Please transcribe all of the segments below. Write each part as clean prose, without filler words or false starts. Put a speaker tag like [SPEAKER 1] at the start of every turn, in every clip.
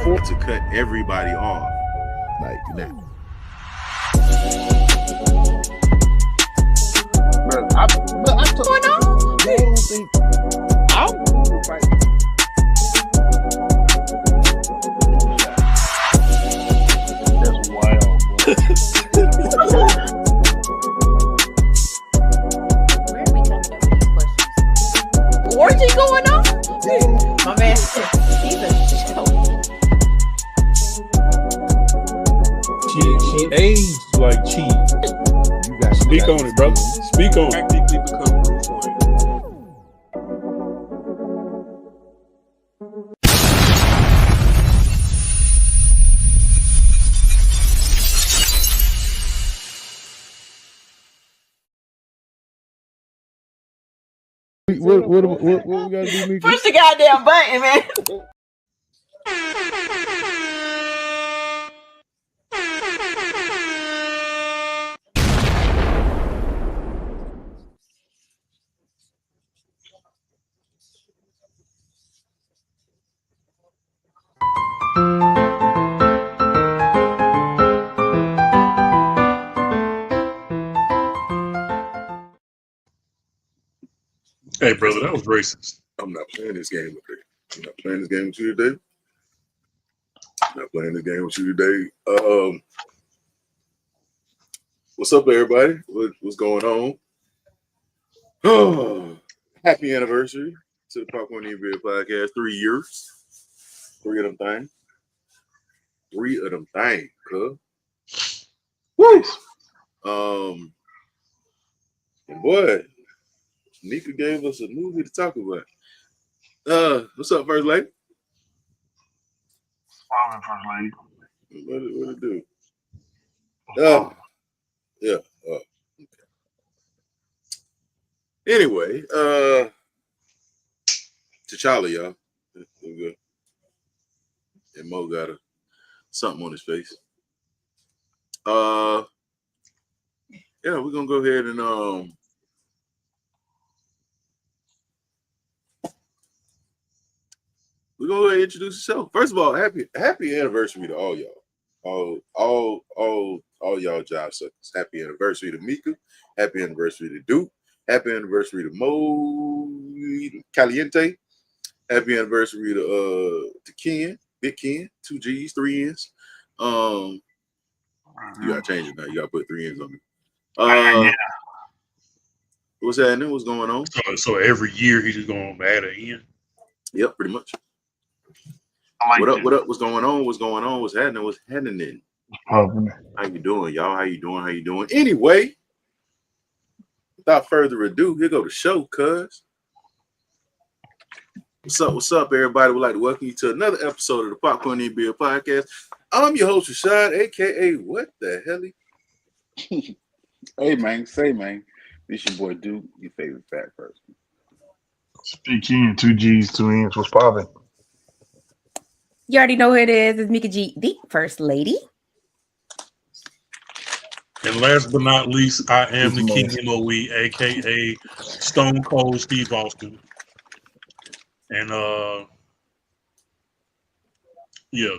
[SPEAKER 1] to cut everybody off. Like that.
[SPEAKER 2] I don't think that's wild, bro.
[SPEAKER 3] Where are we coming up with these questions? Orgy going on? My man, he's a show.
[SPEAKER 4] She aged like cheese. Speak on it, brother. Speak on it.
[SPEAKER 5] Practically become Bruce Wayne.
[SPEAKER 1] What we gotta do, Mika?
[SPEAKER 3] Push the goddamn button, man.
[SPEAKER 4] Hey, brother, that was racist.
[SPEAKER 6] I'm not playing this game with you. I'm not playing this game with you today. I'm not playing this game with you today. What's up, everybody? What's going on? Oh, happy anniversary to the Popcorn NBA podcast. 3 years. 3 of them things. 3 of them things, cuz. Woo! And boy, Nika gave us a movie to talk about. What's up, First Lady?
[SPEAKER 2] First lady.
[SPEAKER 6] What it do? Yeah. Okay. Anyway, T'Challa, y'all. We're good. And Mo got something on his face. Yeah, we're gonna go ahead and we're gonna go ahead and introduce yourself. First of all, happy anniversary to all y'all. All y'all job suckers. Happy anniversary to Mika. Happy anniversary to Duke. Happy anniversary to Mo Caliente. Happy anniversary to Ken, Big Ken, 2 G's, 3 N's. You gotta change it now. You gotta put 3 N's on it.
[SPEAKER 2] Yeah.
[SPEAKER 6] What's happening? What's going on?
[SPEAKER 4] So every year he's just gonna add an N.
[SPEAKER 6] Yep, pretty much.
[SPEAKER 2] I like
[SPEAKER 6] What up?
[SPEAKER 2] that.
[SPEAKER 6] What up? What's going on? What's going on? What's happening? What's happening? How you doing, y'all? How you doing? Anyway, without further ado, here go the show, cuz. What's up, everybody? We'd like to welcome you to another episode of the Popcorn NBA podcast. I'm your host, Rashad, aka what the hell?
[SPEAKER 2] Hey, man. This your boy Duke, your favorite fat person.
[SPEAKER 7] Speaking 2 G's, 2 N's. What's poppin'?
[SPEAKER 3] You already know who it is. It's Meka G, the First Lady.
[SPEAKER 4] And last but not least, I am the
[SPEAKER 7] It's
[SPEAKER 4] King MOE, aka Stone Cold Steve Austin. And yeah.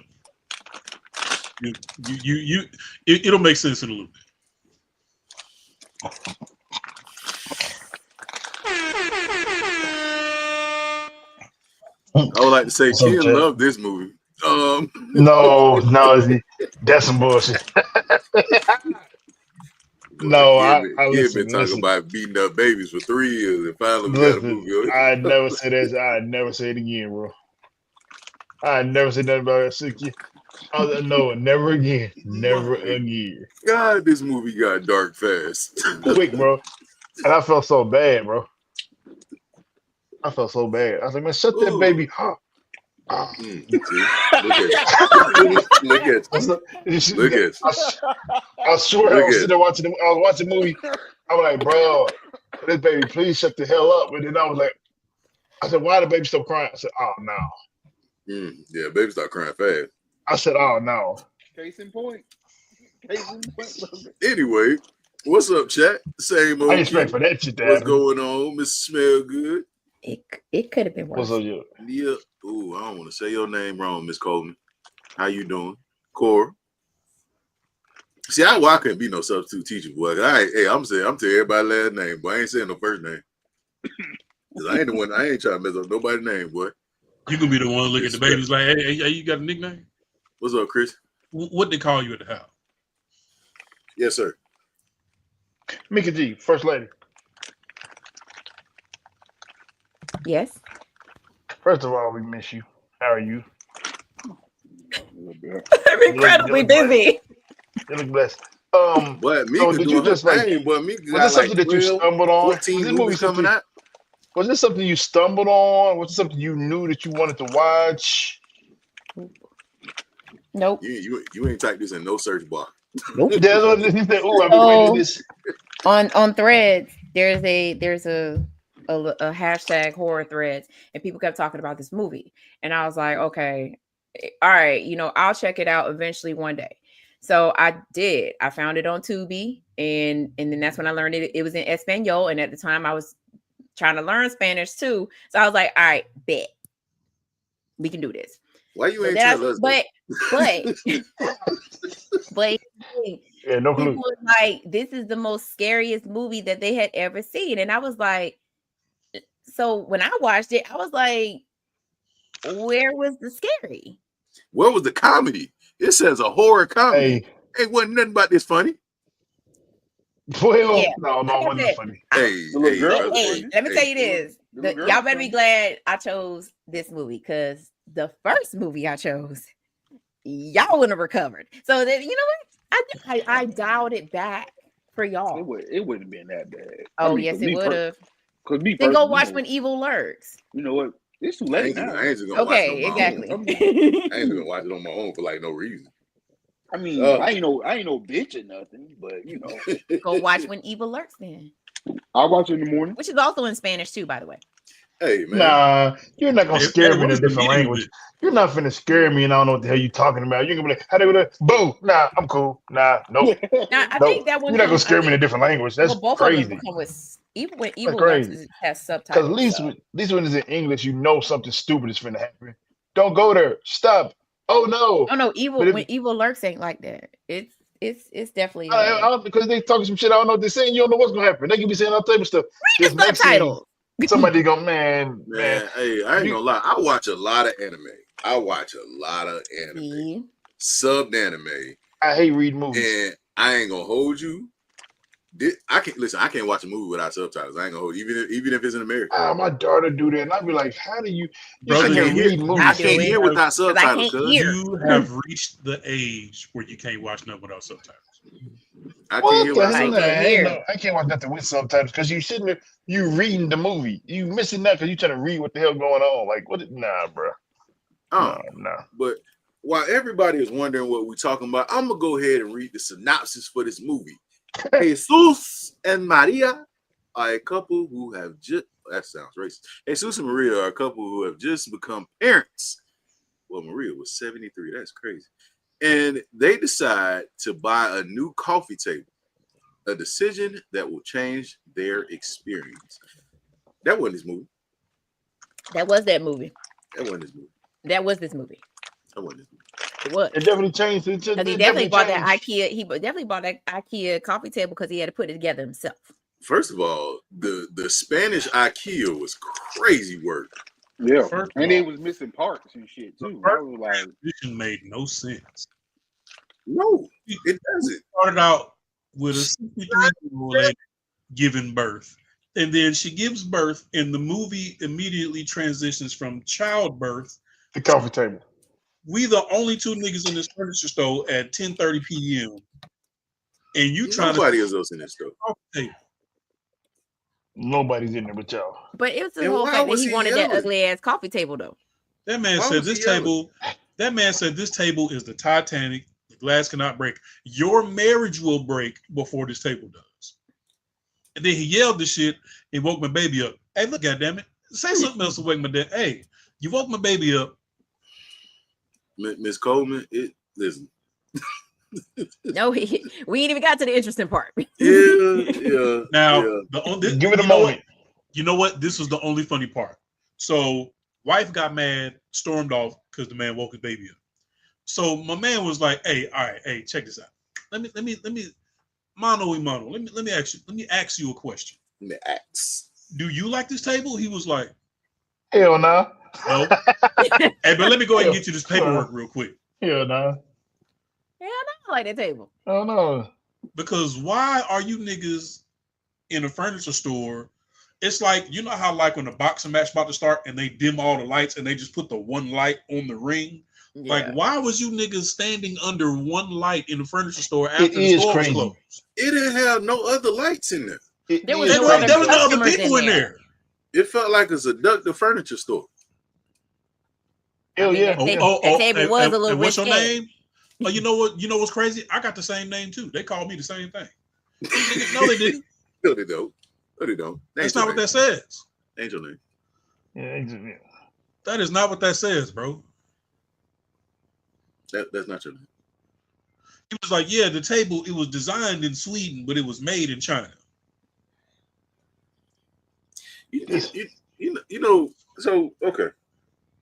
[SPEAKER 4] It'll make sense in a little bit.
[SPEAKER 6] I would like to say Ken loved this movie.
[SPEAKER 7] No, that's some bullshit. No, I
[SPEAKER 6] been talking about beating up babies for 3 years and finally we got a movie.
[SPEAKER 7] I never say that. I never say it again, bro. I never say nothing about that. No, never again. Never again.
[SPEAKER 6] God, this movie got dark fast.
[SPEAKER 7] Quick, bro. And I felt so bad, bro. I felt so bad. I was like, man, shut that baby.
[SPEAKER 6] Look at you.
[SPEAKER 7] I swear I was sitting there watching. I was watching the movie. I'm like, bro, this baby, please shut the hell up. And then I was like, I said, why the baby still crying? I said, oh no.
[SPEAKER 6] Yeah, baby start crying fast.
[SPEAKER 7] I said, oh no.
[SPEAKER 2] Case in point.
[SPEAKER 6] Anyway, what's up, chat? Same old.
[SPEAKER 7] I expect for that shit to
[SPEAKER 6] What's
[SPEAKER 7] happen.
[SPEAKER 6] going on, Mr. Smell Good?
[SPEAKER 3] It could have been worse.
[SPEAKER 7] What's up, you?
[SPEAKER 6] Yeah. Ooh, I don't want to say your name wrong, Miss Coleman. How you doing? Cora. See, I couldn't be no substitute teacher, boy. I'm telling everybody last name, boy. I ain't saying no first name. Cause I ain't the one. I ain't trying to mess up nobody's name, boy.
[SPEAKER 4] You can be the one look at the babies like, hey, you got a nickname?
[SPEAKER 6] What's up, Chris?
[SPEAKER 4] What they call you at the house?
[SPEAKER 6] Yes, sir.
[SPEAKER 7] Meka G, First Lady.
[SPEAKER 3] Yes.
[SPEAKER 7] First of all, we miss you. How are you?
[SPEAKER 3] I'm incredibly busy.
[SPEAKER 7] You look blessed.
[SPEAKER 6] Boy, Mika
[SPEAKER 7] so did
[SPEAKER 6] doing
[SPEAKER 7] you just
[SPEAKER 6] her
[SPEAKER 7] like?
[SPEAKER 6] thing, boy. Mika
[SPEAKER 7] Was
[SPEAKER 6] got
[SPEAKER 7] this
[SPEAKER 6] like
[SPEAKER 7] something that you
[SPEAKER 6] 12,
[SPEAKER 7] stumbled on?
[SPEAKER 6] 14
[SPEAKER 7] Was this
[SPEAKER 6] movies coming out.
[SPEAKER 7] Was this something you stumbled on? Was this something you knew that you wanted to watch?
[SPEAKER 3] Nope.
[SPEAKER 6] You ain't type this in no search bar.
[SPEAKER 3] Nope.
[SPEAKER 7] That's what he said. Oh, I've been waiting for this.
[SPEAKER 3] On Threads, there's a hashtag horror threads, and people kept talking about this movie, and I was like, okay, all right, I'll check it out eventually one day. So I did. I found it on Tubi, and then that's when I learned it was in Espanol, and at the time I was trying to learn Spanish too, so I was like, all right, bet we can do this.
[SPEAKER 6] Why you ain't tell us?
[SPEAKER 3] But
[SPEAKER 7] yeah, no clue.
[SPEAKER 3] People was like, this is the most scariest movie that they had ever seen. And I was like, so when I watched it, I was like, where was the scary?
[SPEAKER 6] Where was the comedy? It says a horror comedy.
[SPEAKER 7] Hey,
[SPEAKER 6] ain't wasn't nothing about this funny.
[SPEAKER 7] Well,
[SPEAKER 3] Yeah.
[SPEAKER 7] no, it wasn't funny.
[SPEAKER 6] Hey,
[SPEAKER 3] let me tell you this. Y'all better be glad I chose this movie, because the first movie I chose, y'all wouldn't have recovered. So that, you know what? I dialed it back for y'all.
[SPEAKER 2] It wouldn't have been that bad.
[SPEAKER 3] Oh, yes, it would have.
[SPEAKER 2] Then
[SPEAKER 3] go watch When Evil Lurks.
[SPEAKER 2] You know what? It's too late now.
[SPEAKER 6] I ain't just gonna watch it on my
[SPEAKER 3] exactly.
[SPEAKER 6] own. I ain't gonna watch it on my own for like no reason.
[SPEAKER 2] I mean, I ain't no bitch or nothing, but
[SPEAKER 3] go watch When Evil Lurks then.
[SPEAKER 2] I'll watch it in the morning.
[SPEAKER 3] Which is also in Spanish too, by the way.
[SPEAKER 6] Hey man.
[SPEAKER 7] Nah, you're not gonna scare me in a different language. You're not finna scare me and I don't know what the hell you're talking about. You're gonna be like, how they gonna boo? Nah, I'm cool. Nah, nope.
[SPEAKER 3] Now, I think that one
[SPEAKER 7] you're not gonna scare me in a different language. That's
[SPEAKER 3] both
[SPEAKER 7] crazy.
[SPEAKER 3] of them come with, even when Evil Lurks has subtitles.
[SPEAKER 7] Because at least when it's in English, you know something stupid is finna happen. Don't go there. Stop. Oh no.
[SPEAKER 3] Oh no, when Evil Lurks ain't like that. It's definitely
[SPEAKER 7] because they talking some shit. I don't know what they're saying. You don't know what's gonna happen. They can be saying all type of stuff.
[SPEAKER 3] Read the subtitles.
[SPEAKER 7] Somebody go, man.
[SPEAKER 6] Hey, I ain't gonna lie. I watch a lot of anime. Subbed anime.
[SPEAKER 7] I hate reading movies.
[SPEAKER 6] And I ain't gonna hold you. I can't watch a movie without subtitles. I ain't gonna hold you, even if it's in America.
[SPEAKER 7] My daughter do that, and I'd be like, "How do you?"
[SPEAKER 4] Brother,
[SPEAKER 7] read movies.
[SPEAKER 6] I can't hear without subtitles.
[SPEAKER 4] You have reached the age where you can't watch nothing without subtitles.
[SPEAKER 6] I can't hear without
[SPEAKER 7] subtitles. I can't watch nothing with subtitles because you sitting there, you reading the movie. You missing that because you trying to read what the hell going on. Like, what? Nah, bro. No.
[SPEAKER 6] But while everybody is wondering what we're talking about, I'm gonna go ahead and read the synopsis for this movie. Jesus and Maria are a couple who have just, that sounds racist. Jesus and Maria are a couple who have just become parents. Well, Maria was 73. That's crazy. And they decide to buy a new coffee table, a decision that will change their experience. That wasn't this movie.
[SPEAKER 3] That was that movie.
[SPEAKER 6] That wasn't this movie.
[SPEAKER 3] That was this movie.
[SPEAKER 6] That wasn't this movie.
[SPEAKER 3] It was.
[SPEAKER 7] It definitely changed.
[SPEAKER 3] He definitely bought that IKEA. He definitely bought that IKEA coffee table because he had to put it together himself.
[SPEAKER 6] First of all, the Spanish IKEA was crazy work.
[SPEAKER 2] Yeah, and it was missing parts and shit too.
[SPEAKER 4] The transition made no sense.
[SPEAKER 6] No, it doesn't.
[SPEAKER 4] Started out with a 63-year-old lady giving birth, and then she gives birth, and the movie immediately transitions from childbirth
[SPEAKER 7] to coffee table.
[SPEAKER 4] We the only two niggas in this furniture store at 10:30 p.m. And you trying
[SPEAKER 6] nobody else in this store.
[SPEAKER 7] Nobody's in there but y'all.
[SPEAKER 3] But it was the whole fact that he wanted that ugly ass coffee table though.
[SPEAKER 4] That man said this table. That man said this table is the Titanic. The glass cannot break. Your marriage will break before this table does. And then he yelled this shit and woke my baby up. Hey, look, goddammit. Say something else to wake my dad. Hey, you woke my baby up.
[SPEAKER 6] Miss Coleman, listen.
[SPEAKER 3] No, we ain't even got to the interesting part.
[SPEAKER 6] Yeah.
[SPEAKER 4] Now, give it a moment. You know what? This was the only funny part. So, wife got mad, stormed off because the man woke his baby up. So my man was like, "Hey, all right, hey, check this out. Let me, mano y mano. Let me ask you a question.
[SPEAKER 6] The axe.
[SPEAKER 4] Do you like this table?" He was like,
[SPEAKER 7] Hell no.
[SPEAKER 4] "No." Hey, but let me go ahead and get you this paperwork real quick.
[SPEAKER 7] Hell no.
[SPEAKER 3] Yeah, I don't like that table.
[SPEAKER 7] Oh no.
[SPEAKER 4] Because why are you niggas in a furniture store? It's like, you know how like when the boxing match about to start and they dim all the lights and they just put the one light on the ring?
[SPEAKER 3] Yeah.
[SPEAKER 4] Like, why was you niggas standing under one light in the furniture store after
[SPEAKER 7] It
[SPEAKER 4] the
[SPEAKER 7] is
[SPEAKER 4] store was
[SPEAKER 7] crazy.
[SPEAKER 4] closed?
[SPEAKER 6] It didn't have no other lights in there.
[SPEAKER 3] There was
[SPEAKER 7] is
[SPEAKER 3] no
[SPEAKER 7] crazy.
[SPEAKER 4] There was no other
[SPEAKER 3] customers
[SPEAKER 4] people in there.
[SPEAKER 6] It felt like a seductive furniture store.
[SPEAKER 7] Hell
[SPEAKER 3] I mean,
[SPEAKER 7] yeah.
[SPEAKER 3] that table was a little
[SPEAKER 4] and what's your
[SPEAKER 3] risque.
[SPEAKER 4] name? Oh, you know what? You know what's crazy? I got the same name too. They called me the same thing. No, they didn't.
[SPEAKER 6] No, they don't. No, they don't.
[SPEAKER 4] That's not what that says.
[SPEAKER 6] Angel name.
[SPEAKER 7] Yeah.
[SPEAKER 4] That is not what that says, bro.
[SPEAKER 6] That's not your name.
[SPEAKER 4] He was like, yeah, the table, it was designed in Sweden, but it was made in China.
[SPEAKER 6] You know, so okay.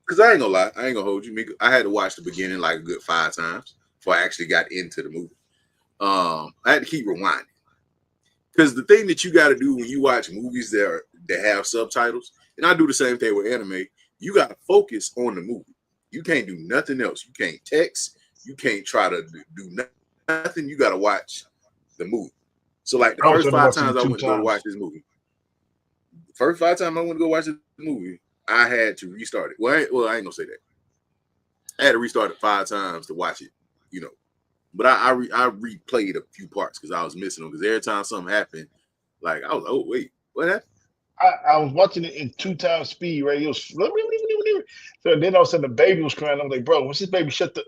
[SPEAKER 6] Because I ain't gonna lie, I ain't gonna hold you, Mika. I had to watch the beginning like a good 5 times before I actually got into the movie. I had to keep rewinding. Because the thing that you got to do when you watch movies that have subtitles, and I do the same thing with anime, you got to focus on the movie. You can't do nothing else. You can't text. You can't try to do nothing. You got to watch the movie. So like the first 5 times I went to go watch this movie, the first 5 times I went to go watch this movie, I had to restart it. Well, I ain't gonna say that. I had to restart it 5 times to watch it, you know. But I replayed a few parts because I was missing them. Because every time something happened, like I was, oh wait, what happened?
[SPEAKER 7] I was watching it in 2 times speed, right? It was so then all of a sudden the baby was crying. I'm like, bro, what's this baby shut the?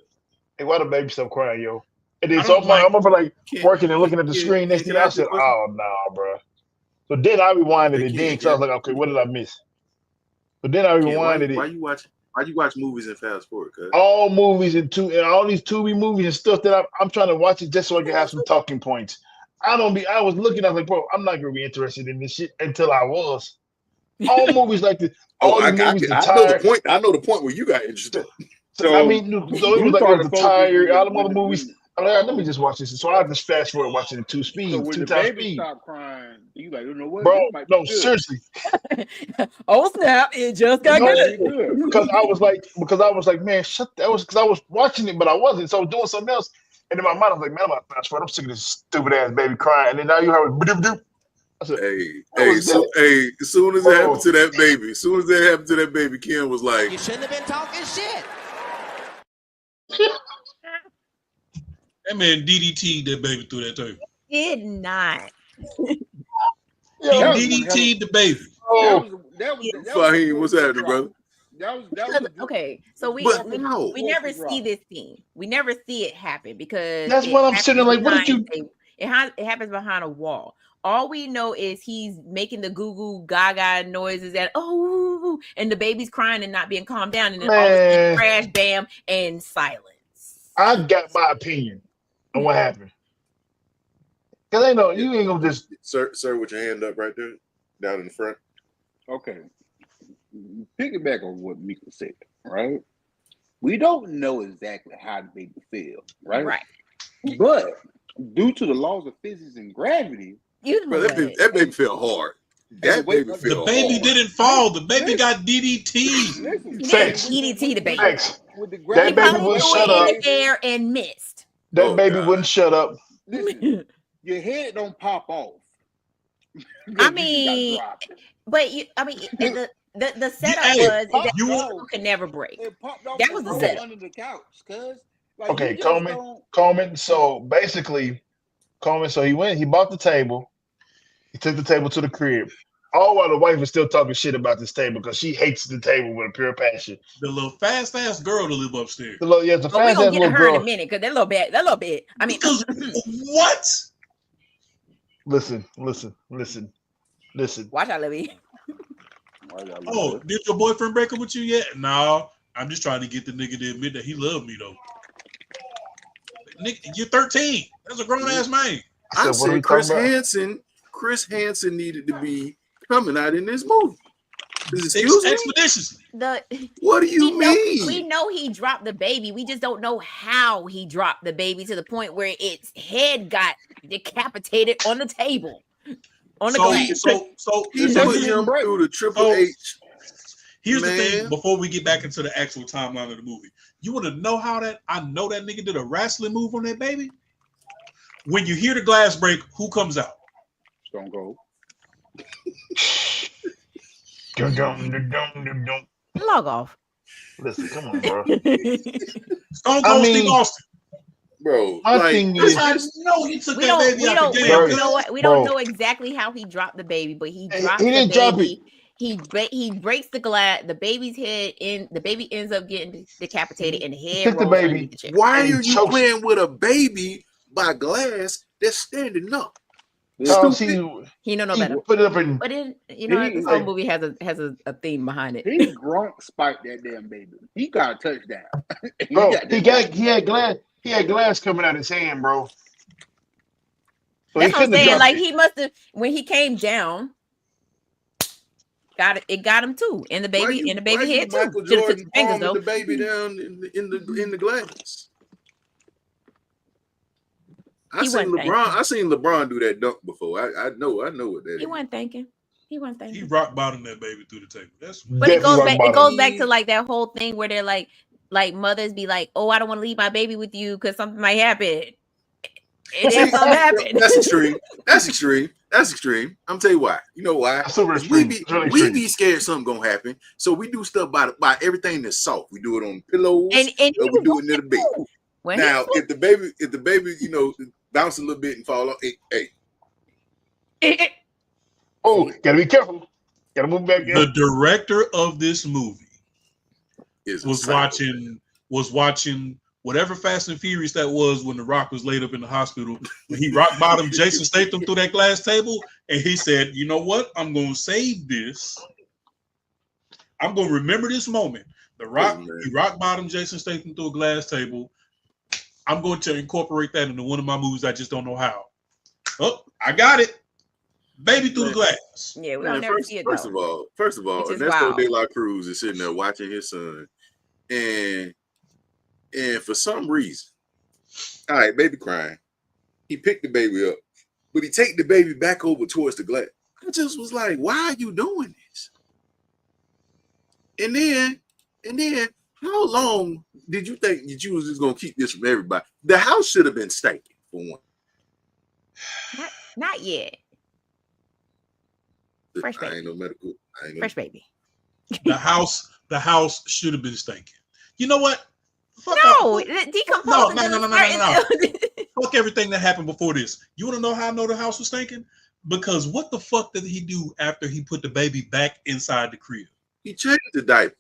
[SPEAKER 7] Hey, why the baby stop crying, yo? And then so I remember like working and looking at the screen. Next thing I said, oh no, bro. So then I rewinded it then because I was like, okay, what did I miss? But then I rewinded it.
[SPEAKER 6] Why you watch movies and fast forward? Cause
[SPEAKER 7] all movies and all these Tubi movies and stuff that I'm trying to watch it just so I can have some talking points. I was looking, I was like, bro, I'm not gonna be interested in this shit until I was. All movies like this. All these movies.
[SPEAKER 6] I know the point. I know the point where you got interested.
[SPEAKER 7] So I mean, so it was like it was the Tire, all the other movies. I'm like, let me just watch this. So I just fast forward watching it 2 speed,
[SPEAKER 2] So when
[SPEAKER 7] 2
[SPEAKER 2] the
[SPEAKER 7] times
[SPEAKER 2] baby
[SPEAKER 7] speed.
[SPEAKER 2] stop crying, you like, you know what,
[SPEAKER 7] bro?
[SPEAKER 2] This might be
[SPEAKER 7] No,
[SPEAKER 2] good.
[SPEAKER 7] seriously.
[SPEAKER 3] Oh snap! It just got good.
[SPEAKER 7] Because I was like, man, shut that. Because I was watching it, but I wasn't. So I was doing something else. And in my mind, I was like, man, I'm about to fast forward. I'm sick of this stupid ass baby crying. And then now you heard doop. I said,
[SPEAKER 6] as soon as it happened to that baby, Ken was like,
[SPEAKER 5] you shouldn't have been talking shit.
[SPEAKER 4] That man DDT'd that baby through that table.
[SPEAKER 3] Did not.
[SPEAKER 4] He DDT'd the baby.
[SPEAKER 2] That was
[SPEAKER 6] Fahim, what's happening, brother?
[SPEAKER 2] That was
[SPEAKER 3] okay. So we never see this scene. We never see it happen because
[SPEAKER 7] that's what I'm sitting like. What did you?
[SPEAKER 3] It happens behind a wall. All we know is he's making the goo goo gaga noises and and the baby's crying and not being calmed down, and then all of a sudden crash, bam, and silence.
[SPEAKER 7] I got my opinion on what happened. Cause I know you ain't gonna just
[SPEAKER 6] sir with your hand up right there, down in the front.
[SPEAKER 2] Okay. Piggyback on what Mika said, right? We don't know exactly how the baby feel, right?
[SPEAKER 3] Right.
[SPEAKER 2] But due to the laws of physics and gravity,
[SPEAKER 6] that baby feel hard. That baby feel
[SPEAKER 4] The baby
[SPEAKER 6] hard.
[SPEAKER 4] didn't fall. The baby got DDT.
[SPEAKER 7] Thanks.
[SPEAKER 3] DDT the baby.
[SPEAKER 7] Thanks.
[SPEAKER 3] That baby wouldn't shut up. In the air and missed.
[SPEAKER 7] That baby wouldn't shut up.
[SPEAKER 2] Listen, your head don't pop off.
[SPEAKER 3] I mean, but the setup was that you could never break. That was the setup.
[SPEAKER 2] Under the couch, cuz.
[SPEAKER 7] Okay, Coleman. So basically, so he bought the table. He took the table to the crib. All while the wife is still talking shit about this table because she hates the table with a pure passion.
[SPEAKER 4] The little fast ass girl to live upstairs.
[SPEAKER 7] The little,
[SPEAKER 3] fast ass little girl. We're gonna get to her in a minute because that little bit. I mean,
[SPEAKER 4] what?
[SPEAKER 7] Listen.
[SPEAKER 3] Watch out, Libby.
[SPEAKER 4] Oh, did your boyfriend break up with you yet? No, I'm just trying to get the nigga to admit that he loved me though. Nick, you're 13. That's a grown ass man.
[SPEAKER 6] I said Chris Hansen needed to be coming out in this movie. Excuse me?
[SPEAKER 4] Expeditiously.
[SPEAKER 6] What do you mean?
[SPEAKER 3] We know he dropped the baby. We just don't know how he dropped the baby to the point where its head got decapitated on the table. On the glass.
[SPEAKER 4] So
[SPEAKER 6] He put him through the Triple H.
[SPEAKER 4] Here's the thing, before we get back into the actual timeline of the movie. You want to know how I know that nigga did a wrestling move on that baby? When you hear the glass break, who comes out?
[SPEAKER 2] Stone Cold.
[SPEAKER 3] Log off.
[SPEAKER 7] Listen, come on, bro.
[SPEAKER 4] Stone Cold Steve Austin.
[SPEAKER 6] Bro,
[SPEAKER 7] my thing is,
[SPEAKER 4] I know he took that baby out the game.
[SPEAKER 3] We don't know exactly how he dropped the baby, but he dropped
[SPEAKER 7] he didn't
[SPEAKER 3] the
[SPEAKER 7] drop
[SPEAKER 3] baby. He breaks the glass. The baby's head in. The baby ends up getting decapitated, and the head rolls underneath the chair.
[SPEAKER 6] Why are you playing with a baby by glass that's standing up?
[SPEAKER 3] He don't know better.
[SPEAKER 7] Put it up in.
[SPEAKER 3] But this whole movie has a theme behind it.
[SPEAKER 2] He Gronk spiked that damn baby. He got a touchdown.
[SPEAKER 7] Bro, he had glass. He had glass coming out his hand, bro. So
[SPEAKER 3] that's what I'm saying. Like he must have when he came down. It got him too, and the baby head too.
[SPEAKER 6] Michael Jordan palmed the baby down in the glass. I seen LeBron do that dunk before. I know what that is.
[SPEAKER 3] He wasn't thinking. He
[SPEAKER 4] rock bottomed that baby through the table.
[SPEAKER 3] But it goes back to like that whole thing where they're like mothers be like, oh, I don't want to leave my baby with you because something might happen. And then something happened.
[SPEAKER 6] That's extreme. I'm tell you why. You know why? We be scared something gonna happen. So we do stuff by everything that's soft. We do it on pillows and we do it near the bed. Now, if the baby, bounce a little bit and fall off, hey.
[SPEAKER 7] Oh, gotta be careful. Gotta move back.
[SPEAKER 4] The director of this movie was watching whatever Fast and Furious that was when The Rock was laid up in the hospital. When he rock bottomed Jason Statham through that glass table, and he said, "You know what? I'm gonna save this. I'm gonna remember this moment. He rock bottomed Jason Statham through a glass table. I'm going to incorporate that into one of my movies. I just don't know how. Oh, I got it. Baby through the glass.
[SPEAKER 3] Yeah, we'll never see it.
[SPEAKER 6] First of all, Ernesto De La Cruz is sitting there watching his son, and for some reason, all right, baby crying. He picked the baby up, but he take the baby back over towards the glass. I just was like, why are you doing this? And then, how long did you think that you was just gonna keep this from everybody? The house should have been stinking for one.
[SPEAKER 3] Not yet. Fresh baby.
[SPEAKER 6] I ain't no medical.
[SPEAKER 3] Fresh baby.
[SPEAKER 4] The house should have been stinking. You know what?
[SPEAKER 3] No.
[SPEAKER 4] Fuck everything that happened before this. You want to know how I know the house was stinking? Because what the fuck did he do after he put the baby back inside the crib?
[SPEAKER 6] He changed the diaper.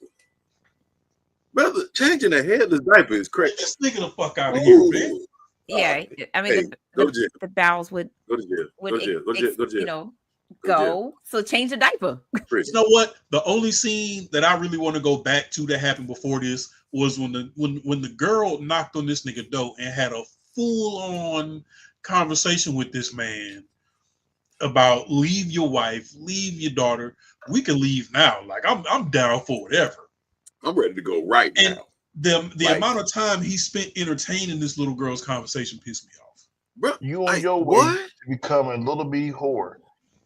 [SPEAKER 6] Brother, changing a headless diaper is crazy.
[SPEAKER 4] Just nigga the fuck out of here, man.
[SPEAKER 3] Yeah, I mean, the bowels would
[SPEAKER 6] go to jail.
[SPEAKER 3] Go. So change the diaper.
[SPEAKER 4] You know what? The only scene that I really want to go back to that happened before this was when the girl knocked on this nigga door and had a full-on conversation with this man about leave your wife, leave your daughter. We can leave now. Like I'm down for whatever.
[SPEAKER 6] I'm ready to go right now.
[SPEAKER 4] The amount of time he spent entertaining this little girl's conversation pissed me off.
[SPEAKER 7] Bro, you on your way to become a little bitty whore.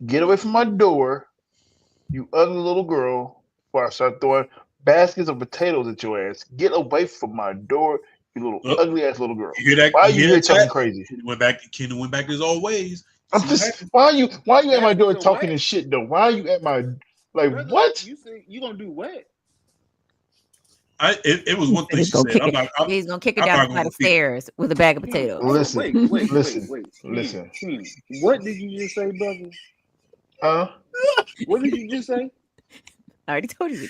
[SPEAKER 7] Get away from my door, you ugly little girl, before I start throwing baskets of potatoes at your ass. Get away from my door, you little ugly ass little girl.
[SPEAKER 4] You hear that?
[SPEAKER 7] Why are you here talking crazy?
[SPEAKER 4] Kenny went back to his old ways.
[SPEAKER 7] Why are you at my door talking this shit though? Why are you at my
[SPEAKER 2] brother,
[SPEAKER 7] what?
[SPEAKER 2] You gonna do what?
[SPEAKER 4] It was one thing she said.
[SPEAKER 3] He's gonna kick her down the stairs with a bag of potatoes.
[SPEAKER 7] Listen,
[SPEAKER 2] wait.
[SPEAKER 7] Listen.
[SPEAKER 2] What did you just say, brother?
[SPEAKER 7] Huh?
[SPEAKER 2] What did you just say?
[SPEAKER 3] I already told you what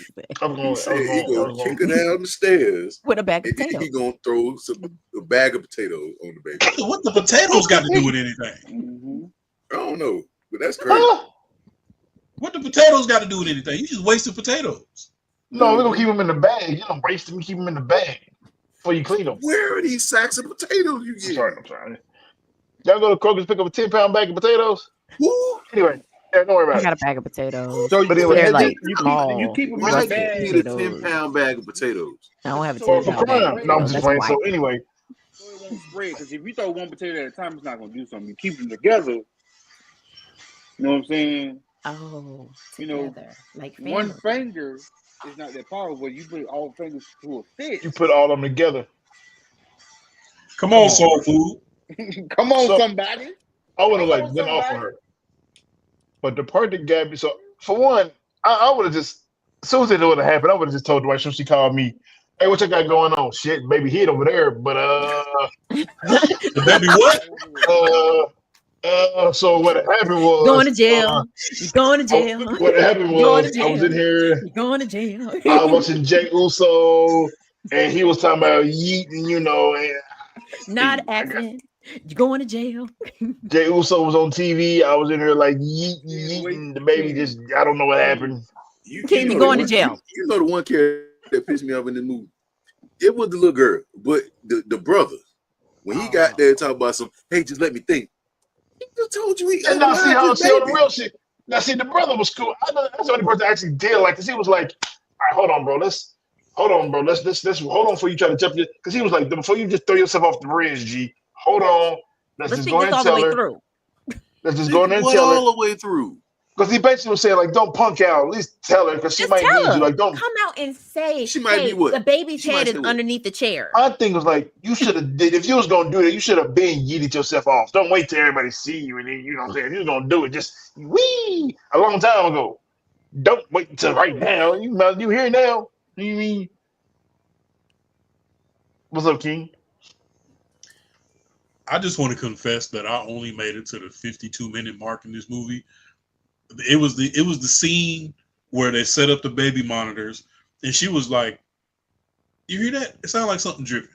[SPEAKER 3] he said.
[SPEAKER 6] He's gonna kick her down the stairs
[SPEAKER 3] with a bag of potatoes.
[SPEAKER 6] He's gonna throw a bag of potatoes on the baby.
[SPEAKER 4] What the potatoes got to do with anything?
[SPEAKER 2] Mm-hmm.
[SPEAKER 6] I don't know, but that's crazy.
[SPEAKER 4] What the potatoes got to do with anything? You just wasted potatoes.
[SPEAKER 7] No, we're gonna keep them in the bag. You don't waste them, keep them in the bag before you clean them.
[SPEAKER 6] Where are these sacks of potatoes you get?
[SPEAKER 7] I'm sorry. Y'all go to Kroger's pick up a 10-pound bag of potatoes?
[SPEAKER 6] Who?
[SPEAKER 7] Anyway, Yeah, don't worry
[SPEAKER 3] I
[SPEAKER 7] about
[SPEAKER 3] got
[SPEAKER 7] it.
[SPEAKER 3] a bag of potatoes.
[SPEAKER 2] So
[SPEAKER 7] But anyway,
[SPEAKER 3] They're
[SPEAKER 7] and then
[SPEAKER 3] like
[SPEAKER 2] you
[SPEAKER 3] small.
[SPEAKER 2] keep them in
[SPEAKER 6] Why
[SPEAKER 2] the
[SPEAKER 6] can't
[SPEAKER 2] bag.
[SPEAKER 6] you get a 10-pound bag of potatoes?
[SPEAKER 3] I don't have a
[SPEAKER 2] So
[SPEAKER 7] for
[SPEAKER 3] 10-pound bag of
[SPEAKER 7] crime. No, I'm
[SPEAKER 3] potatoes.
[SPEAKER 7] just
[SPEAKER 3] That's
[SPEAKER 7] playing.
[SPEAKER 3] white.
[SPEAKER 7] So anyway,
[SPEAKER 2] So it won't spread. Because if you throw one potato at a time, it's not gonna do something. You keep them together. You know what I'm saying?
[SPEAKER 3] Oh,
[SPEAKER 2] You know,
[SPEAKER 3] together like
[SPEAKER 2] one
[SPEAKER 3] family.
[SPEAKER 2] finger is not that powerful. But you put all fingers to a
[SPEAKER 7] you
[SPEAKER 2] fist.
[SPEAKER 7] put all of them together.
[SPEAKER 4] Come
[SPEAKER 7] Come
[SPEAKER 4] on,
[SPEAKER 7] on,
[SPEAKER 4] soul
[SPEAKER 7] man.
[SPEAKER 4] food.
[SPEAKER 2] Come on,
[SPEAKER 7] So
[SPEAKER 2] somebody.
[SPEAKER 7] I would have
[SPEAKER 2] Come
[SPEAKER 7] like
[SPEAKER 2] on,
[SPEAKER 7] went off on
[SPEAKER 2] somebody.
[SPEAKER 7] her. But the part that got me, so for one, I would have just, as soon as it would have happened, I would have just told the wife. So she called me, "Hey, what you got going on?" Shit, baby, hid over there. But
[SPEAKER 4] The baby what?
[SPEAKER 7] so what happened
[SPEAKER 3] Going to
[SPEAKER 7] was,
[SPEAKER 3] jail. You're going to jail.
[SPEAKER 7] what happened
[SPEAKER 3] You're going to
[SPEAKER 7] was, I was in
[SPEAKER 3] jail.
[SPEAKER 7] here,
[SPEAKER 3] You're going to jail.
[SPEAKER 7] I was watching Jay Uso, and he was talking about yeeting,
[SPEAKER 3] Not
[SPEAKER 7] and
[SPEAKER 3] accident. You're going to jail.
[SPEAKER 7] Jay Uso was on TV. I was in here like yeeting,
[SPEAKER 2] Wait,
[SPEAKER 7] yeeting. The baby
[SPEAKER 2] King.
[SPEAKER 7] just, I don't know what
[SPEAKER 2] King.
[SPEAKER 7] happened.
[SPEAKER 6] You
[SPEAKER 3] King, you're
[SPEAKER 6] know the
[SPEAKER 3] going to
[SPEAKER 6] one
[SPEAKER 3] jail.
[SPEAKER 6] you know the one character that pissed me off in this movie. It was the little girl, but the brother when he got there talking about some, hey, just let me think. He just told you he
[SPEAKER 7] And now see
[SPEAKER 6] unalived
[SPEAKER 7] how
[SPEAKER 6] his
[SPEAKER 7] see on the
[SPEAKER 6] baby.
[SPEAKER 7] real shit. Now see the brother was cool. I know that's the only person that actually did like, cause he was like, all right, hold on, bro. Let's hold on before you try to jump. Because he was like, before you just throw yourself off the bridge, G. Hold on. Let's
[SPEAKER 3] Let's
[SPEAKER 7] just
[SPEAKER 3] think
[SPEAKER 7] go ahead
[SPEAKER 3] this
[SPEAKER 7] and
[SPEAKER 3] all the
[SPEAKER 7] tell
[SPEAKER 3] way
[SPEAKER 7] her.
[SPEAKER 3] through.
[SPEAKER 7] Let's just go
[SPEAKER 6] Nigga
[SPEAKER 7] in there and
[SPEAKER 6] went
[SPEAKER 7] tell her.
[SPEAKER 6] all the way through.
[SPEAKER 7] Because he basically was saying like, don't punk out. At least tell her, because she
[SPEAKER 3] Just
[SPEAKER 7] might need
[SPEAKER 3] tell
[SPEAKER 7] you.
[SPEAKER 3] her.
[SPEAKER 7] Like, don't.
[SPEAKER 3] Come out and say,
[SPEAKER 6] She might be
[SPEAKER 3] hey,
[SPEAKER 6] what?
[SPEAKER 3] the baby's
[SPEAKER 6] She might
[SPEAKER 3] head
[SPEAKER 6] say
[SPEAKER 3] is
[SPEAKER 6] what?
[SPEAKER 3] underneath the chair.
[SPEAKER 7] My thing was like, you should have did if you was gonna do that, you should have been yeeted yourself off. Don't wait till everybody see you and then you know what I'm saying. If you was gonna do it, just wee a long time ago. Don't wait until right now. You here now? You mean what's up, King?
[SPEAKER 4] I just want to confess that I only made it to the 52-minute mark in this movie. It was the scene where they set up the baby monitors, and she was like, "You hear that? It sounds like something dripping."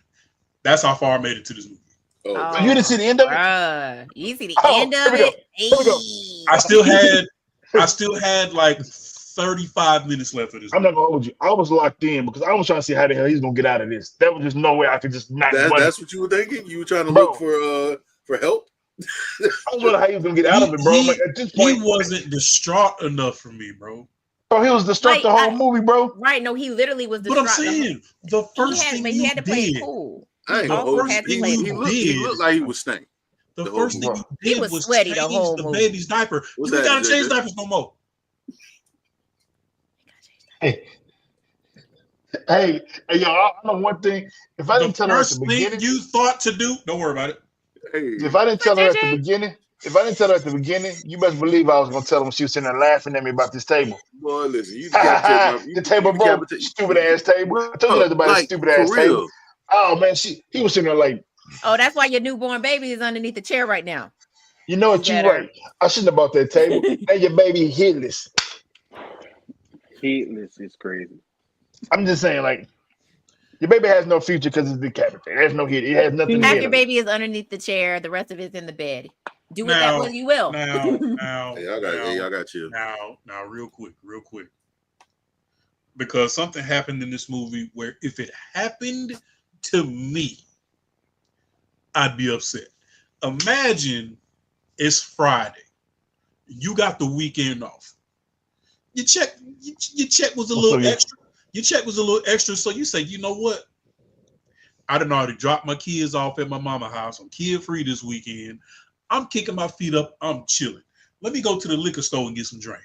[SPEAKER 4] That's how far I made it to this movie.
[SPEAKER 6] Oh,
[SPEAKER 7] So you didn't see the end of it?
[SPEAKER 3] Bruh. You see the
[SPEAKER 7] Oh,
[SPEAKER 3] end
[SPEAKER 7] here
[SPEAKER 3] of
[SPEAKER 7] we go.
[SPEAKER 3] it?
[SPEAKER 7] Here we go.
[SPEAKER 4] I still had like 35 minutes left of this
[SPEAKER 7] I'm
[SPEAKER 4] movie.
[SPEAKER 7] not gonna hold you. I was locked in because I was trying to see how the hell he's gonna get out of this. There was just no way I could just not one,
[SPEAKER 6] that's what you were thinking? You were trying to
[SPEAKER 7] bro.
[SPEAKER 6] look for help?
[SPEAKER 7] I was wondering how he was gonna get out of it, bro. I'm like, at this
[SPEAKER 4] He
[SPEAKER 7] point,
[SPEAKER 4] wasn't distraught enough for me, bro.
[SPEAKER 7] bro, he was distraught the whole movie, bro.
[SPEAKER 3] Right. No, he literally was
[SPEAKER 4] But I'm
[SPEAKER 3] distraught.
[SPEAKER 4] saying the first thing
[SPEAKER 3] But he
[SPEAKER 4] you
[SPEAKER 3] had to play it
[SPEAKER 4] did,
[SPEAKER 3] cool.
[SPEAKER 6] I ain't
[SPEAKER 3] He
[SPEAKER 6] gonna
[SPEAKER 3] also
[SPEAKER 6] hold you.
[SPEAKER 3] had to play it cool.
[SPEAKER 6] He looked like he was stank.
[SPEAKER 4] the
[SPEAKER 6] The whole
[SPEAKER 4] first thing
[SPEAKER 7] movie.
[SPEAKER 4] you
[SPEAKER 3] He
[SPEAKER 4] did
[SPEAKER 3] was
[SPEAKER 4] was
[SPEAKER 3] sweaty the
[SPEAKER 4] change
[SPEAKER 3] whole
[SPEAKER 4] the
[SPEAKER 3] movie.
[SPEAKER 4] baby's diaper.
[SPEAKER 6] What's
[SPEAKER 4] You ain't
[SPEAKER 6] that,
[SPEAKER 4] gotta change
[SPEAKER 6] JJ?
[SPEAKER 4] diapers no more.
[SPEAKER 7] Hey, hey, yo, I know one thing. If I
[SPEAKER 4] The
[SPEAKER 7] didn't tell her at the
[SPEAKER 4] first thing
[SPEAKER 7] beginning,
[SPEAKER 4] you thought to do, don't worry about it.
[SPEAKER 6] Hey,
[SPEAKER 7] if I didn't tell her at the beginning, you best believe I was gonna tell her when she was sitting there laughing at me about this table.
[SPEAKER 6] boy, listen, you decapitate my
[SPEAKER 7] The table broke, stupid ass table. I told you not to buy that
[SPEAKER 6] like
[SPEAKER 7] stupid
[SPEAKER 6] for
[SPEAKER 7] ass table.
[SPEAKER 6] real.
[SPEAKER 7] Oh man, he was sitting there like,
[SPEAKER 3] Oh, that's why your newborn baby is underneath the chair right now.
[SPEAKER 7] you know what,
[SPEAKER 3] Do
[SPEAKER 7] you
[SPEAKER 3] better.
[SPEAKER 7] right. I shouldn't have bought that table. Now your baby headless.
[SPEAKER 2] Headless is crazy.
[SPEAKER 7] I'm just saying, like, your baby has no future because it's decapitated. There's no head. It has nothing
[SPEAKER 3] Half
[SPEAKER 7] in
[SPEAKER 3] your
[SPEAKER 7] it.
[SPEAKER 3] baby is underneath the chair. The rest of it's in the bed. Do with that
[SPEAKER 4] Now,
[SPEAKER 3] what you will.
[SPEAKER 4] now,
[SPEAKER 6] Hey, y'all got you.
[SPEAKER 4] now, real quick, because something happened in this movie where if it happened to me, I'd be upset. Imagine it's Friday, you got the weekend off. Your check was a little extra. Your check was a little extra, so you say, you know what? I done already dropped my kids off at my mama's house. I'm kid free this weekend. I'm kicking my feet up. I'm chilling. Let me go to the liquor store and get some drink.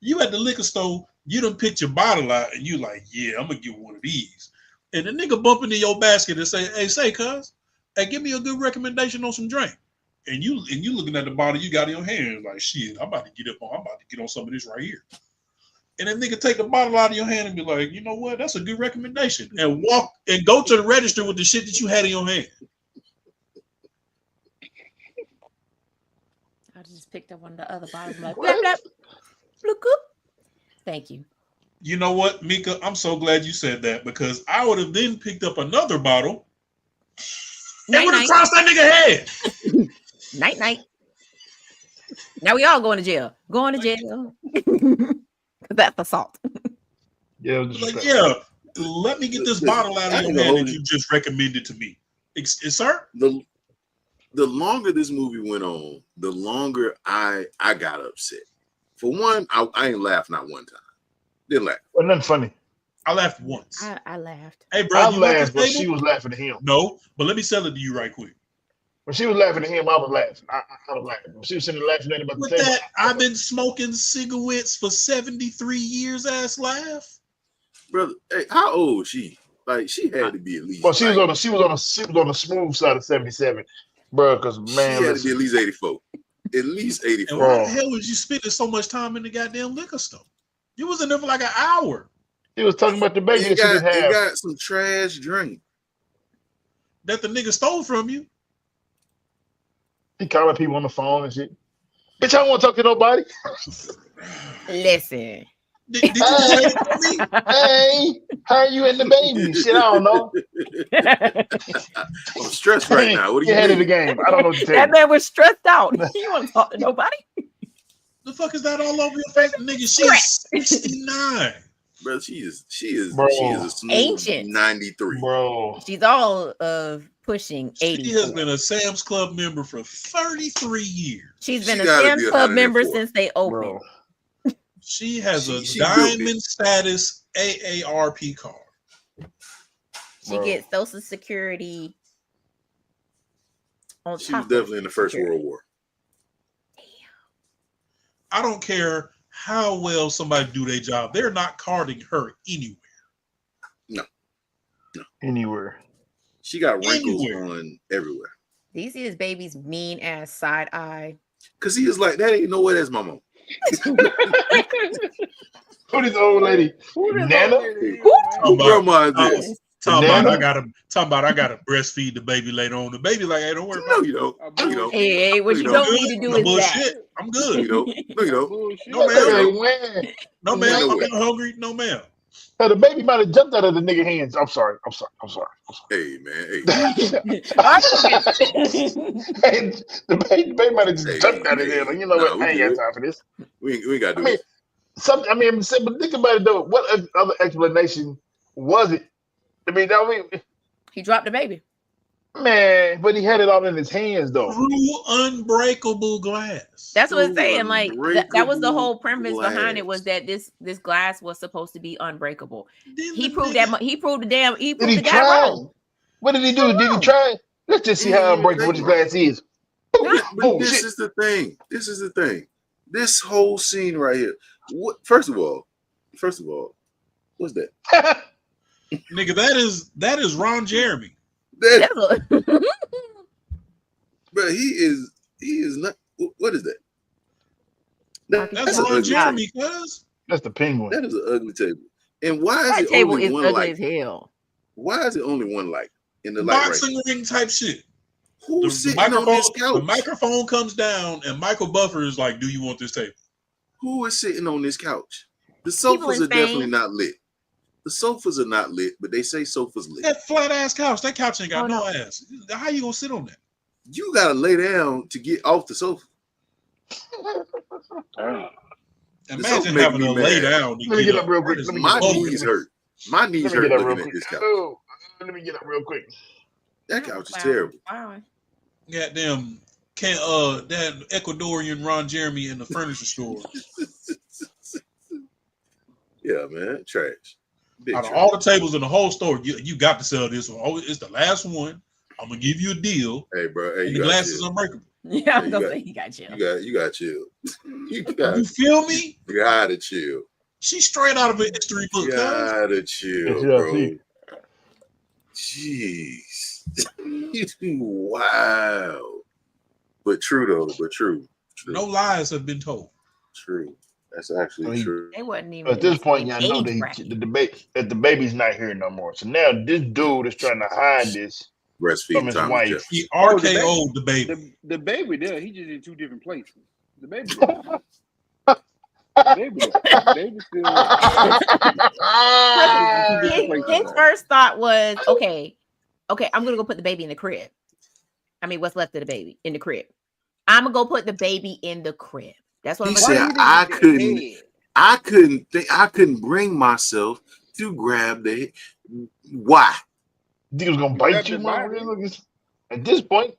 [SPEAKER 4] You at the liquor store, you done picked your bottle out, and you like, yeah, I'm gonna get one of these. And the nigga bump into your basket and say, hey, cuz, hey, give me a good recommendation on some drink. And you looking at the bottle you got in your hand, like, shit, I'm about to get on some of this right here. And then nigga take the bottle out of your hand and be like, you know what? That's a good recommendation. And walk and go to the register with the shit that you had in your hand.
[SPEAKER 3] I just picked up one of the other bottles. I'm like, blap, blap, look up. Thank you.
[SPEAKER 4] You know what, Meka? I'm so glad you said that because I would have then picked up another bottle and would have crossed that nigga head.
[SPEAKER 3] Night, night. Now we all going to jail. Going to jail. That's assault.
[SPEAKER 7] Yeah,
[SPEAKER 4] like, yeah, let me get this bottle out of your hand that you just recommended to me. Sir?
[SPEAKER 6] The longer this movie went on, the longer I got upset. For one, I ain't laughed not one time. Didn't laugh.
[SPEAKER 7] Well, nothing funny.
[SPEAKER 4] I laughed once.
[SPEAKER 3] I laughed.
[SPEAKER 4] Hey, bro,
[SPEAKER 7] I
[SPEAKER 4] you want this
[SPEAKER 7] laughed, but
[SPEAKER 4] table?
[SPEAKER 7] she was laughing at him.
[SPEAKER 4] No, but let me sell it to you right quick.
[SPEAKER 7] When she was laughing at him, I was laughing. I was laughing. When she was sitting there laughing at him about
[SPEAKER 4] With
[SPEAKER 7] the table.
[SPEAKER 4] that, I've been smoking cigarettes for 73 years. Ass laugh.
[SPEAKER 6] Brother, hey, how old was she? Like, she had to be at least.
[SPEAKER 7] Well, she was
[SPEAKER 6] like,
[SPEAKER 7] on the smooth side of 77, bro. Because
[SPEAKER 6] she
[SPEAKER 7] man,
[SPEAKER 6] had to be at least 84. At least 84.
[SPEAKER 4] And why the hell was you spending so much time in the goddamn liquor store? You was in there for like an hour.
[SPEAKER 7] he was talking about the baby
[SPEAKER 6] It
[SPEAKER 7] that she didn't have.
[SPEAKER 6] got some trash drink.
[SPEAKER 4] That the nigga stole from you.
[SPEAKER 7] He calling people on the phone and shit. Bitch, I don't want to talk to nobody.
[SPEAKER 3] Listen.
[SPEAKER 4] Did you say it for me?
[SPEAKER 7] Hey, how are you and the baby? Shit, I don't know.
[SPEAKER 6] I'm stressed right now. What do you
[SPEAKER 7] ahead of the
[SPEAKER 6] mean?
[SPEAKER 7] game? I don't know what to tell
[SPEAKER 3] That
[SPEAKER 7] you.
[SPEAKER 3] man was stressed out. You want to talk to nobody?
[SPEAKER 4] The fuck is that all over your face, nigga? She's 69.
[SPEAKER 6] Bro, she is
[SPEAKER 7] Bro.
[SPEAKER 6] a smooth
[SPEAKER 3] Ancient.
[SPEAKER 6] 93.
[SPEAKER 7] Bro.
[SPEAKER 3] She's all of pushing 80.
[SPEAKER 4] She has been a Sam's Club member for 33 years.
[SPEAKER 3] She's been
[SPEAKER 6] She
[SPEAKER 3] a
[SPEAKER 6] gotta
[SPEAKER 3] Sam's
[SPEAKER 6] be
[SPEAKER 3] Club member
[SPEAKER 6] 104.
[SPEAKER 3] since they opened.
[SPEAKER 7] Bro.
[SPEAKER 4] She has
[SPEAKER 6] She
[SPEAKER 4] a
[SPEAKER 6] built it.
[SPEAKER 4] diamond status AARP card.
[SPEAKER 3] She
[SPEAKER 7] Bro.
[SPEAKER 3] gets Social Security on
[SPEAKER 6] She
[SPEAKER 3] top
[SPEAKER 6] was definitely in the First
[SPEAKER 3] Security.
[SPEAKER 6] World War.
[SPEAKER 4] I don't care how well somebody do their job. They're not carding her anywhere.
[SPEAKER 7] Anywhere.
[SPEAKER 6] She got wrinkles
[SPEAKER 4] Anywhere.
[SPEAKER 6] on everywhere.
[SPEAKER 3] Do you see this baby's mean ass side eye?
[SPEAKER 6] Cause he is like, that ain't no way that's my mom.
[SPEAKER 7] Who this old lady?
[SPEAKER 2] Who this
[SPEAKER 7] Nana?
[SPEAKER 2] old lady is,
[SPEAKER 6] Who
[SPEAKER 4] Oh,
[SPEAKER 2] man?
[SPEAKER 6] grandma is
[SPEAKER 4] oh,
[SPEAKER 6] this?
[SPEAKER 4] Talking about
[SPEAKER 7] Nana?
[SPEAKER 4] I gotta breastfeed the baby later on. The baby like, hey, don't worry
[SPEAKER 6] No,
[SPEAKER 4] about it.
[SPEAKER 6] you don't. No, you don't.
[SPEAKER 3] Hey, what
[SPEAKER 6] You
[SPEAKER 3] you
[SPEAKER 6] know.
[SPEAKER 3] don't need to do
[SPEAKER 4] No
[SPEAKER 3] is
[SPEAKER 4] bullshit. I'm
[SPEAKER 6] No,
[SPEAKER 4] good.
[SPEAKER 6] you don't. No, you don't.
[SPEAKER 2] Bullshit.
[SPEAKER 4] No,
[SPEAKER 7] That
[SPEAKER 4] ma'am.
[SPEAKER 7] baby ain't win.
[SPEAKER 4] No, ma'am.
[SPEAKER 6] No
[SPEAKER 4] I'm
[SPEAKER 6] way.
[SPEAKER 4] not hungry. No, ma'am.
[SPEAKER 7] The baby might have jumped out of the nigga hands. I'm sorry.
[SPEAKER 6] Hey, man. Hey.
[SPEAKER 7] Hey, the baby might have just
[SPEAKER 6] Hey,
[SPEAKER 7] jumped out of there.
[SPEAKER 6] hey.
[SPEAKER 7] Like, you know
[SPEAKER 6] Nah,
[SPEAKER 7] what?
[SPEAKER 6] we
[SPEAKER 7] I ain't
[SPEAKER 6] good.
[SPEAKER 7] got time for this.
[SPEAKER 6] We ain't got to
[SPEAKER 7] I
[SPEAKER 6] do
[SPEAKER 7] mean,
[SPEAKER 6] this.
[SPEAKER 7] but think about it though. What other explanation was it? I mean,
[SPEAKER 3] He dropped the baby.
[SPEAKER 7] man, but he had it all in his hands though.
[SPEAKER 4] Through unbreakable glass.
[SPEAKER 3] That's what it's
[SPEAKER 6] Through
[SPEAKER 3] saying. Like that was the
[SPEAKER 6] unbreakable
[SPEAKER 3] whole premise behind it, was
[SPEAKER 6] glass.
[SPEAKER 3] that this glass was supposed to be unbreakable.
[SPEAKER 4] Then
[SPEAKER 3] He
[SPEAKER 4] the
[SPEAKER 3] proved
[SPEAKER 4] nigga-
[SPEAKER 3] that. He proved
[SPEAKER 7] Did he
[SPEAKER 3] the guy
[SPEAKER 7] try?
[SPEAKER 3] wrong.
[SPEAKER 7] What did he do? Did he try? Let's just see
[SPEAKER 6] He
[SPEAKER 7] how
[SPEAKER 6] didn't even
[SPEAKER 7] unbreakable
[SPEAKER 6] take
[SPEAKER 7] this glass is.
[SPEAKER 6] But
[SPEAKER 7] Oh
[SPEAKER 6] this
[SPEAKER 7] shit!
[SPEAKER 6] is the thing. This is the thing. This whole scene right here. What? First of all, what's that?
[SPEAKER 4] Nigga, that is Ron Jeremy.
[SPEAKER 6] That,
[SPEAKER 3] That's a-
[SPEAKER 6] bro, he is not. What is that?
[SPEAKER 3] That's
[SPEAKER 4] That's
[SPEAKER 6] an
[SPEAKER 4] Ron
[SPEAKER 6] ugly
[SPEAKER 4] Jeremy,
[SPEAKER 6] table.
[SPEAKER 4] cuz.
[SPEAKER 7] That's the penguin.
[SPEAKER 6] That is an ugly table. And why is
[SPEAKER 3] that
[SPEAKER 6] it
[SPEAKER 3] table
[SPEAKER 6] only
[SPEAKER 3] is
[SPEAKER 6] one
[SPEAKER 3] ugly
[SPEAKER 6] light?
[SPEAKER 3] as hell.
[SPEAKER 6] Why is it only one light in the light right?
[SPEAKER 4] Boxing ring type shit.
[SPEAKER 6] Who's
[SPEAKER 4] The
[SPEAKER 6] sitting on this
[SPEAKER 4] the
[SPEAKER 6] couch?
[SPEAKER 4] microphone comes down and Michael Buffer is like, do you want this table?
[SPEAKER 6] Who is sitting on this couch? The
[SPEAKER 3] People
[SPEAKER 6] sofas
[SPEAKER 3] in
[SPEAKER 6] are definitely
[SPEAKER 3] Spain.
[SPEAKER 6] not lit. The sofas are not lit, but they say sofas lit.
[SPEAKER 4] That flat ass couch. That couch ain't got
[SPEAKER 3] Oh,
[SPEAKER 4] no
[SPEAKER 3] no.
[SPEAKER 4] ass. How you gonna sit on that?
[SPEAKER 6] You gotta lay down to get off the sofa.
[SPEAKER 2] Damn.
[SPEAKER 4] Imagine
[SPEAKER 6] make
[SPEAKER 4] having
[SPEAKER 6] me
[SPEAKER 4] to lay
[SPEAKER 6] mad.
[SPEAKER 4] down to
[SPEAKER 7] Let me
[SPEAKER 4] get
[SPEAKER 7] get
[SPEAKER 4] up.
[SPEAKER 7] up real
[SPEAKER 4] That
[SPEAKER 7] quick.
[SPEAKER 4] is
[SPEAKER 7] Let me
[SPEAKER 6] My
[SPEAKER 7] get up.
[SPEAKER 6] knees hurt. My knees
[SPEAKER 7] Let me
[SPEAKER 6] hurt
[SPEAKER 7] get up real
[SPEAKER 6] looking at
[SPEAKER 7] quick.
[SPEAKER 6] this couch.
[SPEAKER 7] Oh, let me get up real quick.
[SPEAKER 6] That couch is
[SPEAKER 3] Wow.
[SPEAKER 6] terrible.
[SPEAKER 3] Wow.
[SPEAKER 4] Goddamn, that Ecuadorian Ron Jeremy in the furniture store.
[SPEAKER 6] Yeah, man, trash. Big
[SPEAKER 4] Out of
[SPEAKER 6] trash.
[SPEAKER 4] all the tables in the whole store, you got to sell this one. Oh, it's the last one. I'm gonna give you a deal.
[SPEAKER 6] Hey, bro. Hey,
[SPEAKER 4] And
[SPEAKER 6] you
[SPEAKER 4] the
[SPEAKER 6] got
[SPEAKER 4] glass is
[SPEAKER 6] chill.
[SPEAKER 4] unbreakable.
[SPEAKER 3] Yeah, I'm
[SPEAKER 6] you
[SPEAKER 3] gonna
[SPEAKER 6] got-
[SPEAKER 3] say he got chill.
[SPEAKER 6] You got chill. You
[SPEAKER 4] You feel me?
[SPEAKER 6] gotta chill.
[SPEAKER 4] She's straight out of a history book,
[SPEAKER 6] You
[SPEAKER 4] cuz.
[SPEAKER 6] gotta chill,
[SPEAKER 7] Yeah,
[SPEAKER 6] bro.
[SPEAKER 7] see.
[SPEAKER 6] Jeez. Wow. But true though. But true.
[SPEAKER 4] No lies have been told.
[SPEAKER 6] True. That's actually true.
[SPEAKER 3] They wasn't even
[SPEAKER 7] At this
[SPEAKER 3] in the
[SPEAKER 7] point,
[SPEAKER 3] same
[SPEAKER 7] y'all know
[SPEAKER 3] age
[SPEAKER 7] that
[SPEAKER 3] bracket.
[SPEAKER 7] the debate that the baby's not here no more. So now this dude is trying to hide this from
[SPEAKER 6] Breastfeeding
[SPEAKER 7] his
[SPEAKER 6] time with
[SPEAKER 7] wife.
[SPEAKER 6] Jeff.
[SPEAKER 4] He
[SPEAKER 2] Oh, the
[SPEAKER 4] RKO'd the baby.
[SPEAKER 2] The baby there, he just in two different places. The baby there. The baby there. The baby still.
[SPEAKER 3] His first thought was, okay, I'm gonna go put the baby in the crib. I mean, what's left of the baby in the crib? I'm gonna go put the baby in the crib. That's what
[SPEAKER 6] He
[SPEAKER 3] I'm gonna
[SPEAKER 6] said,
[SPEAKER 3] do.
[SPEAKER 6] I couldn't bring myself to grab the. Why?
[SPEAKER 7] He was gonna
[SPEAKER 2] Grab
[SPEAKER 7] bite you,
[SPEAKER 2] the
[SPEAKER 7] man.
[SPEAKER 2] body.
[SPEAKER 7] At this point,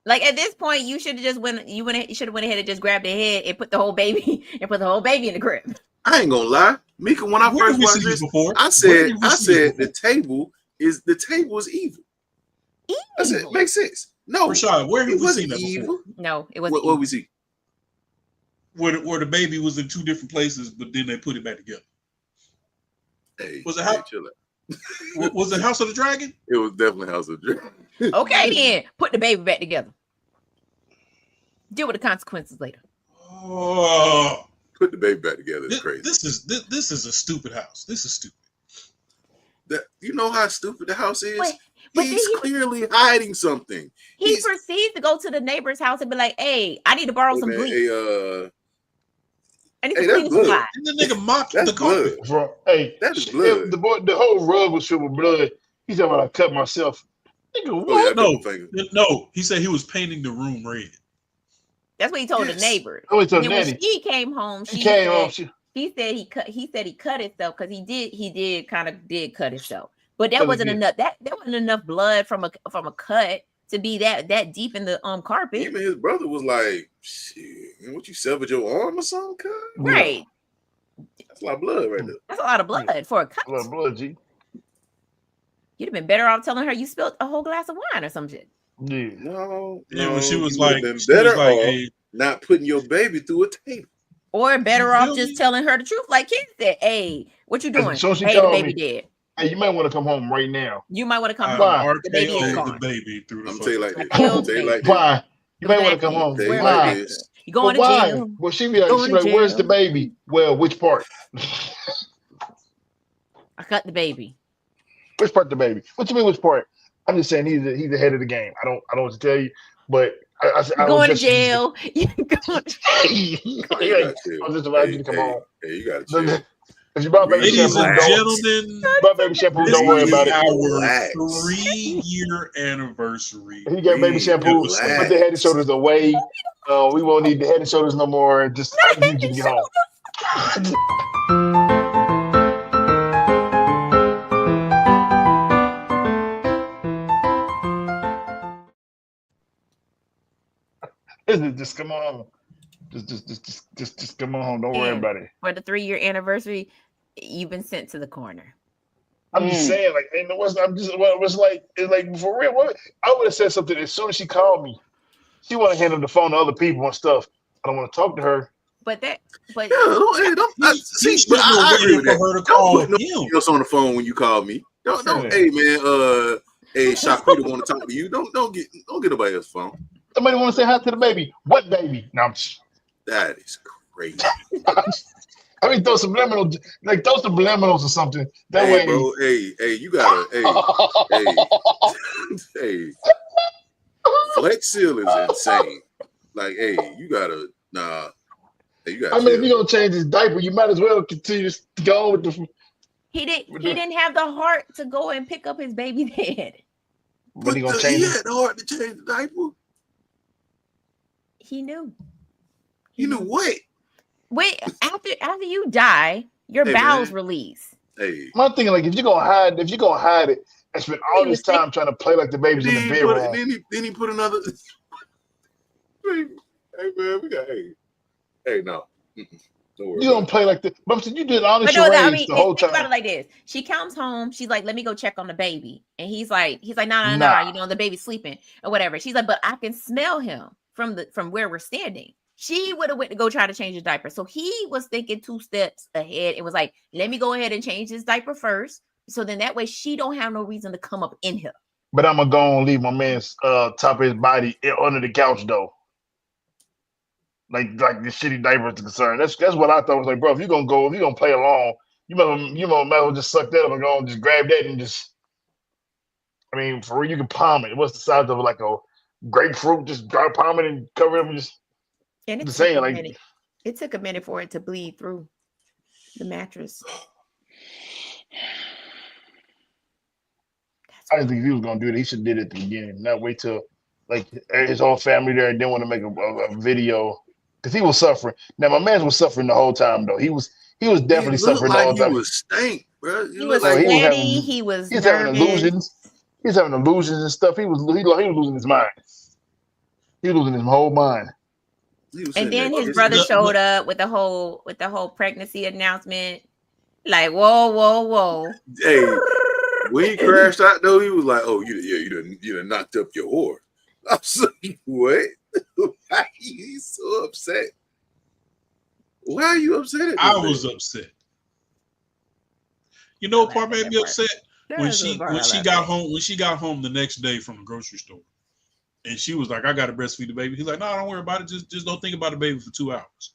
[SPEAKER 3] Like at this point, you should have just you should have went ahead and just grabbed the head and put the whole baby in the crib.
[SPEAKER 6] I ain't gonna lie, Mika. When I
[SPEAKER 4] Where
[SPEAKER 6] first
[SPEAKER 4] have we
[SPEAKER 6] watched
[SPEAKER 4] seen
[SPEAKER 6] this,
[SPEAKER 4] this before?
[SPEAKER 6] I
[SPEAKER 4] Where
[SPEAKER 6] said,
[SPEAKER 4] have we seen this before?
[SPEAKER 6] the table is evil. I said,
[SPEAKER 3] Evil.
[SPEAKER 6] makes sense. No,
[SPEAKER 4] Rashad, where have
[SPEAKER 6] it
[SPEAKER 4] we seen
[SPEAKER 6] wasn't
[SPEAKER 4] that
[SPEAKER 6] evil.
[SPEAKER 4] before?
[SPEAKER 3] No, it wasn't.
[SPEAKER 6] What we see?
[SPEAKER 4] Where the baby was in two different places, but then they put it back together.
[SPEAKER 6] Hey,
[SPEAKER 4] Was it
[SPEAKER 6] hey,
[SPEAKER 4] how-
[SPEAKER 6] chill out.
[SPEAKER 4] Was it House of the Dragon?
[SPEAKER 6] It was definitely House of Dragon.
[SPEAKER 3] Okay, then put the baby back together. Deal with the consequences later.
[SPEAKER 4] Oh,
[SPEAKER 6] Put the baby back together. It's crazy.
[SPEAKER 4] this is a stupid house. This is stupid.
[SPEAKER 6] You know how stupid the house is?
[SPEAKER 3] But
[SPEAKER 6] He's clearly hiding something.
[SPEAKER 3] He proceeds to go to the neighbor's house and be like, "Hey, I need to borrow some bleach. I need to clean some fly."
[SPEAKER 4] And the nigga mopped
[SPEAKER 6] That's
[SPEAKER 4] the carpet.
[SPEAKER 6] blood.
[SPEAKER 7] Hey,
[SPEAKER 6] That is blood.
[SPEAKER 7] The whole rug was filled with blood. He said, "When I cut myself." Nigga, what?
[SPEAKER 6] Oh, yeah,
[SPEAKER 4] No, he said he was painting the room red.
[SPEAKER 3] That's what he told the neighbor.
[SPEAKER 7] Oh, he told
[SPEAKER 3] And then when
[SPEAKER 7] Nanny.
[SPEAKER 3] she came home,
[SPEAKER 7] He came home.
[SPEAKER 3] he said he cut himself because he did cut himself. But that
[SPEAKER 7] Really
[SPEAKER 3] wasn't
[SPEAKER 7] did.
[SPEAKER 3] enough. That wasn't enough blood from a cut to be that deep in the carpet.
[SPEAKER 6] Even his brother was like, "Shit, man, what you severed your arm or something, cuz?"
[SPEAKER 3] Right.
[SPEAKER 6] That's a lot of blood right there.
[SPEAKER 3] That's a lot of blood for a cut.
[SPEAKER 7] Blood, G.
[SPEAKER 3] You'd have been better off telling her you spilled a whole glass of wine or some shit.
[SPEAKER 7] Yeah.
[SPEAKER 6] No,
[SPEAKER 4] Yeah, but she was
[SPEAKER 6] you would've
[SPEAKER 4] like,
[SPEAKER 6] been
[SPEAKER 4] she
[SPEAKER 6] better
[SPEAKER 4] was like,
[SPEAKER 6] off
[SPEAKER 4] hey,
[SPEAKER 6] not putting your baby through a table.
[SPEAKER 3] Or better
[SPEAKER 4] You
[SPEAKER 3] off
[SPEAKER 4] feel
[SPEAKER 3] just
[SPEAKER 4] me?
[SPEAKER 3] telling her the truth. Like Kid said, "Hey, what you doing?
[SPEAKER 7] So she
[SPEAKER 3] Hey, the
[SPEAKER 7] called
[SPEAKER 3] baby
[SPEAKER 7] me.
[SPEAKER 3] dead.
[SPEAKER 7] Hey, you might want to come home right now.
[SPEAKER 3] You might want to come
[SPEAKER 4] I
[SPEAKER 3] home. The baby is
[SPEAKER 4] RKO'd
[SPEAKER 3] gone.
[SPEAKER 4] the baby through the
[SPEAKER 6] I'm gonna tell you like
[SPEAKER 3] Like,
[SPEAKER 6] this. I'm gonna tell you like this.
[SPEAKER 7] Why? You might want to come home.
[SPEAKER 6] Tell you
[SPEAKER 3] Where
[SPEAKER 6] like
[SPEAKER 7] Why?
[SPEAKER 6] this.
[SPEAKER 3] You going to
[SPEAKER 7] why?
[SPEAKER 3] jail?
[SPEAKER 7] Well, she be like,
[SPEAKER 3] Going to
[SPEAKER 7] "Where's the
[SPEAKER 3] jail.
[SPEAKER 7] baby?" Well, which part?
[SPEAKER 3] I cut the baby.
[SPEAKER 7] Which part the baby? What you mean which part? I'm just saying he's the head of the game. I don't know what to tell you, but I
[SPEAKER 3] You're going to jail. You're going to
[SPEAKER 6] You gotta chill.
[SPEAKER 7] I was just about you to come home.
[SPEAKER 6] Hey, you gotta chill.
[SPEAKER 7] If you bought baby
[SPEAKER 4] Ladies
[SPEAKER 7] shampoo,
[SPEAKER 4] and gentlemen,
[SPEAKER 7] buy baby shampoo,
[SPEAKER 4] this
[SPEAKER 7] don't worry
[SPEAKER 4] is
[SPEAKER 7] about it.
[SPEAKER 4] our
[SPEAKER 6] Relax.
[SPEAKER 4] 3-year anniversary.
[SPEAKER 7] He got baby shampoo.
[SPEAKER 6] Relax.
[SPEAKER 7] Put the head and shoulders away. We won't need the head and shoulders no more. Just I just need you to get home. Just come on. Just come on home. Don't worry
[SPEAKER 3] And
[SPEAKER 7] about it.
[SPEAKER 3] for the 3-year anniversary, you've been sent to the corner.
[SPEAKER 7] I'm just saying, like, ain't no what's. I'm just. What was like? It's like for real. What? I would have said something as soon as she called me. She want to hand up the phone to other people and stuff. I don't want to talk to her.
[SPEAKER 3] But
[SPEAKER 6] Yeah, don't
[SPEAKER 4] He
[SPEAKER 6] see, but
[SPEAKER 4] shouldn't
[SPEAKER 6] I
[SPEAKER 4] have
[SPEAKER 6] agree
[SPEAKER 4] waited
[SPEAKER 6] with
[SPEAKER 4] for
[SPEAKER 6] that.
[SPEAKER 4] her to call
[SPEAKER 6] Don't put
[SPEAKER 4] him.
[SPEAKER 6] nobody else on the phone when you call me. Don't.
[SPEAKER 7] Yeah.
[SPEAKER 6] Hey man, hey Shaquita want to talk to you. Don't get nobody else's phone.
[SPEAKER 7] Somebody want to say hi to the baby. What baby? No, I'm just.
[SPEAKER 6] That is crazy.
[SPEAKER 7] I mean, throw subliminals or something. That
[SPEAKER 6] Hey
[SPEAKER 7] way,
[SPEAKER 6] bro, hey, you gotta, hey, Flex Seal is insane. Like, hey, you gotta, nah. Hey, you gotta.
[SPEAKER 7] I mean, if
[SPEAKER 6] chill.
[SPEAKER 7] you're gonna change his diaper, you might as well continue to go on with the.
[SPEAKER 3] he didn't have the heart to go and pick up his baby head.
[SPEAKER 7] When he gonna
[SPEAKER 6] He
[SPEAKER 7] change it?
[SPEAKER 6] had the heart to change the diaper.
[SPEAKER 3] He knew.
[SPEAKER 6] You know what?
[SPEAKER 3] Wait, after you die, your
[SPEAKER 6] Hey,
[SPEAKER 3] bowels
[SPEAKER 6] man.
[SPEAKER 3] release.
[SPEAKER 6] Hey,
[SPEAKER 7] My thing, like, if you're gonna hide it, and spend all this time trying to play like the baby's in the bedroom.
[SPEAKER 6] then he put another. Hey man, we got hey no. Don't worry.
[SPEAKER 7] You don't play like the. But you did all this
[SPEAKER 3] But no,
[SPEAKER 7] charades
[SPEAKER 3] I mean,
[SPEAKER 7] the whole
[SPEAKER 3] think about
[SPEAKER 7] time.
[SPEAKER 3] it like this. She comes home. She's like, "Let me go check on the baby," and he's like, "Nah.
[SPEAKER 7] Nah.
[SPEAKER 3] You know, the baby's sleeping or whatever." She's like, "But I can smell him from where we're standing." She would have went to go try to change his diaper, so he was thinking 2 steps ahead. It was like, "Let me go ahead and change his diaper first, so then that way she don't have no reason to come up in here."
[SPEAKER 7] But I'm gonna go and leave my man's top of his body under the couch though. Like the shitty diaper is concerned. That's what I thought was like, bro. If you're gonna play along, you might as well just suck that up and go and just grab that and just. I mean, for real, you can palm it. What's the size of like a grapefruit? Just palm it and cover it up and just.
[SPEAKER 3] And it
[SPEAKER 7] Just
[SPEAKER 3] took
[SPEAKER 7] saying,
[SPEAKER 3] a
[SPEAKER 7] like-
[SPEAKER 3] minute. It took a minute for it to bleed through the mattress.
[SPEAKER 7] I didn't think if he was gonna do it, he should have did it at the beginning, not wait till like his whole family there and then want to make a video because he was suffering. Now my man was suffering the whole time though. He was definitely suffering the whole time.
[SPEAKER 6] He was stank, bro.
[SPEAKER 3] He was
[SPEAKER 7] like he was
[SPEAKER 3] sweaty.
[SPEAKER 7] having-
[SPEAKER 3] He was
[SPEAKER 7] He's having
[SPEAKER 3] nervous.
[SPEAKER 7] illusions. He's having illusions and stuff. He was losing his mind. He was losing his whole mind.
[SPEAKER 3] And then his brother showed up with the whole pregnancy announcement. Like, whoa.
[SPEAKER 6] Hey, when he crashed out though, he was like, "Oh, you done knocked up your whore." I was like, "What? Why he's so upset? Why are you upset?"
[SPEAKER 4] I was upset. You know what part made me upset? When she got home the next day from the grocery store, and she was like, "I got to breastfeed the baby." He's like, "No, don't worry about it. Just don't think about the baby for 2 hours."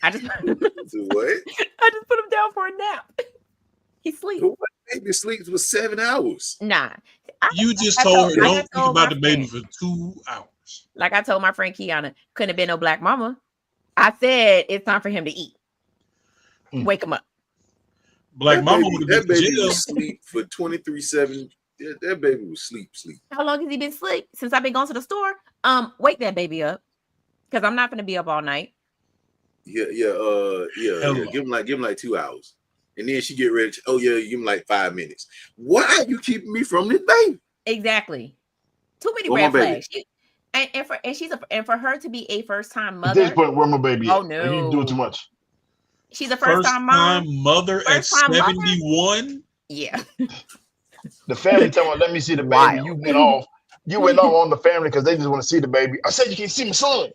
[SPEAKER 3] I just
[SPEAKER 6] what?
[SPEAKER 3] I just put him down for a nap. He sleeps.
[SPEAKER 6] What baby sleeps for 7 hours?
[SPEAKER 3] Nah.
[SPEAKER 4] You just told her don't think about the baby for 2 hours.
[SPEAKER 3] Like I told my friend Kiana, couldn't have been no black mama. I said it's time for him to eat. Wake him up.
[SPEAKER 4] Black mama would have been
[SPEAKER 6] baby was sleep for 23/7. That baby was sleep.
[SPEAKER 3] How long has he been asleep? Since I've been going to the store? Wake that baby up. Because I'm not gonna be up all night.
[SPEAKER 6] Yeah. Give him like 2 hours. And then she get ready. Oh yeah, give him like 5 minutes. Why are you keeping me from this baby?
[SPEAKER 3] Exactly. Too many red flags. And for her to be a first time mother.
[SPEAKER 7] At this point, where my baby?
[SPEAKER 3] Oh no,
[SPEAKER 7] you doing too much.
[SPEAKER 3] She's a first time
[SPEAKER 4] mother at 71.
[SPEAKER 3] Yeah.
[SPEAKER 7] The family talking about, let me see the baby. Wild. You went off on the family because they just want to see the baby. I said you can't see my son.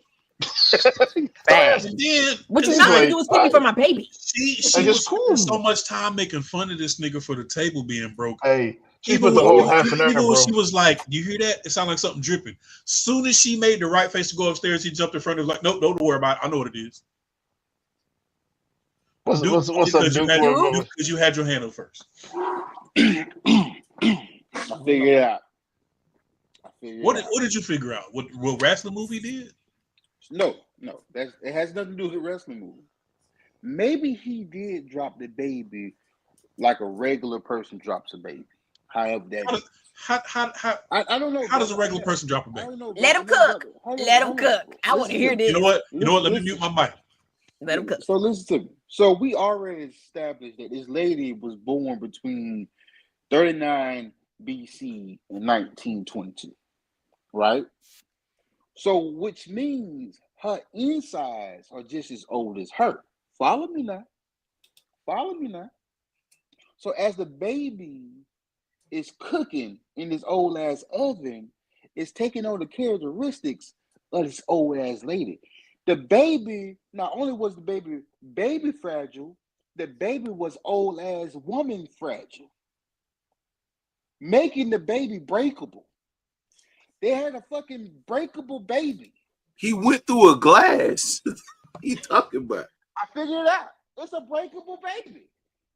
[SPEAKER 3] What you not gonna do is pick me for my baby.
[SPEAKER 4] She was cool. So much time making fun of this nigga for the table being broken.
[SPEAKER 7] Hey, she put the whole half an hour, bro.
[SPEAKER 4] She was like, you hear that? It sounded like something dripping. Soon as she made the right face to go upstairs, he jumped in front of her like, nope, don't worry about it. I know what it is.
[SPEAKER 7] What's up, Duke?
[SPEAKER 4] Because you had your hand up first.
[SPEAKER 2] I figured it out.
[SPEAKER 4] What did you figure out? What wrestling movie did?
[SPEAKER 2] No. It has nothing to do with the wrestling movie. Maybe he did drop the baby like a regular person drops a baby. However that is. I don't know.
[SPEAKER 4] How does a regular person drop a baby?
[SPEAKER 3] Let him cook. Let him cook. I want to hear this.
[SPEAKER 4] You know what? Let me mute my mic.
[SPEAKER 3] Let him cook.
[SPEAKER 2] So listen to me. So we already established that this lady was born between 39 BC and 1922, right? So which means her insides are just as old as her. Follow me now. So as the baby is cooking in this old ass oven, it's taking on the characteristics of this old ass lady. The baby, not only was the baby fragile, the baby was old ass woman fragile, making the baby breakable. They had a fucking breakable baby.
[SPEAKER 6] He went through a glass. He talking about?
[SPEAKER 2] I figured it out. It's a breakable baby.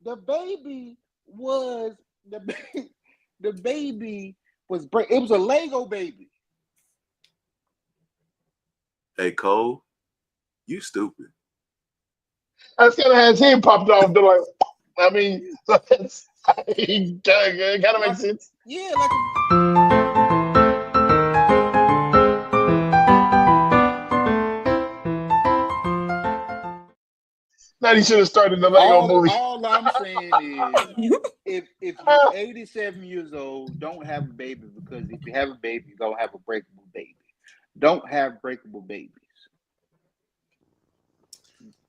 [SPEAKER 2] The baby was it was a Lego baby.
[SPEAKER 6] Hey Cole, you stupid.
[SPEAKER 7] That's kind of has him popped off. They're like, I mean, it kind of makes sense.
[SPEAKER 2] Yeah, like.
[SPEAKER 7] Now he should have started the Lego movie.
[SPEAKER 2] All I'm saying is, if you're 87 years old, don't have a baby, because if you have a baby, you're gonna have a breakable baby. Don't have breakable babies.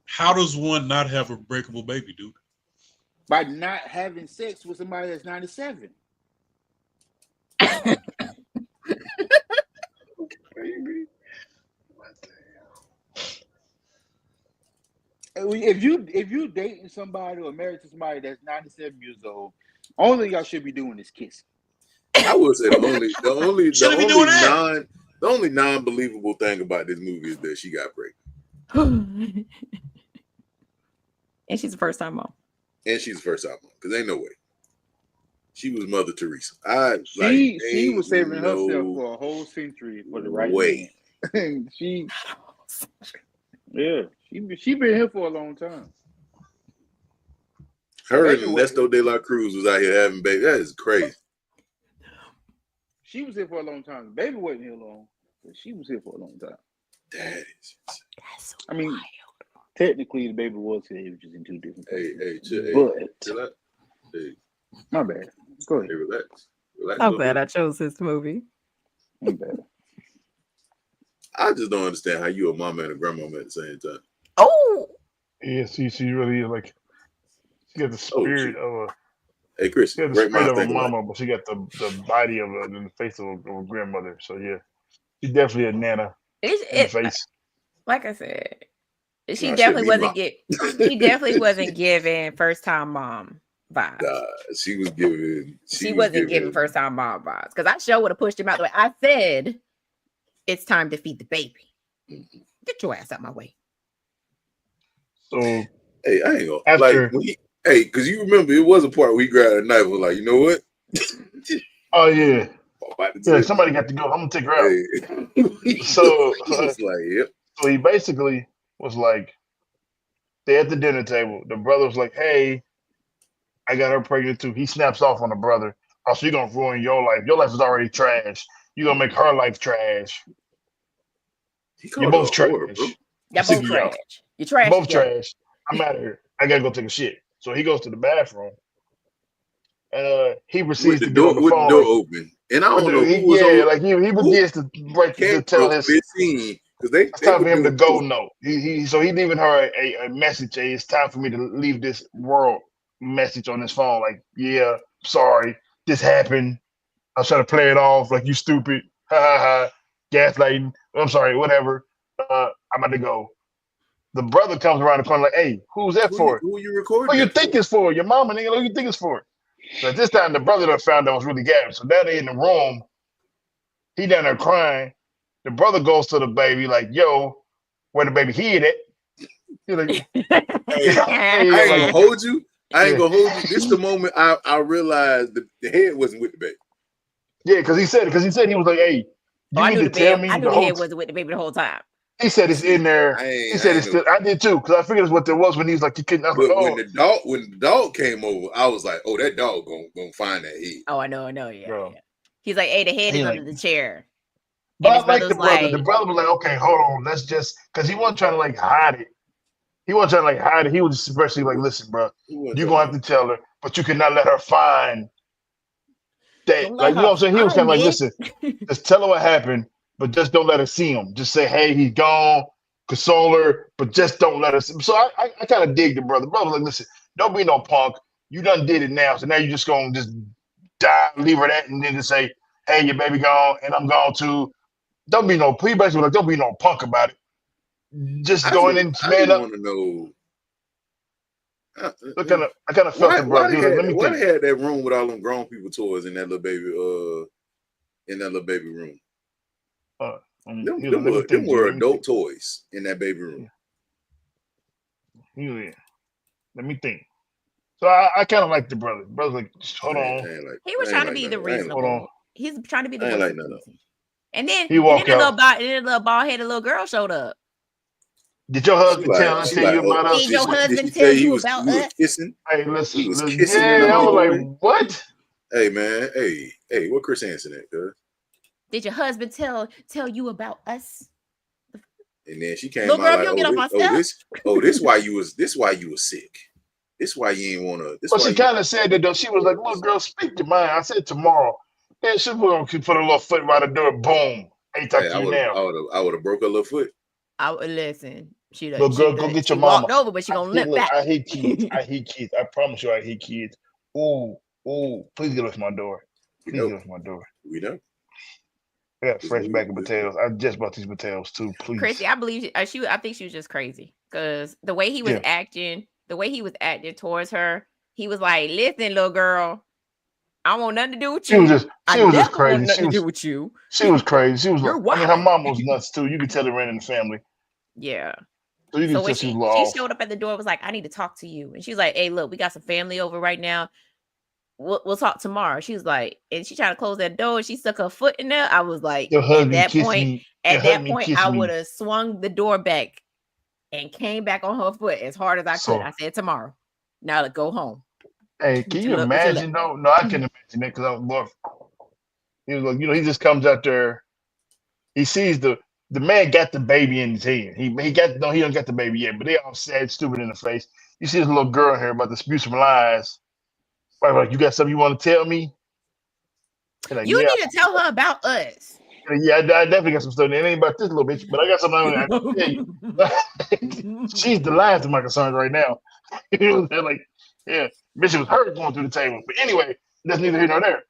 [SPEAKER 4] How does one not have a breakable baby, dude?
[SPEAKER 2] By not having sex with somebody that's 97.
[SPEAKER 7] Baby.
[SPEAKER 2] If you dating somebody or married to somebody that's 97 years old, only y'all should be doing is kissing.
[SPEAKER 6] I would say the only non-believable thing about this movie is that she got pregnant.
[SPEAKER 3] And she's a first time mom.
[SPEAKER 6] Because ain't no way. She was Mother Teresa.
[SPEAKER 2] She was saving herself for a whole century for the right way. She been here for a long time.
[SPEAKER 6] Her and Ernesto de la Cruz was out here having babies. That is crazy.
[SPEAKER 2] She was here for a long time. The baby wasn't here long, but she was here for a long time.
[SPEAKER 6] That is.
[SPEAKER 3] So
[SPEAKER 2] wild. Technically, the baby was here. It was just in two different
[SPEAKER 6] places. Hey,
[SPEAKER 2] my bad. Go ahead.
[SPEAKER 6] Hey, relax.
[SPEAKER 3] I'm glad I chose this movie.
[SPEAKER 2] My bad.
[SPEAKER 6] I just don't understand how you a mama and a grandmama at the same time.
[SPEAKER 3] Oh,
[SPEAKER 7] Yeah, she really is like she got the
[SPEAKER 6] Oh
[SPEAKER 7] spirit
[SPEAKER 6] shit.
[SPEAKER 7] of a
[SPEAKER 6] Hey Chris,
[SPEAKER 7] she got the
[SPEAKER 6] break
[SPEAKER 7] spirit
[SPEAKER 6] my
[SPEAKER 7] of a
[SPEAKER 6] thing like
[SPEAKER 7] mama, but she got the body of a in the face of a grandmother. So yeah, she's definitely a nana in the
[SPEAKER 3] it
[SPEAKER 7] face.
[SPEAKER 3] like I said, she
[SPEAKER 6] nah, shit
[SPEAKER 3] definitely
[SPEAKER 6] me mom.
[SPEAKER 3] wasn't get. She definitely wasn't giving first time mom vibes.
[SPEAKER 6] Nah, she was giving
[SPEAKER 3] She wasn't giving first time mom vibes because I sure would have pushed him out the way. I said, "It's time to feed the baby. Get your ass out my way."
[SPEAKER 7] So
[SPEAKER 6] hey, I ain't gonna like
[SPEAKER 7] after
[SPEAKER 6] when he because you remember it was a part where he grabbed a knife and was like, you know what?
[SPEAKER 7] oh yeah.
[SPEAKER 6] About to
[SPEAKER 7] Yeah,
[SPEAKER 6] tell
[SPEAKER 7] somebody got to go. I'm gonna take her out.
[SPEAKER 6] hey.
[SPEAKER 7] So
[SPEAKER 6] he was like, yep.
[SPEAKER 7] so he basically was like, they at the dinner table. The brother was like, "Hey, I got her pregnant too." He snaps off on the brother. Oh, so you're gonna ruin your life. Your life is already trash. You're gonna make her life trash.
[SPEAKER 6] He
[SPEAKER 7] You're
[SPEAKER 6] called her
[SPEAKER 7] both
[SPEAKER 6] a whore, bro.
[SPEAKER 7] trash. I'm
[SPEAKER 3] Y'all
[SPEAKER 7] sick
[SPEAKER 3] both
[SPEAKER 7] of y'all.
[SPEAKER 3] trash. You're trash
[SPEAKER 7] Both
[SPEAKER 3] together.
[SPEAKER 7] trash. I'm out of here. I gotta go take a shit. So he goes to the bathroom and he proceeds to get on the
[SPEAKER 6] With the
[SPEAKER 7] phone
[SPEAKER 6] door
[SPEAKER 7] like,
[SPEAKER 6] open. And I don't know who was
[SPEAKER 7] yeah,
[SPEAKER 6] on
[SPEAKER 7] like he
[SPEAKER 6] who
[SPEAKER 7] begins to write to tell
[SPEAKER 6] camera
[SPEAKER 7] his
[SPEAKER 6] this scene because they
[SPEAKER 7] it's time
[SPEAKER 6] were
[SPEAKER 7] for him to
[SPEAKER 6] doing
[SPEAKER 7] go
[SPEAKER 6] it.
[SPEAKER 7] note. So he leaving her a message. It's time for me to leave this world message on his phone. Like, yeah, sorry, this happened. I was trying to play it off like you stupid. Ha ha ha. Gaslighting. I'm sorry, whatever. I'm about to go. The brother comes around the corner like, hey, who's that for?
[SPEAKER 6] Who you
[SPEAKER 7] Who
[SPEAKER 6] recording
[SPEAKER 7] you
[SPEAKER 6] that
[SPEAKER 7] think
[SPEAKER 6] for?
[SPEAKER 7] it's for? Your mama, nigga. Who you think it's for? So at this time, the brother done found out was really Gavin. So now they in the room. He down there crying. The brother goes to the baby like, yo, where the baby hid at? He's like,
[SPEAKER 6] Hey,
[SPEAKER 7] hey,
[SPEAKER 6] I ain't
[SPEAKER 7] like,
[SPEAKER 6] gonna hold you. I ain't
[SPEAKER 7] yeah,
[SPEAKER 6] gonna hold you. This the moment I realized the head wasn't with the baby.
[SPEAKER 7] yeah, because he said he was like, hey,
[SPEAKER 3] Oh,
[SPEAKER 7] you need to tell
[SPEAKER 3] I
[SPEAKER 7] me
[SPEAKER 3] knew
[SPEAKER 7] the
[SPEAKER 3] the
[SPEAKER 7] whole.
[SPEAKER 3] head wasn't with the baby the whole time.
[SPEAKER 7] He said it's
[SPEAKER 6] See,
[SPEAKER 7] in there. He said
[SPEAKER 6] I
[SPEAKER 7] it's
[SPEAKER 6] ain't know.
[SPEAKER 7] still. I did too because I figured it's what there was when he was like, he couldn't. I was like,
[SPEAKER 6] But
[SPEAKER 7] oh,
[SPEAKER 6] when the dog came over, I was like, oh, that dog gonna find that head.
[SPEAKER 3] Oh, I know, yeah,
[SPEAKER 7] bro.
[SPEAKER 3] yeah. He's like, hey, the head
[SPEAKER 7] He
[SPEAKER 3] is
[SPEAKER 7] like,
[SPEAKER 3] under the chair.
[SPEAKER 7] but
[SPEAKER 3] And
[SPEAKER 7] I
[SPEAKER 3] his
[SPEAKER 7] like
[SPEAKER 3] brother
[SPEAKER 7] the
[SPEAKER 3] was
[SPEAKER 7] brother. The
[SPEAKER 3] like,
[SPEAKER 7] brother was like, okay, hold on, let's just because he wasn't trying to like hide it. He wasn't trying to like hide it. He was just basically like, listen, bro,
[SPEAKER 6] Who was
[SPEAKER 7] you're
[SPEAKER 6] trying
[SPEAKER 7] gonna have to tell her, but you cannot let her find that.
[SPEAKER 3] don't let
[SPEAKER 7] Like, you know
[SPEAKER 3] her
[SPEAKER 7] what I'm saying? He was kind of
[SPEAKER 3] find
[SPEAKER 7] like,
[SPEAKER 3] it.
[SPEAKER 7] listen, just tell her what happened, but just don't let her see him. Just say, hey, he's gone, console her, but just don't let her see him. So I kind of dig the brother. Brother was like, listen, don't be no punk. You done did it now, so now you just gonna just die, leave her that, and then just say, hey, your baby gone, and I'm gone too. Don't be no, he basically like, don't be no punk about it. Just going in,
[SPEAKER 6] I
[SPEAKER 7] man
[SPEAKER 6] just
[SPEAKER 7] up.
[SPEAKER 6] want to know
[SPEAKER 7] I kind of felt the brother. He was like, let me
[SPEAKER 6] why
[SPEAKER 7] think.
[SPEAKER 6] they had that room with all them grown people toys in that little baby room.
[SPEAKER 7] He was like, let me
[SPEAKER 6] Them
[SPEAKER 7] think, G.
[SPEAKER 6] were
[SPEAKER 7] Let me think.
[SPEAKER 6] adult toys in that baby room.
[SPEAKER 7] He was like, let me think. So I kind of like the brother. The brother's like, just hold on,
[SPEAKER 3] He was trying to be the
[SPEAKER 7] hold on.
[SPEAKER 3] reasonable. He's trying to be the
[SPEAKER 6] I ain't
[SPEAKER 3] voice
[SPEAKER 6] like
[SPEAKER 3] of
[SPEAKER 6] none of
[SPEAKER 3] reason. And then
[SPEAKER 7] He walk out.
[SPEAKER 3] the little bald headed little girl showed up.
[SPEAKER 7] Did your husband tell you about
[SPEAKER 3] Did
[SPEAKER 7] us?
[SPEAKER 3] your
[SPEAKER 6] did
[SPEAKER 3] husband
[SPEAKER 6] she tell
[SPEAKER 3] tell
[SPEAKER 6] you
[SPEAKER 3] you about
[SPEAKER 6] he was
[SPEAKER 3] us?
[SPEAKER 6] kissing?
[SPEAKER 7] Hey,
[SPEAKER 6] He was
[SPEAKER 7] listen.
[SPEAKER 6] kissing in the
[SPEAKER 7] Yeah, I was
[SPEAKER 6] hallway.
[SPEAKER 7] like, what?
[SPEAKER 6] Hey man, hey, what Chris Hansen at, cuz?
[SPEAKER 3] Did your husband tell you about us?
[SPEAKER 6] And then she came
[SPEAKER 3] Little
[SPEAKER 6] out
[SPEAKER 3] girl, if
[SPEAKER 6] like,
[SPEAKER 3] you don't get off my step.
[SPEAKER 6] this why you was sick. This why you ain't wanna. This
[SPEAKER 7] Well,
[SPEAKER 6] why
[SPEAKER 7] she
[SPEAKER 6] you.
[SPEAKER 7] kind of said that though. She was like, "Little girl, speak your mind." I said tomorrow. Then she put a little foot by the door. Boom. Ain't talk
[SPEAKER 6] Hey,
[SPEAKER 7] to you now.
[SPEAKER 6] I would have broke her little foot.
[SPEAKER 3] I would listen.
[SPEAKER 7] Little girl, go get your
[SPEAKER 3] She
[SPEAKER 7] mama.
[SPEAKER 3] walked over, but she gonna limp back.
[SPEAKER 7] I hate kids. I hate kids. I promise you, I hate kids. Ooh, please get off my door. Please get off my door.
[SPEAKER 6] We know.
[SPEAKER 7] I got fresh bag of potatoes. I just bought these potatoes too. Please.
[SPEAKER 3] Chrissy, I believe I think she was just crazy because the way he was acting towards her, he was like, "Listen, little girl, I don't want nothing to do with you.
[SPEAKER 7] She was just crazy.
[SPEAKER 3] Want nothing to do with you.
[SPEAKER 7] She was crazy. She was
[SPEAKER 3] You're
[SPEAKER 7] like,
[SPEAKER 3] wild."
[SPEAKER 7] her mom was nuts too. You could tell it ran in the family.
[SPEAKER 3] Yeah.
[SPEAKER 7] So you can
[SPEAKER 3] when
[SPEAKER 7] tell she was
[SPEAKER 3] she
[SPEAKER 7] off.
[SPEAKER 3] showed up at the door, was like, "I need to talk to you," and she's like, "Hey, look, we got some family over right now. We'll talk tomorrow." She was like, and she tried to close that door and she stuck her foot in there. I was like, at that point, I would have swung the door back and came back on her foot as hard as I could. I said, tomorrow. Now to go home.
[SPEAKER 7] Hey, can you imagine though? No, I can imagine that because I was more. He was like, he just comes out there. He sees the man got the baby in his head. He don't got the baby yet, but they all sad, stupid in the face. You see this little girl here about to spew some lies. Like, you got something you want to tell me?
[SPEAKER 3] Like, you need to tell her about us.
[SPEAKER 7] Yeah, I definitely got some stuff. It ain't about this little bitch, but I got something I can tell you. She's the last of my concerns right now. They're like, yeah, bitch, it was her going through the table. But anyway, that's neither here nor there.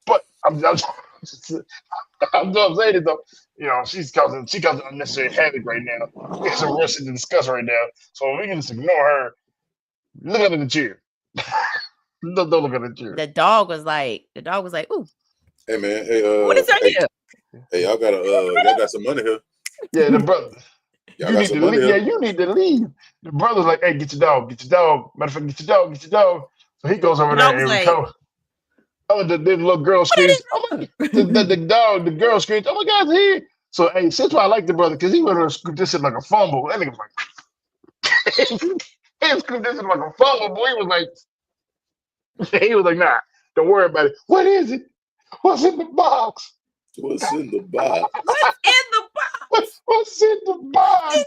[SPEAKER 7] But I'm just saying it though. You know, she causing unnecessary havoc right now. We have some real shit to discuss right now. So we can just ignore her. Look at the chair. Don't look at the chair.
[SPEAKER 3] The dog was like, ooh.
[SPEAKER 6] Hey man, hey,
[SPEAKER 3] What is her here?
[SPEAKER 6] Hey, y'all got some money here.
[SPEAKER 7] Yeah, the brother.
[SPEAKER 6] Y'all got some money
[SPEAKER 7] here.
[SPEAKER 6] here.
[SPEAKER 7] Yeah, you need to leave. The brother's like, hey, get your dog. Matter of fact, get your dog. So he goes over there and recovers. Oh, the little girl screams. Oh my! The girl screams. Oh my God, it's here! So hey, that's why I like the brother because he went to scoop this shit like a fumble. That nigga was like, he scooped this shit like a fumble. Boy, he was like, nah, don't worry about it. What is it? What's in the box?
[SPEAKER 6] What's in the box?
[SPEAKER 7] What's in the box?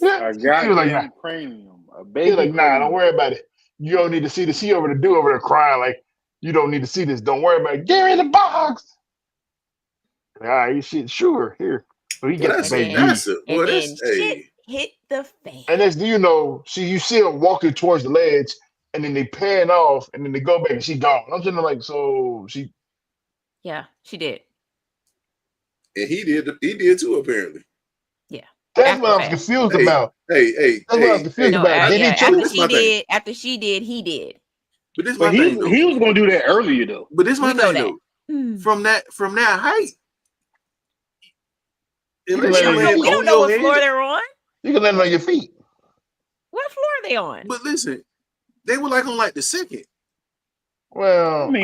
[SPEAKER 2] A goddamn cranium. A baby.
[SPEAKER 7] He's like, nah, don't worry about it. You don't need to see this. He over there crying like, you don't need to see this. Don't worry about it. Get in the box. All right, shit, sure. Here. So he gets the baby.
[SPEAKER 3] And then shit hit the fan.
[SPEAKER 7] And next thing you know, you see her walking towards the ledge, and then they pan off, and then they go back, and she gone. I'm just like, so she.
[SPEAKER 3] Yeah, she did.
[SPEAKER 6] And he did too, apparently.
[SPEAKER 3] Yeah.
[SPEAKER 7] That's what I was confused about.
[SPEAKER 6] Hey.
[SPEAKER 7] That's what I was confused about. Did he
[SPEAKER 3] after she did, he did.
[SPEAKER 6] But this my thing,
[SPEAKER 2] he was gonna do that earlier though.
[SPEAKER 6] But this my thing though. From that height.
[SPEAKER 3] We don't know what floor they're on.
[SPEAKER 7] You can land on your feet.
[SPEAKER 3] What floor are they on?
[SPEAKER 6] But listen, they were like on like the second.
[SPEAKER 7] Well,
[SPEAKER 2] I mean,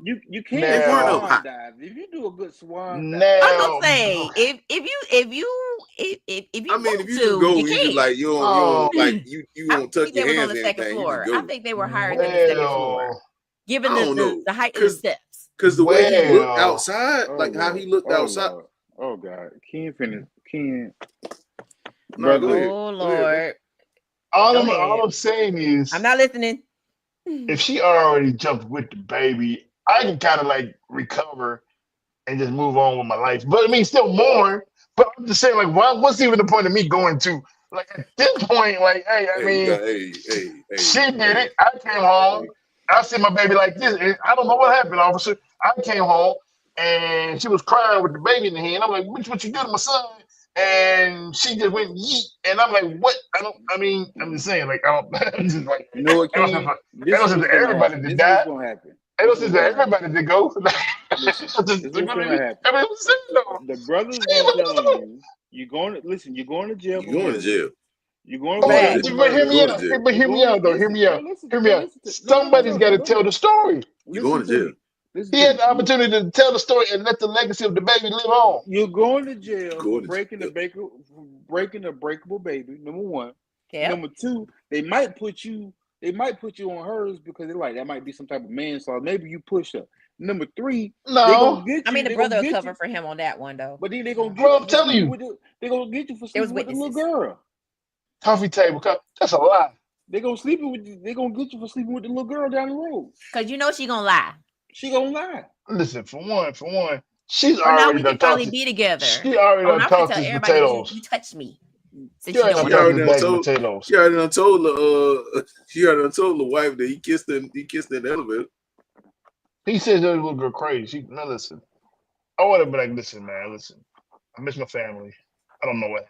[SPEAKER 2] you can't swan dive. If you do a good swan dive,
[SPEAKER 3] I'm gonna say if you
[SPEAKER 6] I mean, if you go, you can like you won't tuck your hands
[SPEAKER 3] on the second floor. I think they were higher than the second floor, given the height of the steps.
[SPEAKER 6] Because the way he looked outside, like how he looked outside.
[SPEAKER 2] Lord. Oh God, Ken.
[SPEAKER 3] Oh Lord.
[SPEAKER 7] All I'm saying is,
[SPEAKER 3] I'm not listening.
[SPEAKER 7] If she already jumped with the baby, I can kind of like recover and just move on with my life. But I mean, still mourn. But I'm just saying, like, what's even the point of me going to? Like at this point, like, she did it. I came home. I see my baby like this. And I don't know what happened, officer. I came home and she was crying with the baby in the hand. I'm like, what you do to my son? And she just went yeet, and I'm like, what? I'm just saying, like, I'm just like,
[SPEAKER 2] you know what, King?
[SPEAKER 7] Everybody to die. It was just everybody to go.
[SPEAKER 2] This is what's gonna happen. The brother's gonna tell you, you're going to jail.
[SPEAKER 6] You're going to jail.
[SPEAKER 2] You're going back.
[SPEAKER 7] But hear me out, though. Hear me out. Somebody's got to tell the story.
[SPEAKER 6] You're going to jail.
[SPEAKER 7] He had the opportunity to tell the story and let the legacy of the baby live on.
[SPEAKER 2] You're going to jail for breaking a breakable baby. Number one. Yep. Number two, they might put you on hers because they're like that might be some type of manslaughter. Maybe you push her. Number three,
[SPEAKER 7] no.
[SPEAKER 3] The brother will cover for him on that one though.
[SPEAKER 2] But then they're gonna get
[SPEAKER 7] I'm telling you,
[SPEAKER 2] they're gonna get you for sleeping with the little girl.
[SPEAKER 7] Coffee table, that's a lie.
[SPEAKER 2] They're gonna get you for sleeping with the little girl down the road.
[SPEAKER 3] Cause you know she gonna lie.
[SPEAKER 2] She gonna lie.
[SPEAKER 7] Listen, for one, she's already done
[SPEAKER 3] probably be together.
[SPEAKER 7] She already done talked to potatoes.
[SPEAKER 3] You touch me.
[SPEAKER 6] She already done told the wife that he kissed her in the elevator.
[SPEAKER 7] He says that little girl crazy. Now listen. I want to be like, listen, man, listen. I miss my family. I don't know what.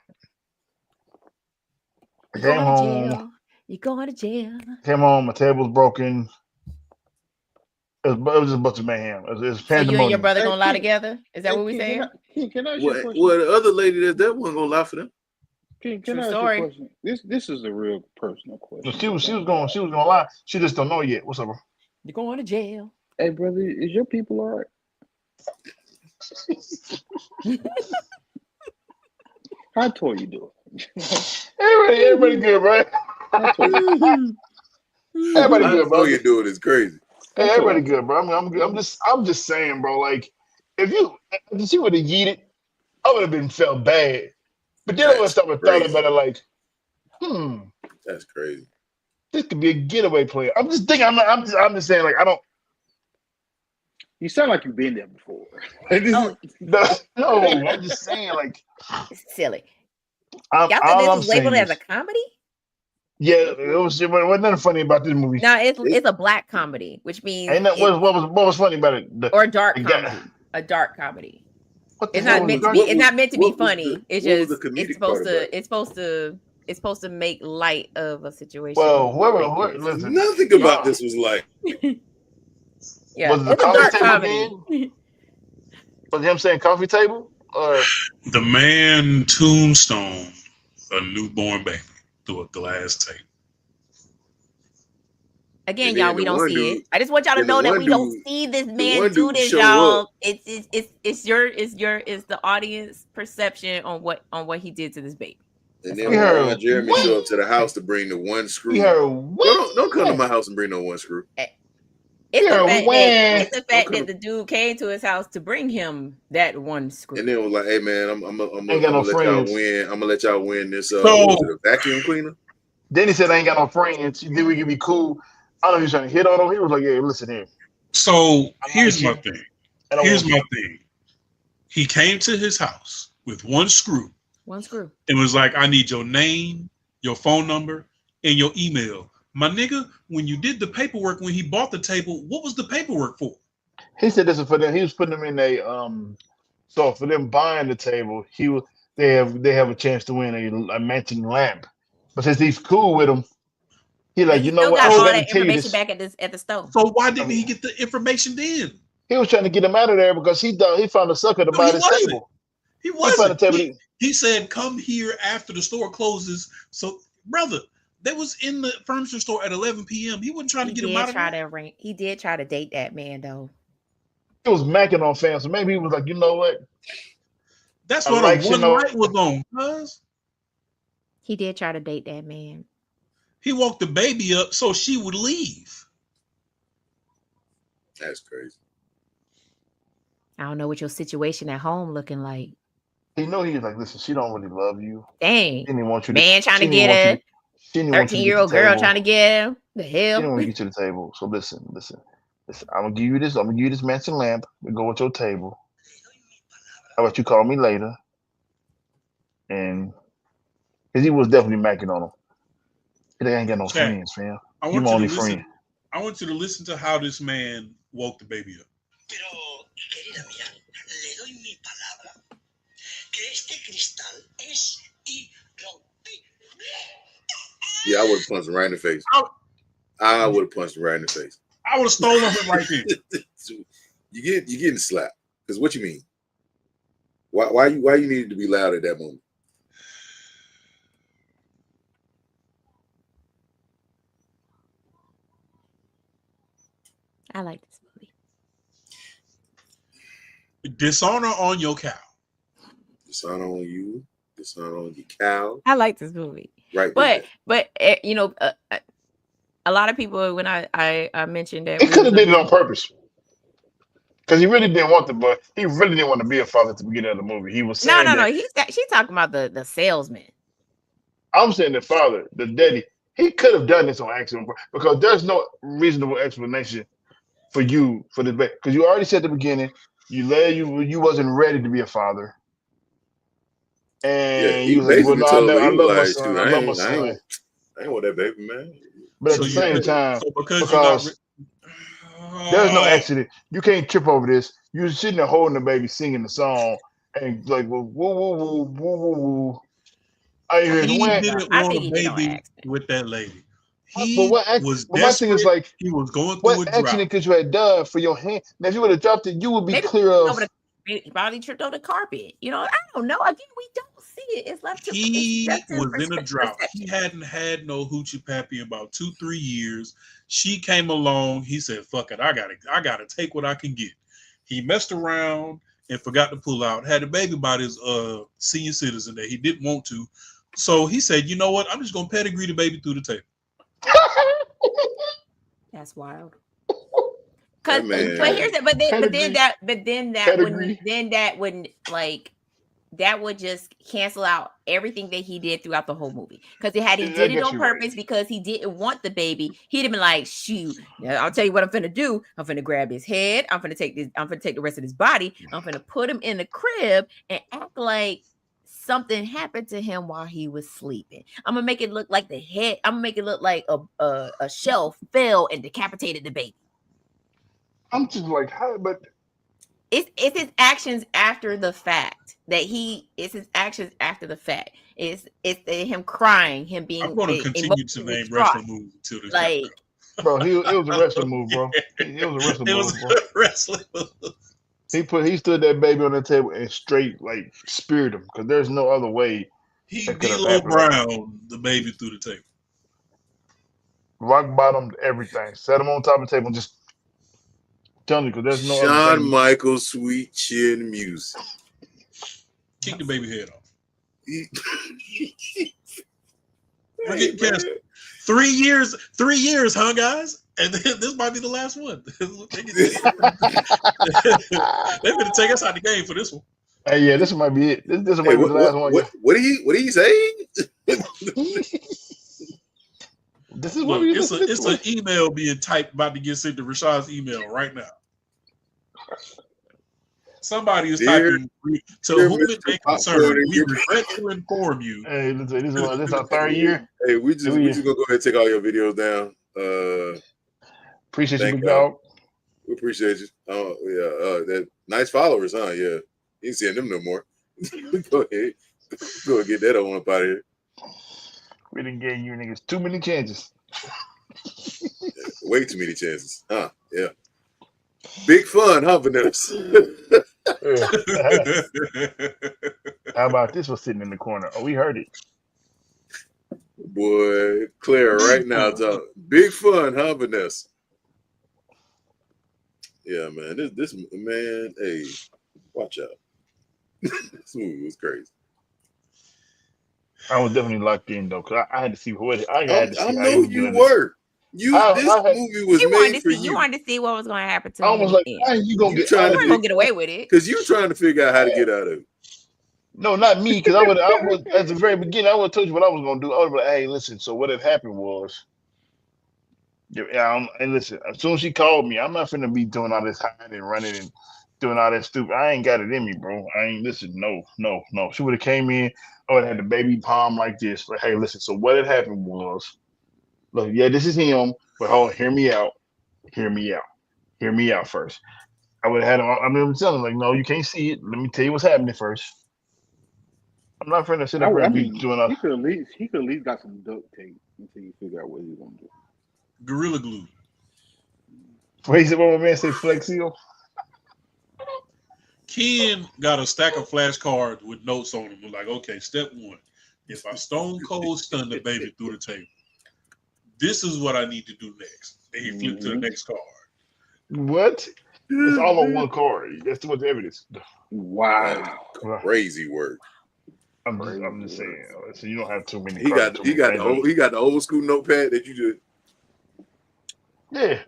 [SPEAKER 7] I came home.
[SPEAKER 3] You're going to jail.
[SPEAKER 7] Came home. My table's broken. It was just a bunch of mayhem. It was
[SPEAKER 3] so you and your brother gonna lie together? Is that what we saying?
[SPEAKER 2] Can I ask you a question?
[SPEAKER 6] Well, the other lady that wasn't gonna lie for them.
[SPEAKER 2] Can I ask you a question? This is a real personal question.
[SPEAKER 7] She was gonna lie. She just don't know yet. What's up, bro?
[SPEAKER 3] You're going to jail.
[SPEAKER 2] Hey, brother, is your people all right? How tall you doing?
[SPEAKER 7] Everybody good, bro. Everybody good, bro.
[SPEAKER 6] All you doing is crazy.
[SPEAKER 7] Hey, everybody good, bro. I'm just saying, bro. Like, if she would have yeeted, I would have felt bad. But then I would have thought about it, like,
[SPEAKER 6] that's crazy.
[SPEAKER 7] This could be a getaway player. I'm just thinking. I'm just saying, like, I don't.
[SPEAKER 2] You sound like you've been there before.
[SPEAKER 3] Oh,
[SPEAKER 7] No, I'm just saying, like,
[SPEAKER 3] it's silly.
[SPEAKER 7] all
[SPEAKER 3] Y'all said
[SPEAKER 7] I'm
[SPEAKER 3] this was labeled
[SPEAKER 7] saying
[SPEAKER 3] as a
[SPEAKER 7] is,
[SPEAKER 3] comedy?
[SPEAKER 7] yeah, it wasn't nothing funny about this movie.
[SPEAKER 3] No, it's a black comedy, which means
[SPEAKER 7] Ain't that what was funny about it?
[SPEAKER 3] or dark
[SPEAKER 7] the guy,
[SPEAKER 3] comedy. A dark comedy.
[SPEAKER 7] what the
[SPEAKER 3] It's
[SPEAKER 7] hell
[SPEAKER 3] not
[SPEAKER 7] was
[SPEAKER 3] meant
[SPEAKER 7] the
[SPEAKER 3] to
[SPEAKER 7] dark?
[SPEAKER 3] be. It's not meant to be
[SPEAKER 6] what was
[SPEAKER 3] funny. It's
[SPEAKER 6] what was
[SPEAKER 3] just
[SPEAKER 6] the comedic
[SPEAKER 3] it's supposed
[SPEAKER 6] part about
[SPEAKER 3] to.
[SPEAKER 6] it?
[SPEAKER 3] It's supposed to make light of a situation.
[SPEAKER 7] Well, whoever
[SPEAKER 3] ridiculous.
[SPEAKER 7] listen,
[SPEAKER 6] Nothing about
[SPEAKER 7] y'all,
[SPEAKER 6] this was like.
[SPEAKER 3] Yeah,
[SPEAKER 7] was it the
[SPEAKER 3] it's a
[SPEAKER 7] coffee
[SPEAKER 3] dark
[SPEAKER 7] table
[SPEAKER 3] comedy.
[SPEAKER 7] again? Was him saying coffee table? Or
[SPEAKER 4] The man tombstone a newborn baby through a glass table.
[SPEAKER 3] Again,
[SPEAKER 6] And
[SPEAKER 3] y'all,
[SPEAKER 6] then
[SPEAKER 3] we
[SPEAKER 6] the
[SPEAKER 3] don't
[SPEAKER 6] one
[SPEAKER 3] see it.
[SPEAKER 6] dude,
[SPEAKER 3] I just want y'all to
[SPEAKER 6] then the
[SPEAKER 3] know that
[SPEAKER 6] one
[SPEAKER 3] we don't
[SPEAKER 6] dude,
[SPEAKER 3] see this
[SPEAKER 6] the
[SPEAKER 3] man
[SPEAKER 6] one
[SPEAKER 3] do
[SPEAKER 6] dude
[SPEAKER 3] this,
[SPEAKER 6] show
[SPEAKER 3] y'all.
[SPEAKER 6] up.
[SPEAKER 3] It's the audience perception on what he did to this baby.
[SPEAKER 6] And
[SPEAKER 3] That's
[SPEAKER 6] then
[SPEAKER 3] all.
[SPEAKER 7] we
[SPEAKER 6] when
[SPEAKER 7] heard
[SPEAKER 6] Ron Jeremy
[SPEAKER 7] what?
[SPEAKER 6] show up to the house to bring the one
[SPEAKER 7] We
[SPEAKER 6] screw,
[SPEAKER 7] heard what?
[SPEAKER 6] don't come to my house and bring no one screw.
[SPEAKER 3] It's the
[SPEAKER 7] Yeah,
[SPEAKER 3] fact
[SPEAKER 7] when-
[SPEAKER 3] that
[SPEAKER 6] Don't come.
[SPEAKER 3] the dude came to his house to bring him that one screw.
[SPEAKER 6] And then it was like, hey man, I'm
[SPEAKER 7] Ain't got
[SPEAKER 6] gonna
[SPEAKER 7] no
[SPEAKER 6] let y'all
[SPEAKER 7] friends.
[SPEAKER 6] win. I'm gonna let y'all win this. What
[SPEAKER 4] So
[SPEAKER 6] was it, a vacuum cleaner?
[SPEAKER 7] Then he said, I ain't got no friends. Then we can be cool. I don't know if he's trying to hit on him. He was like, yeah, listen here.
[SPEAKER 4] so
[SPEAKER 7] I
[SPEAKER 4] here's
[SPEAKER 7] like
[SPEAKER 4] my
[SPEAKER 7] you.
[SPEAKER 4] thing.
[SPEAKER 7] I don't
[SPEAKER 4] Here's
[SPEAKER 7] want
[SPEAKER 4] my
[SPEAKER 7] you.
[SPEAKER 4] thing. He came to his house with one screw
[SPEAKER 3] One screw.
[SPEAKER 4] and was like, I need your name, your phone number, and your email. My nigga, when you did the paperwork when he bought the table, what was the paperwork for?
[SPEAKER 7] He said this is for them. He was putting them in a so for them buying the table, they have a chance to win a matching lamp. But since he's cool with them, he
[SPEAKER 3] But
[SPEAKER 7] like,
[SPEAKER 3] he
[SPEAKER 7] you know
[SPEAKER 3] still
[SPEAKER 7] what? I
[SPEAKER 3] got all
[SPEAKER 7] forgot to
[SPEAKER 3] that
[SPEAKER 7] tell you
[SPEAKER 3] information
[SPEAKER 7] this.
[SPEAKER 3] back at the store.
[SPEAKER 4] So why didn't he get the information then?
[SPEAKER 7] He was trying to get him out of there because he thought he found a sucker to
[SPEAKER 4] No,
[SPEAKER 7] buy
[SPEAKER 4] he
[SPEAKER 7] this
[SPEAKER 4] wasn't.
[SPEAKER 7] table.
[SPEAKER 4] He
[SPEAKER 7] He found a
[SPEAKER 4] wasn't.
[SPEAKER 7] table.
[SPEAKER 4] He said, come here after the store closes. So, brother, that was in the furniture store at 11 p.m. He wasn't trying to get him out of there.
[SPEAKER 3] He did try to date that man though.
[SPEAKER 7] He was macking on fans, so maybe he was like, you know what?
[SPEAKER 4] That's
[SPEAKER 7] I
[SPEAKER 4] why the
[SPEAKER 7] like
[SPEAKER 4] one
[SPEAKER 7] Chanel.
[SPEAKER 4] light was on, cuz.
[SPEAKER 3] He did try to date that man.
[SPEAKER 4] He woke the baby up so she would leave.
[SPEAKER 6] That's crazy.
[SPEAKER 3] I don't know what your situation at home looking like.
[SPEAKER 7] He know he was like, listen, she don't really love you.
[SPEAKER 3] Dang.
[SPEAKER 7] She didn't want you
[SPEAKER 3] Man trying to
[SPEAKER 7] she didn't
[SPEAKER 3] get
[SPEAKER 7] want you
[SPEAKER 3] a
[SPEAKER 7] to- she didn't want you to get the
[SPEAKER 3] 13-year-old girl
[SPEAKER 7] table.
[SPEAKER 3] trying to get him. The
[SPEAKER 7] She
[SPEAKER 3] hell?
[SPEAKER 7] didn't want to get to the table. So listen. I'm gonna give you this. I'm gonna give you this matching lamp. We go with your table. How about you call me later? And because he was definitely macking on him. He ain't got no
[SPEAKER 4] Chat,
[SPEAKER 7] friends, fam.
[SPEAKER 4] I
[SPEAKER 7] You
[SPEAKER 4] want
[SPEAKER 7] my
[SPEAKER 4] you to
[SPEAKER 7] only
[SPEAKER 4] listen.
[SPEAKER 7] friend.
[SPEAKER 4] I want you to listen to how this man woke the baby up.
[SPEAKER 5] Pero, querida mía, le doy mi palabra que este cristal es irrompible.
[SPEAKER 6] Yeah, I would have punched him right in the face. I would have punched him right in the face.
[SPEAKER 4] I would have stolen him right there.
[SPEAKER 6] You're getting slapped. Because what you mean? Why you needed to be loud at that moment?
[SPEAKER 3] I like this movie.
[SPEAKER 4] Dishonor on your cow.
[SPEAKER 6] Dishonor on you. Dishonor on your cow.
[SPEAKER 3] I like this movie.
[SPEAKER 6] Right.
[SPEAKER 3] But you know, a lot of people when I mentioned that
[SPEAKER 7] He could have did it on purpose. Because he really didn't want to, but he really didn't want to be a father at the beginning of the movie. He was saying
[SPEAKER 3] no. She's talking about the salesman.
[SPEAKER 7] I'm saying the father, the daddy, he could have done this on accident because there's no reasonable explanation for you for this baby. Because you already said at the beginning, you wasn't ready to be a father. And
[SPEAKER 6] Yeah,
[SPEAKER 7] he
[SPEAKER 6] he
[SPEAKER 7] was like, well,
[SPEAKER 6] basically
[SPEAKER 7] no,
[SPEAKER 6] told her,
[SPEAKER 7] I
[SPEAKER 6] he
[SPEAKER 7] love
[SPEAKER 6] was
[SPEAKER 7] my
[SPEAKER 6] like,
[SPEAKER 7] son.
[SPEAKER 6] shoot,
[SPEAKER 7] I love my son.
[SPEAKER 6] I ain't want that baby, man.
[SPEAKER 7] But at
[SPEAKER 4] So
[SPEAKER 7] the
[SPEAKER 4] you
[SPEAKER 7] same
[SPEAKER 4] think-
[SPEAKER 7] time,
[SPEAKER 4] so because
[SPEAKER 7] there's no accident. You can't trip over this. You're sitting there holding the baby, singing the song, and like, woo, woo, woo, woo, woo, woo. I hear
[SPEAKER 4] he
[SPEAKER 7] when.
[SPEAKER 4] didn't
[SPEAKER 3] I
[SPEAKER 4] want
[SPEAKER 3] think
[SPEAKER 4] a
[SPEAKER 3] he did on
[SPEAKER 4] baby
[SPEAKER 3] accident.
[SPEAKER 4] with that lady.
[SPEAKER 7] But
[SPEAKER 4] He
[SPEAKER 7] what
[SPEAKER 4] was
[SPEAKER 7] but my thing is
[SPEAKER 4] desperate.
[SPEAKER 7] like,
[SPEAKER 4] He was going through a
[SPEAKER 7] what
[SPEAKER 4] drought.
[SPEAKER 7] accident could you have done for your hand? Now, if you would have dropped it, you would be
[SPEAKER 3] Maybe
[SPEAKER 7] clear of.
[SPEAKER 3] he probably tripped over the carpet. You know, I don't know. Again, we don't see it. It's left to
[SPEAKER 4] He
[SPEAKER 3] it's left to
[SPEAKER 4] was in a drought.
[SPEAKER 3] perception.
[SPEAKER 4] He hadn't had no hoochie pappy in about 2-3 years. She came along. He said, "Fuck it, I gotta take what I can get." He messed around and forgot to pull out. Had a baby by his senior citizen that he didn't want to. So he said, "You know what? I'm just gonna pedigree the baby through the table."
[SPEAKER 3] That's wild.
[SPEAKER 6] That
[SPEAKER 3] Cause
[SPEAKER 6] man-
[SPEAKER 3] but here's it. But then
[SPEAKER 7] Pedigree.
[SPEAKER 3] that wouldn't like that would just cancel out everything that he did throughout the whole movie. Because had he
[SPEAKER 7] Yeah, I
[SPEAKER 3] did it
[SPEAKER 7] guess
[SPEAKER 3] on
[SPEAKER 7] you're right.
[SPEAKER 3] purpose because he didn't want the baby, he'd have been like, shoot, now I'll tell you what I'm finna do. I'm finna grab his head. I'm finna take the rest of his body. I'm finna put him in the crib and act like something happened to him while he was sleeping. I'm gonna make it look like I'm gonna make it look like a shelf fell and decapitated the baby.
[SPEAKER 7] I'm just like, how? But
[SPEAKER 3] It's his actions after the fact it's his actions after the fact. It's him crying, him being
[SPEAKER 4] I'm going to continue to
[SPEAKER 3] emotionally
[SPEAKER 4] name
[SPEAKER 3] distraught.
[SPEAKER 4] wrestling moves until this
[SPEAKER 3] Like,
[SPEAKER 7] bro, it was a wrestling move, bro. It was a wrestling
[SPEAKER 4] it
[SPEAKER 7] move,
[SPEAKER 4] was
[SPEAKER 7] bro.
[SPEAKER 4] a wrestling move.
[SPEAKER 7] He stood that baby on the table and straight like speared him because there's no other way
[SPEAKER 4] He
[SPEAKER 7] that could have
[SPEAKER 4] D-Lo
[SPEAKER 7] happened. Like,
[SPEAKER 4] Brown the baby through the table.
[SPEAKER 7] rock bottom, everything. Set him on top of the table and just telling you because there's no other
[SPEAKER 6] Shawn
[SPEAKER 7] thing.
[SPEAKER 6] Michaels sweet chin music.
[SPEAKER 4] Kick the baby head off.
[SPEAKER 6] He-
[SPEAKER 4] We're getting canceled. 3 years, huh, guys? And this might be the last one. They're going to take us out of the game for this one.
[SPEAKER 7] Hey, yeah, this might be it. This might
[SPEAKER 6] Hey,
[SPEAKER 7] be the last one.
[SPEAKER 6] what did he say?
[SPEAKER 7] This is
[SPEAKER 4] Look,
[SPEAKER 7] what we
[SPEAKER 4] it's an email being typed about to get sent to Rashad's email right now. Somebody is typing to whom it may concern. We regret to inform you.
[SPEAKER 7] Hey, this is our third year.
[SPEAKER 6] Hey, we just gonna go ahead and take all your videos down.
[SPEAKER 7] Appreciate you, big dog.
[SPEAKER 6] We appreciate you. Oh yeah, that nice followers, huh? Yeah, you ain't seeing them no more. Go ahead, get that on up out of here.
[SPEAKER 7] We didn't give you niggas too many chances.
[SPEAKER 6] Way too many chances, huh? Yeah. Big fun, huh, Vanessa?
[SPEAKER 7] How about this one sitting in the corner? Oh, we heard it.
[SPEAKER 6] Boy, Claire, right now, big fun, huh, Vanessa? Yeah, man. This man, hey, watch out. This movie was crazy.
[SPEAKER 7] I was definitely locked in though, cause I had to see what I had to see.
[SPEAKER 6] I know you were. Movie was made for you.
[SPEAKER 3] You wanted to see what was going to happen to
[SPEAKER 7] him. I was like, how you gonna
[SPEAKER 3] get away with it?
[SPEAKER 6] Because you trying to figure out how to get out of it.
[SPEAKER 7] No, not me. Because I would at the very beginning, I would have told you what I was gonna do. I would be like, hey, listen. So what had happened was, and listen. As soon as she called me, I'm not finna be doing all this hiding and running and doing all that stupid. I ain't got it in me, bro. I ain't listen. No. She would have came in. I would have had the baby palm like this. Like, hey, listen. So what had happened was, look, yeah, this is him. But hold on, hear me out. Hear me out first. I would have had him. I'm telling him, like, no, you can't see it. Let me tell you what's happening first. I'm not trying to sit up and be doing all.
[SPEAKER 2] He could at least got some duct tape until you figure out what he's gonna do.
[SPEAKER 4] Gorilla glue.
[SPEAKER 7] Wait, is it what my man say? Flex seal.
[SPEAKER 4] Ken got a stack of flashcards with notes on them. Like, okay, step 1, if I stone cold stun the baby through the table, this is what I need to do next. And he flipped to the next card.
[SPEAKER 7] What? It's all on one card. That's what the evidence.
[SPEAKER 2] Wow.
[SPEAKER 6] Crazy work.
[SPEAKER 7] I'm just saying. So you don't have too many.
[SPEAKER 6] He got the old school notepad that you just.
[SPEAKER 7] Yeah.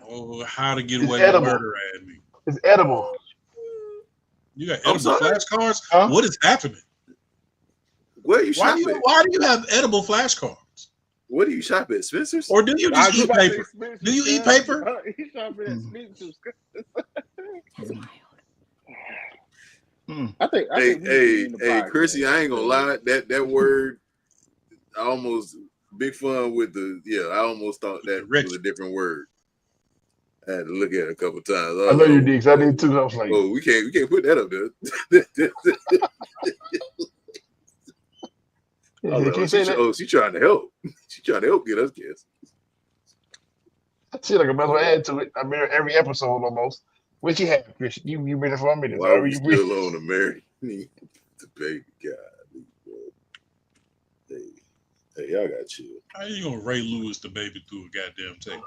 [SPEAKER 4] Oh, how to get away with murder at me.
[SPEAKER 7] It's edible.
[SPEAKER 4] You got edible flashcards?
[SPEAKER 7] Huh?
[SPEAKER 4] What is happening?
[SPEAKER 6] Where you shop at?
[SPEAKER 4] Why do you have edible flashcards?
[SPEAKER 6] What do you shop at? Spencer's?
[SPEAKER 4] Or do you just eat paper? Do you eat paper?
[SPEAKER 2] He shopping at Spencer's. I think
[SPEAKER 6] hey, Chrissy, I ain't gonna lie. That word, I almost big fun with I almost thought that was a different word. I had to look at it a couple times.
[SPEAKER 7] I know you did, because I did too. I was like,
[SPEAKER 6] oh, we can't put that up there. She's trying to help. She's trying to help get us kids.
[SPEAKER 7] I feel like I might as well add to it. I've been here every episode almost. What you have, Chris? You been there for a minute.
[SPEAKER 6] Why are we still on to marry me? The baby God. Hey, y'all got chill.
[SPEAKER 4] How you gonna Ray Lewis the baby through a goddamn table?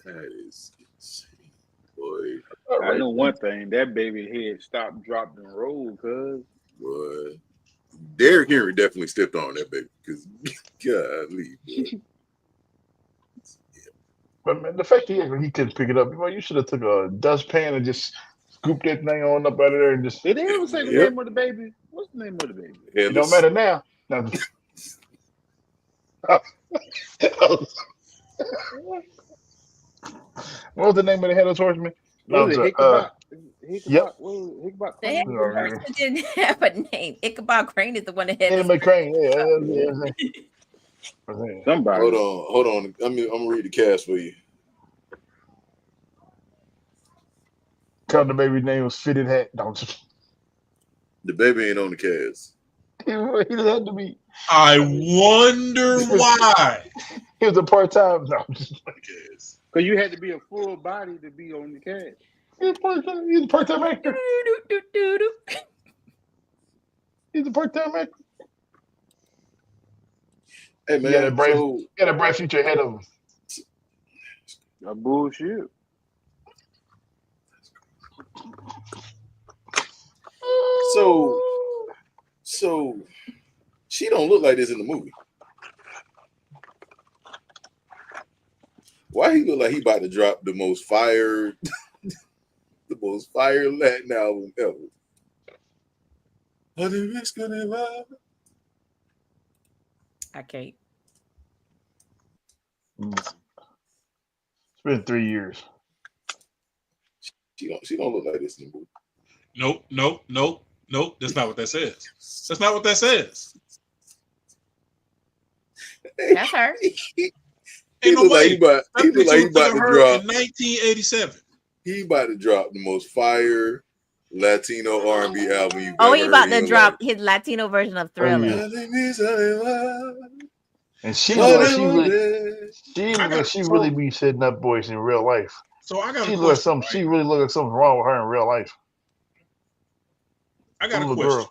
[SPEAKER 6] That is insane, boy.
[SPEAKER 2] I know one thing. That baby head stopped, dropped, and rolled, cuz.
[SPEAKER 6] Boy. Derrick Henry definitely stepped on that baby because golly.
[SPEAKER 7] But man, the fact he couldn't pick it up, you should have took a dustpan and just scoop that thing on up out of there and just.
[SPEAKER 2] Did they ever say the name of the baby? What's the name of the baby?
[SPEAKER 7] It don't matter now. No. What was the name of the headless horseman? No,
[SPEAKER 2] Was it
[SPEAKER 7] sir.
[SPEAKER 2] Hickabot?
[SPEAKER 7] Yep.
[SPEAKER 2] What was it? Hickabot
[SPEAKER 3] The
[SPEAKER 2] Crane?
[SPEAKER 3] person didn't have a name. Ichabod Crane is the one that had
[SPEAKER 7] Anna
[SPEAKER 3] this.
[SPEAKER 7] McCrane. Yeah.
[SPEAKER 2] Somebody.
[SPEAKER 6] Hold on. I'm gonna read the cast for you.
[SPEAKER 7] Tell the baby's name was Fitted Hat. Don't.
[SPEAKER 6] The baby ain't on the cast.
[SPEAKER 7] He had to be.
[SPEAKER 4] I wonder why.
[SPEAKER 7] He was a part-time. No,
[SPEAKER 6] Cast.
[SPEAKER 2] Because you had to be a full body to be on the cast.
[SPEAKER 7] He's a part-time actor. He's a part-time actor.
[SPEAKER 6] Hey man,
[SPEAKER 7] He had a bright future ahead of him.
[SPEAKER 2] That bullshit.
[SPEAKER 6] So she don't look like this in the movie. Why he look like he about to drop the most fire Latin album ever?
[SPEAKER 3] I can't.
[SPEAKER 7] It's been 3 years.
[SPEAKER 6] She don't look like this in the movie.
[SPEAKER 4] Nope. That's not what that says. That's not what that says.
[SPEAKER 3] That's her.
[SPEAKER 6] He look like he about to drop
[SPEAKER 4] in 1987.
[SPEAKER 6] He about to drop the most fire Latino R&B album you've
[SPEAKER 3] Oh,
[SPEAKER 6] ever
[SPEAKER 3] he about
[SPEAKER 6] heard in
[SPEAKER 3] to
[SPEAKER 6] your
[SPEAKER 3] drop
[SPEAKER 6] life.
[SPEAKER 3] his Latino version of Thriller.
[SPEAKER 7] And she looked like she really be setting up boys in real life.
[SPEAKER 4] So I got
[SPEAKER 7] she
[SPEAKER 4] a
[SPEAKER 7] look
[SPEAKER 4] question.
[SPEAKER 7] She really look like something wrong with her in real life.
[SPEAKER 4] I got a
[SPEAKER 7] Little
[SPEAKER 4] question.
[SPEAKER 7] girl.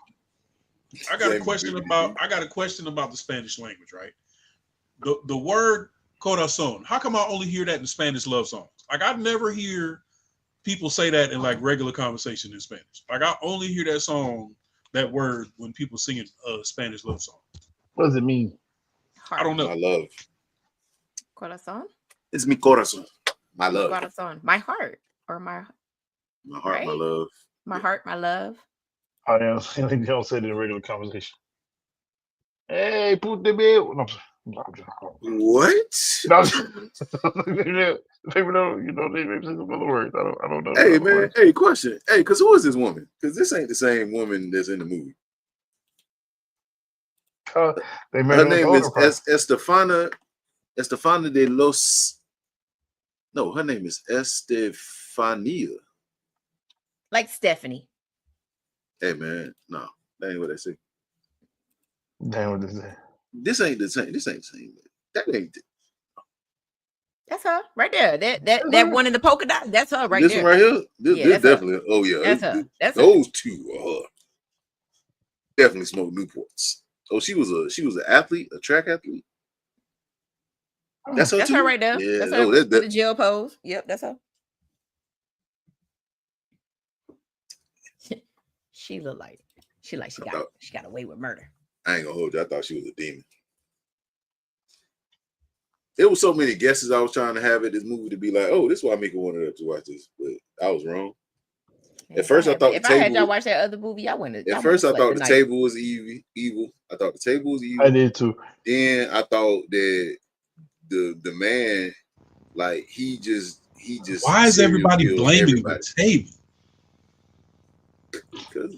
[SPEAKER 4] I got a question about the Spanish language, right? The word corazón. How come I only hear that in Spanish love songs? Like I never hear people say that in like regular conversation in Spanish. Like I only hear that word when people singing Spanish love songs.
[SPEAKER 7] What does it mean?
[SPEAKER 3] Heart.
[SPEAKER 4] I don't know.
[SPEAKER 6] My love.
[SPEAKER 3] Corazón.
[SPEAKER 6] It's mi corazón. My love.
[SPEAKER 3] Corazón. My heart or my
[SPEAKER 6] heart, right? My love.
[SPEAKER 3] My heart, my love.
[SPEAKER 7] I don't say it in regular conversation. Hey, put the bill. No,
[SPEAKER 6] what?
[SPEAKER 7] No, people don't, they say some other words. I don't know.
[SPEAKER 6] Hey man, words. Hey, question. Hey, because who is this woman? Because this ain't the same woman that's in the movie. Her name is Estefana de los. No, her name is Estefania.
[SPEAKER 3] Like Stephanie.
[SPEAKER 6] Hey man, no, that ain't what they say.
[SPEAKER 7] Damn, what they say.
[SPEAKER 6] This ain't the same. This ain't the same. That ain't.
[SPEAKER 3] That's her right there. That one in the polka dot. That's her right
[SPEAKER 6] there.
[SPEAKER 3] This
[SPEAKER 6] one right here. This definitely. Her. Oh yeah,
[SPEAKER 3] that's her.
[SPEAKER 6] Those two are her. Definitely smoke Newports. Oh, she was an athlete, a track athlete. That's her.
[SPEAKER 3] That's
[SPEAKER 6] too?
[SPEAKER 3] her right there.
[SPEAKER 6] Yeah,
[SPEAKER 3] that's her with the jail pose. Yep, that's her. She got away with murder.
[SPEAKER 6] I ain't gonna hold you. I thought she was a demon. There was so many guesses I was trying to have at this movie to be like, oh, this is why Meka wanted us to watch this, but I was wrong.
[SPEAKER 3] Man,
[SPEAKER 6] at first, I thought
[SPEAKER 3] if I had y'all watch that other movie, I wouldn't.
[SPEAKER 6] At first, I thought the table was evil. I thought the table was evil.
[SPEAKER 7] I did too.
[SPEAKER 6] Then I thought that the man, like he just.
[SPEAKER 4] Why is everybody blaming the table?
[SPEAKER 6] Because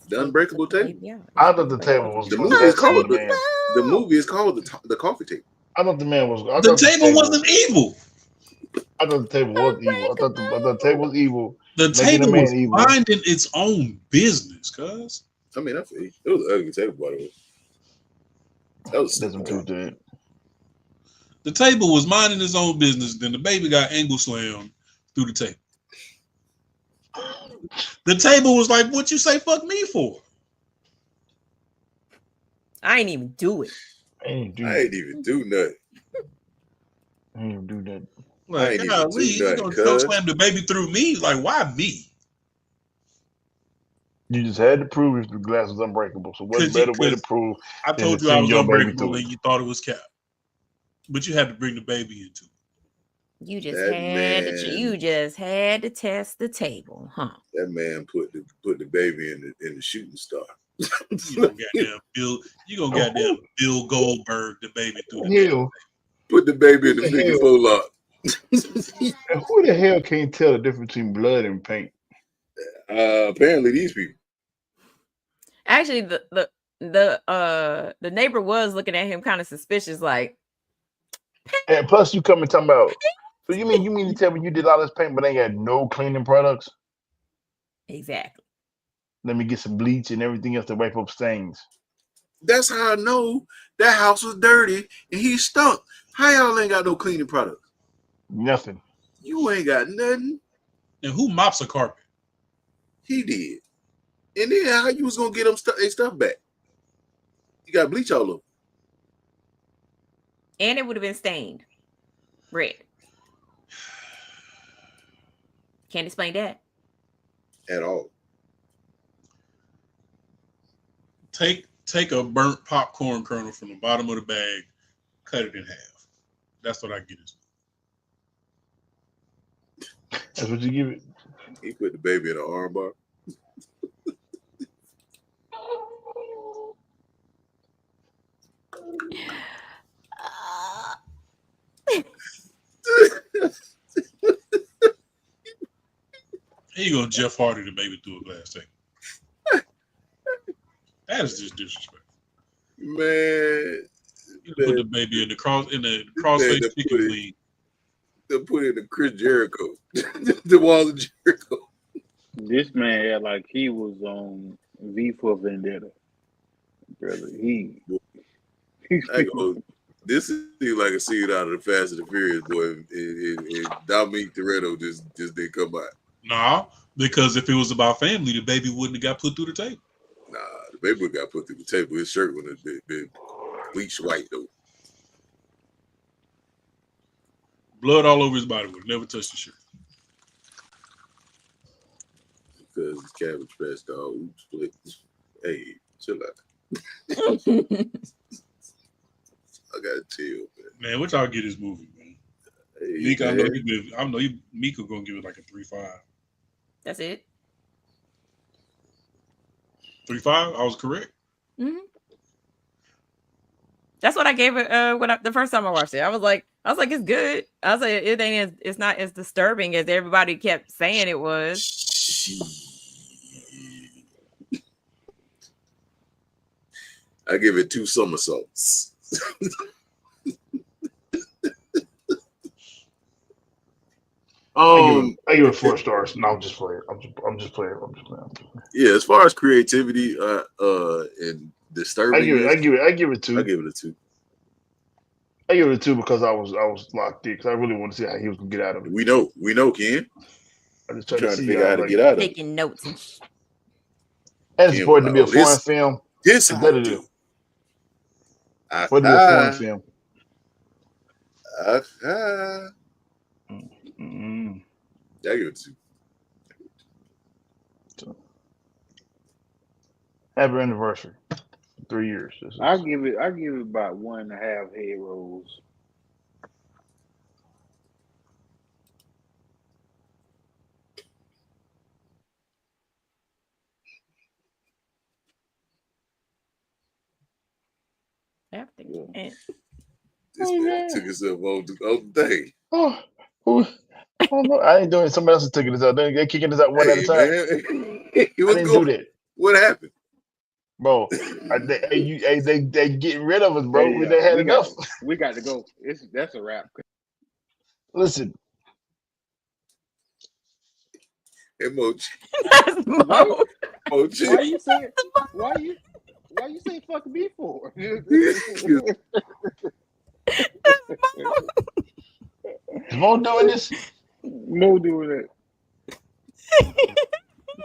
[SPEAKER 6] the unbreakable table.
[SPEAKER 3] Yeah,
[SPEAKER 7] I thought the table was
[SPEAKER 6] the movie is called the movie is called the coffee table.
[SPEAKER 7] I thought the man was.
[SPEAKER 4] The table wasn't evil.
[SPEAKER 7] I thought the table was evil. I thought the table was evil.
[SPEAKER 4] The table was minding its own business, cuz.
[SPEAKER 6] I mean, I feel you. It was an ugly table, by the way. That was
[SPEAKER 7] some truth to it.
[SPEAKER 4] The table was minding its own business. Then the baby got angle slammed through the table. The table was like, "What you say? Fuck me for?"
[SPEAKER 3] I ain't even do it.
[SPEAKER 6] I ain't even do nothing.
[SPEAKER 7] I ain't even do that.
[SPEAKER 4] Like, you gonna choke slam the baby through me? Like, why me?
[SPEAKER 7] You just had to prove if the glass was unbreakable. So what's a better way to prove?
[SPEAKER 4] I told you I was unbreakable and you thought it was cap. But you had to bring the baby into it.
[SPEAKER 3] You just
[SPEAKER 6] That
[SPEAKER 3] had to.
[SPEAKER 6] man-
[SPEAKER 3] You just had to test the table, huh?
[SPEAKER 6] That man put the baby in the shooting star.
[SPEAKER 4] You gonna goddamn Bill Goldberg the baby through the
[SPEAKER 7] Hell,
[SPEAKER 6] Put the baby in the
[SPEAKER 7] Who the
[SPEAKER 6] 54 lock.
[SPEAKER 7] who the hell can't tell the difference between blood and paint?
[SPEAKER 6] Apparently these people.
[SPEAKER 3] Actually, the neighbor was looking at him kind of suspicious, like.
[SPEAKER 7] And plus, you come and talking about. So you mean to tell me you did all this paint, but ain't got no cleaning products?
[SPEAKER 3] Exactly.
[SPEAKER 7] Let me get some bleach and everything else to wipe up stains.
[SPEAKER 6] That's how I know that house was dirty and he stunk. How y'all ain't got no cleaning products?
[SPEAKER 7] Nothing.
[SPEAKER 6] You ain't got nothing.
[SPEAKER 4] And who mops a carpet?
[SPEAKER 6] He did. And then how you was gonna get them their stuff back? You got bleach all over.
[SPEAKER 3] And it would have been stained red. Can't explain that
[SPEAKER 6] At all.
[SPEAKER 4] Take a burnt popcorn kernel from the bottom of the bag, cut it in half. That's what I get it.
[SPEAKER 7] That's what you give it.
[SPEAKER 6] He put the baby in an arm bar.
[SPEAKER 4] You gonna Jeff Hardy the baby through a glass table. That is just disrespectful.
[SPEAKER 6] Man.
[SPEAKER 4] You put the baby in the crossface chicken league.
[SPEAKER 6] They put in the Chris Jericho. The walls of Jericho.
[SPEAKER 2] This man had like he was on V for Vendetta. Brother,
[SPEAKER 6] this seems like a scene out of the Fast and the Furious, boy. And Dominique Toretto just didn't come by.
[SPEAKER 4] Nah, because if it was about family, the baby wouldn't have got put through the table.
[SPEAKER 6] Nah, the baby got put through the table. His shirt would have been bleached white though.
[SPEAKER 4] Blood all over his body. Would have never touched the shirt.
[SPEAKER 6] Because his cabbage patch dog split. Hey, chill out. I gotta chill,
[SPEAKER 4] man. What y'all get this movie, man?
[SPEAKER 6] Hey,
[SPEAKER 4] Mika,
[SPEAKER 6] man.
[SPEAKER 4] I know Mika gonna give it like a 3.5.
[SPEAKER 3] That's it.
[SPEAKER 4] 3.5. I was correct.
[SPEAKER 3] Mm-hmm. That's what I gave it the first time I watched it. I was like, it's good. I was like, it's not as disturbing as everybody kept saying it was.
[SPEAKER 6] I give it 2 somersaults.
[SPEAKER 7] I give it 4 stars. No, I'm just playing. I'm just playing.
[SPEAKER 6] Yeah, as far as creativity and disturbing,
[SPEAKER 7] I give it 2.
[SPEAKER 6] I give it a 2.
[SPEAKER 7] I give it a 2 because I was locked in because I really want to see how he was gonna get out of it.
[SPEAKER 6] We know, Ken.
[SPEAKER 7] I just
[SPEAKER 6] trying to figure out how to get out of it.
[SPEAKER 3] Taking notes and
[SPEAKER 7] as for it to be a foreign film,
[SPEAKER 6] this
[SPEAKER 7] better to do. For it to be a foreign film.
[SPEAKER 6] I give it a 2.
[SPEAKER 7] Happy anniversary. 3 years.
[SPEAKER 2] I give it about 1.5 head rolls.
[SPEAKER 3] everything. Yeah.
[SPEAKER 6] This man took himself on the thing.
[SPEAKER 7] I ain't doing it. Somebody else is taking this out. They're kicking this out one at a time.
[SPEAKER 6] Man.
[SPEAKER 7] I didn't do that.
[SPEAKER 6] What happened?
[SPEAKER 7] Bro, they getting rid of us, bro. Yeah, they had enough.
[SPEAKER 2] We got to go. That's a wrap.
[SPEAKER 7] Listen.
[SPEAKER 6] Hey, Mochi.
[SPEAKER 2] Mochi. Why you say fuck me for?
[SPEAKER 7] Is Mo doing this?
[SPEAKER 2] Mo doing it.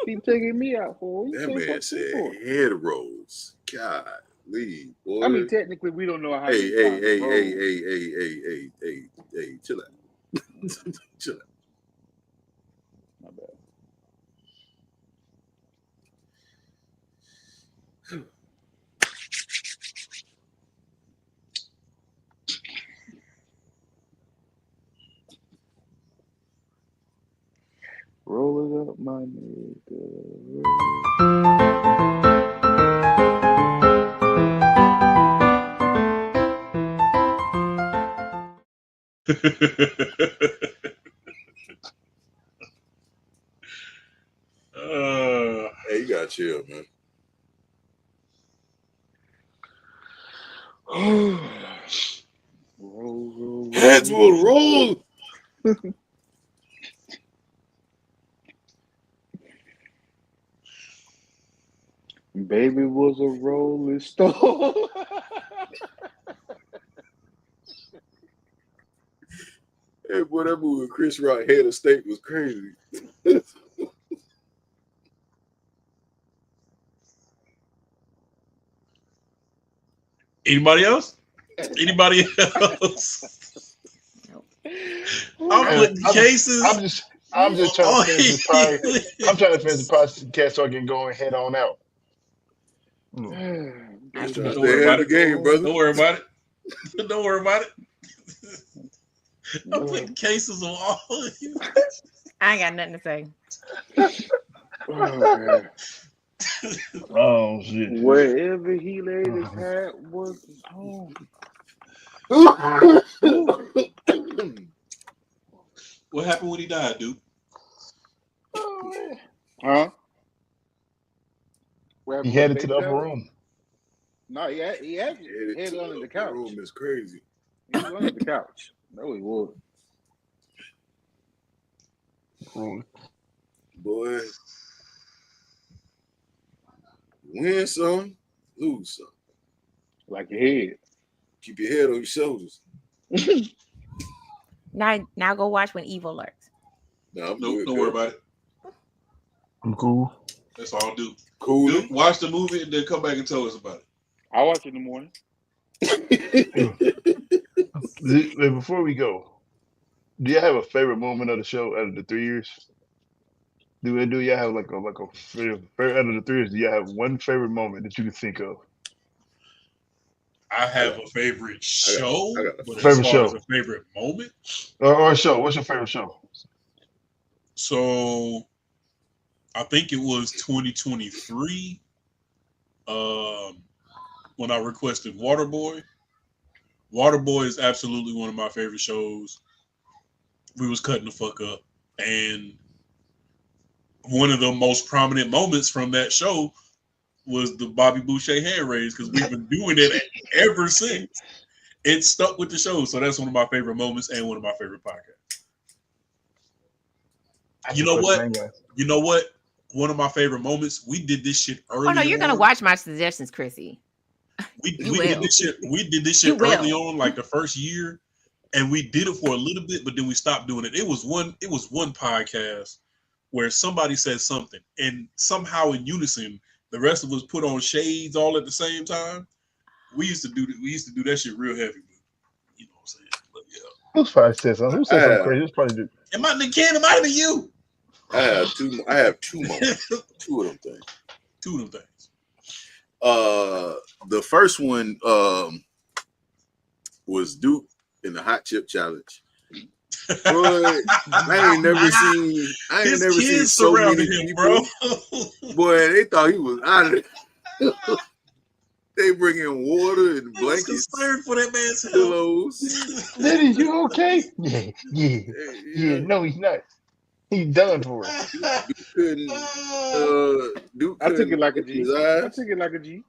[SPEAKER 2] Keep taking me out for
[SPEAKER 6] that man said head rolls. God, leave, boy.
[SPEAKER 2] I mean, technically, we don't know how.
[SPEAKER 6] Hey, chill out. Chill out.
[SPEAKER 2] My bad. Roll it up, my nigga.
[SPEAKER 6] Hey, you gotta chill, man.
[SPEAKER 2] Roll.
[SPEAKER 6] Heads will roll.
[SPEAKER 2] Baby was a rolling stone.
[SPEAKER 6] Hey, boy, that movie with Chris Rock, Head of State, was crazy.
[SPEAKER 4] Anybody else? Anybody else? I'm putting cases.
[SPEAKER 7] I'm just trying to finish this pie.
[SPEAKER 4] Oh,
[SPEAKER 7] I'm trying to finish the podcast so I can go and head on out.
[SPEAKER 6] Just trying to
[SPEAKER 4] Don't
[SPEAKER 6] stay
[SPEAKER 4] worry
[SPEAKER 6] ahead
[SPEAKER 4] about
[SPEAKER 6] of the
[SPEAKER 4] it.
[SPEAKER 6] game, brother.
[SPEAKER 4] Don't worry about it. Don't worry about it. I'm putting cases on all of you.
[SPEAKER 3] I ain't got nothing to say.
[SPEAKER 7] Oh shit!
[SPEAKER 2] Wherever he laid his hat was his home.
[SPEAKER 4] What happened when he died, dude?
[SPEAKER 2] Huh?
[SPEAKER 7] He headed to the upper room.
[SPEAKER 2] No, he had head under the couch.
[SPEAKER 6] Room is crazy.
[SPEAKER 2] He was under the couch. No, he was.
[SPEAKER 6] Boy, win some, lose some.
[SPEAKER 2] Like your head.
[SPEAKER 6] Keep your head on your shoulders.
[SPEAKER 3] Now go watch When Evil Lurks.
[SPEAKER 6] No, I'm
[SPEAKER 4] Nope,
[SPEAKER 6] good.
[SPEAKER 4] don't worry about it.
[SPEAKER 7] I'm cool.
[SPEAKER 4] That's all I'll do.
[SPEAKER 6] Cool.
[SPEAKER 4] Dude, watch the movie and then come back and tell us about it.
[SPEAKER 2] I'll watch it in the morning.
[SPEAKER 7] Before we go, do you have a favorite moment of the show out of the 3 years? Do y'all have like a favorite out of the 3 years? Do y'all have one favorite moment that you can think of?
[SPEAKER 4] I have a favorite show, but
[SPEAKER 7] favorite
[SPEAKER 4] as far
[SPEAKER 7] show.
[SPEAKER 4] as a favorite moment,
[SPEAKER 7] or a show. What's your favorite show?
[SPEAKER 4] so I think it was 2023 when I requested Waterboy. Waterboy is absolutely one of my favorite shows. We was cutting the fuck up, and one of the most prominent moments from that show was the Bobby Boucher hand raise, because we've been doing it ever since. It stuck with the show, so that's one of my favorite moments and one of my favorite podcasts. You know what? One of my favorite moments. We did this shit early.
[SPEAKER 3] Oh no, you're gonna watch my suggestions, Chrissy.
[SPEAKER 4] We did this shit. We did this shit early on, like the first year, and we did it for a little bit, but then we stopped doing it. It was one podcast where somebody said something, and somehow in unison, the rest of us put on shades all at the same time. We used to do that shit real heavy. You know what I'm saying? But yeah.
[SPEAKER 7] Who's probably said something? Who said something crazy? It's probably dude.
[SPEAKER 4] It might have been you.
[SPEAKER 6] I have two moments. Two of them things. The first one was Duke in the hot chip challenge. Boy, I ain't never seen so many people, bro. Boy, they thought he was out of it. They bring in water and blankets,
[SPEAKER 4] concerned for that man's
[SPEAKER 6] pillows.
[SPEAKER 7] Liddy, you okay? Yeah. No, he's not. He's done for it.
[SPEAKER 2] I took it like a G.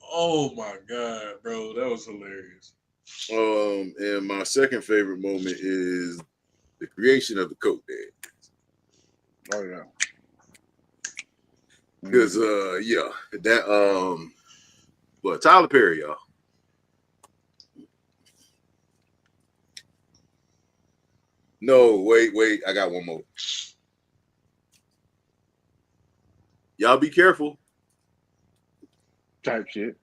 [SPEAKER 4] Oh my god, bro, that was hilarious.
[SPEAKER 6] And my second favorite moment is the creation of the Coke Dad.
[SPEAKER 2] Oh yeah.
[SPEAKER 6] Because but Tyler Perry, y'all. No, wait, I got one more. Y'all be careful.
[SPEAKER 2] Type shit.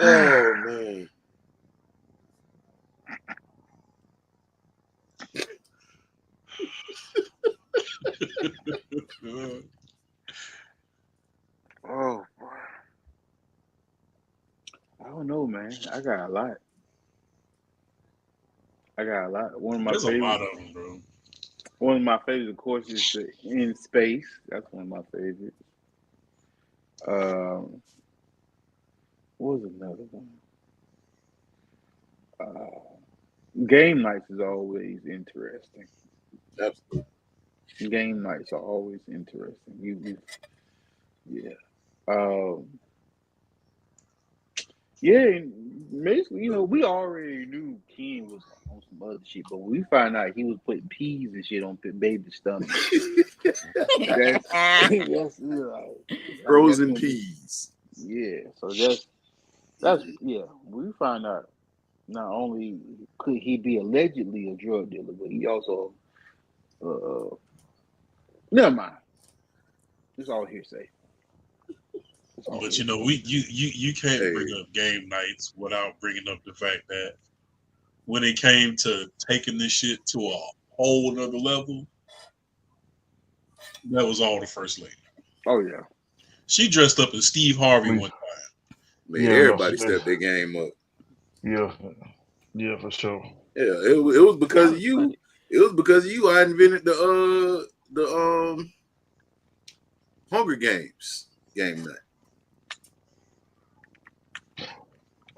[SPEAKER 6] Oh man.
[SPEAKER 2] Oh boy. I don't know, man. I got a lot. I got a lot. One of my
[SPEAKER 4] There's a lot
[SPEAKER 2] favorites.
[SPEAKER 4] of them, bro.
[SPEAKER 2] One of my favorites, of course, is the In Space. That's one of my favorites. What was another one? Game nights is always interesting.
[SPEAKER 6] Absolutely.
[SPEAKER 2] Game nights are always interesting. Yeah. Yeah, and basically, we already knew Ken was on some other shit, but when we found out he was putting peas and shit on baby's stomach. that's
[SPEAKER 6] Frozen peas.
[SPEAKER 2] Yeah, so that's we found out not only could he be allegedly a drug dealer, but he also never mind. It's all hearsay.
[SPEAKER 4] But you can't bring up game nights without bringing up the fact that when it came to taking this shit to a whole other level, that was all the first lady.
[SPEAKER 2] Oh yeah,
[SPEAKER 4] she dressed up as Steve Harvey one time.
[SPEAKER 6] Man, everybody stepped their game up.
[SPEAKER 7] Yeah, for sure.
[SPEAKER 6] Yeah, it was because of you. It was because of you. I invented the Hunger Games game night.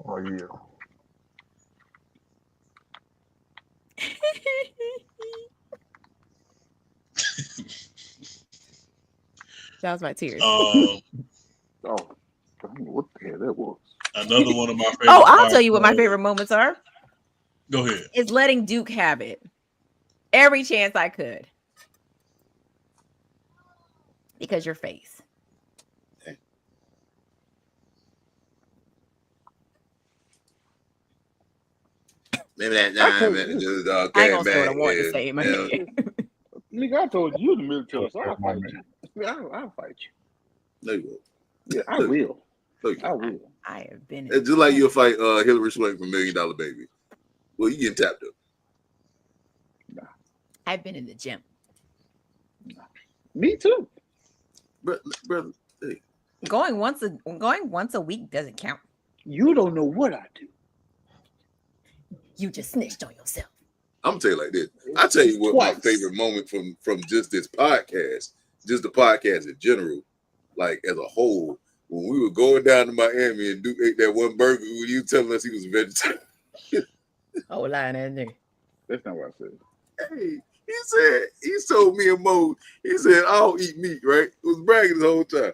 [SPEAKER 7] Oh yeah.
[SPEAKER 3] That was my tears.
[SPEAKER 2] what the hell that was?
[SPEAKER 4] Another one of my favorite.
[SPEAKER 3] Oh, I'll tell you what my favorite moments are.
[SPEAKER 4] Go ahead.
[SPEAKER 3] Is letting Duke have it every chance I could because your face.
[SPEAKER 6] Maybe that time.
[SPEAKER 3] I ain't gonna say what I want to say in my head.
[SPEAKER 2] Nigga, I told you the military, so I'll fight you. I'll fight you.
[SPEAKER 6] No, you won't.
[SPEAKER 2] Yeah, I will.
[SPEAKER 6] I
[SPEAKER 2] will.
[SPEAKER 3] I have been.
[SPEAKER 6] It's just like you'll fight Hillary Swank for $1 Million Baby. Well, you get tapped up.
[SPEAKER 2] Nah.
[SPEAKER 3] I've been in the gym.
[SPEAKER 2] Nah. Me too.
[SPEAKER 6] Brother, hey.
[SPEAKER 3] Going once a week doesn't count.
[SPEAKER 2] You don't know what I do.
[SPEAKER 3] You just snitched on yourself.
[SPEAKER 6] I'm gonna tell you like this. I'll tell you what my favorite moment from just this podcast, just the podcast in general, like as a whole, when we were going down to Miami and Duke ate that one burger when you telling us he was a vegetarian.
[SPEAKER 3] Oh, lying that nigga.
[SPEAKER 2] That's not what I said.
[SPEAKER 6] Hey, he told me and Mo, he said, I don't eat meat, right? It was bragging the whole time.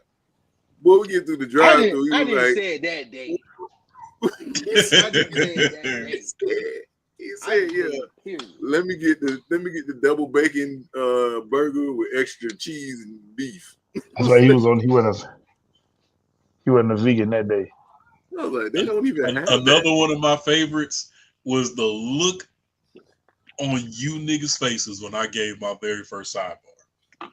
[SPEAKER 6] Boy, we get through the drive-thru.
[SPEAKER 2] I didn't say it that day.
[SPEAKER 6] He said, yeah. Let me get the double bacon burger with extra cheese and beef.
[SPEAKER 7] That's why he wasn't a vegan that day.
[SPEAKER 6] I was like, they don't even have
[SPEAKER 4] another
[SPEAKER 6] that.
[SPEAKER 4] One of my favorites was the look on you niggas' faces when I gave my very first sidebar.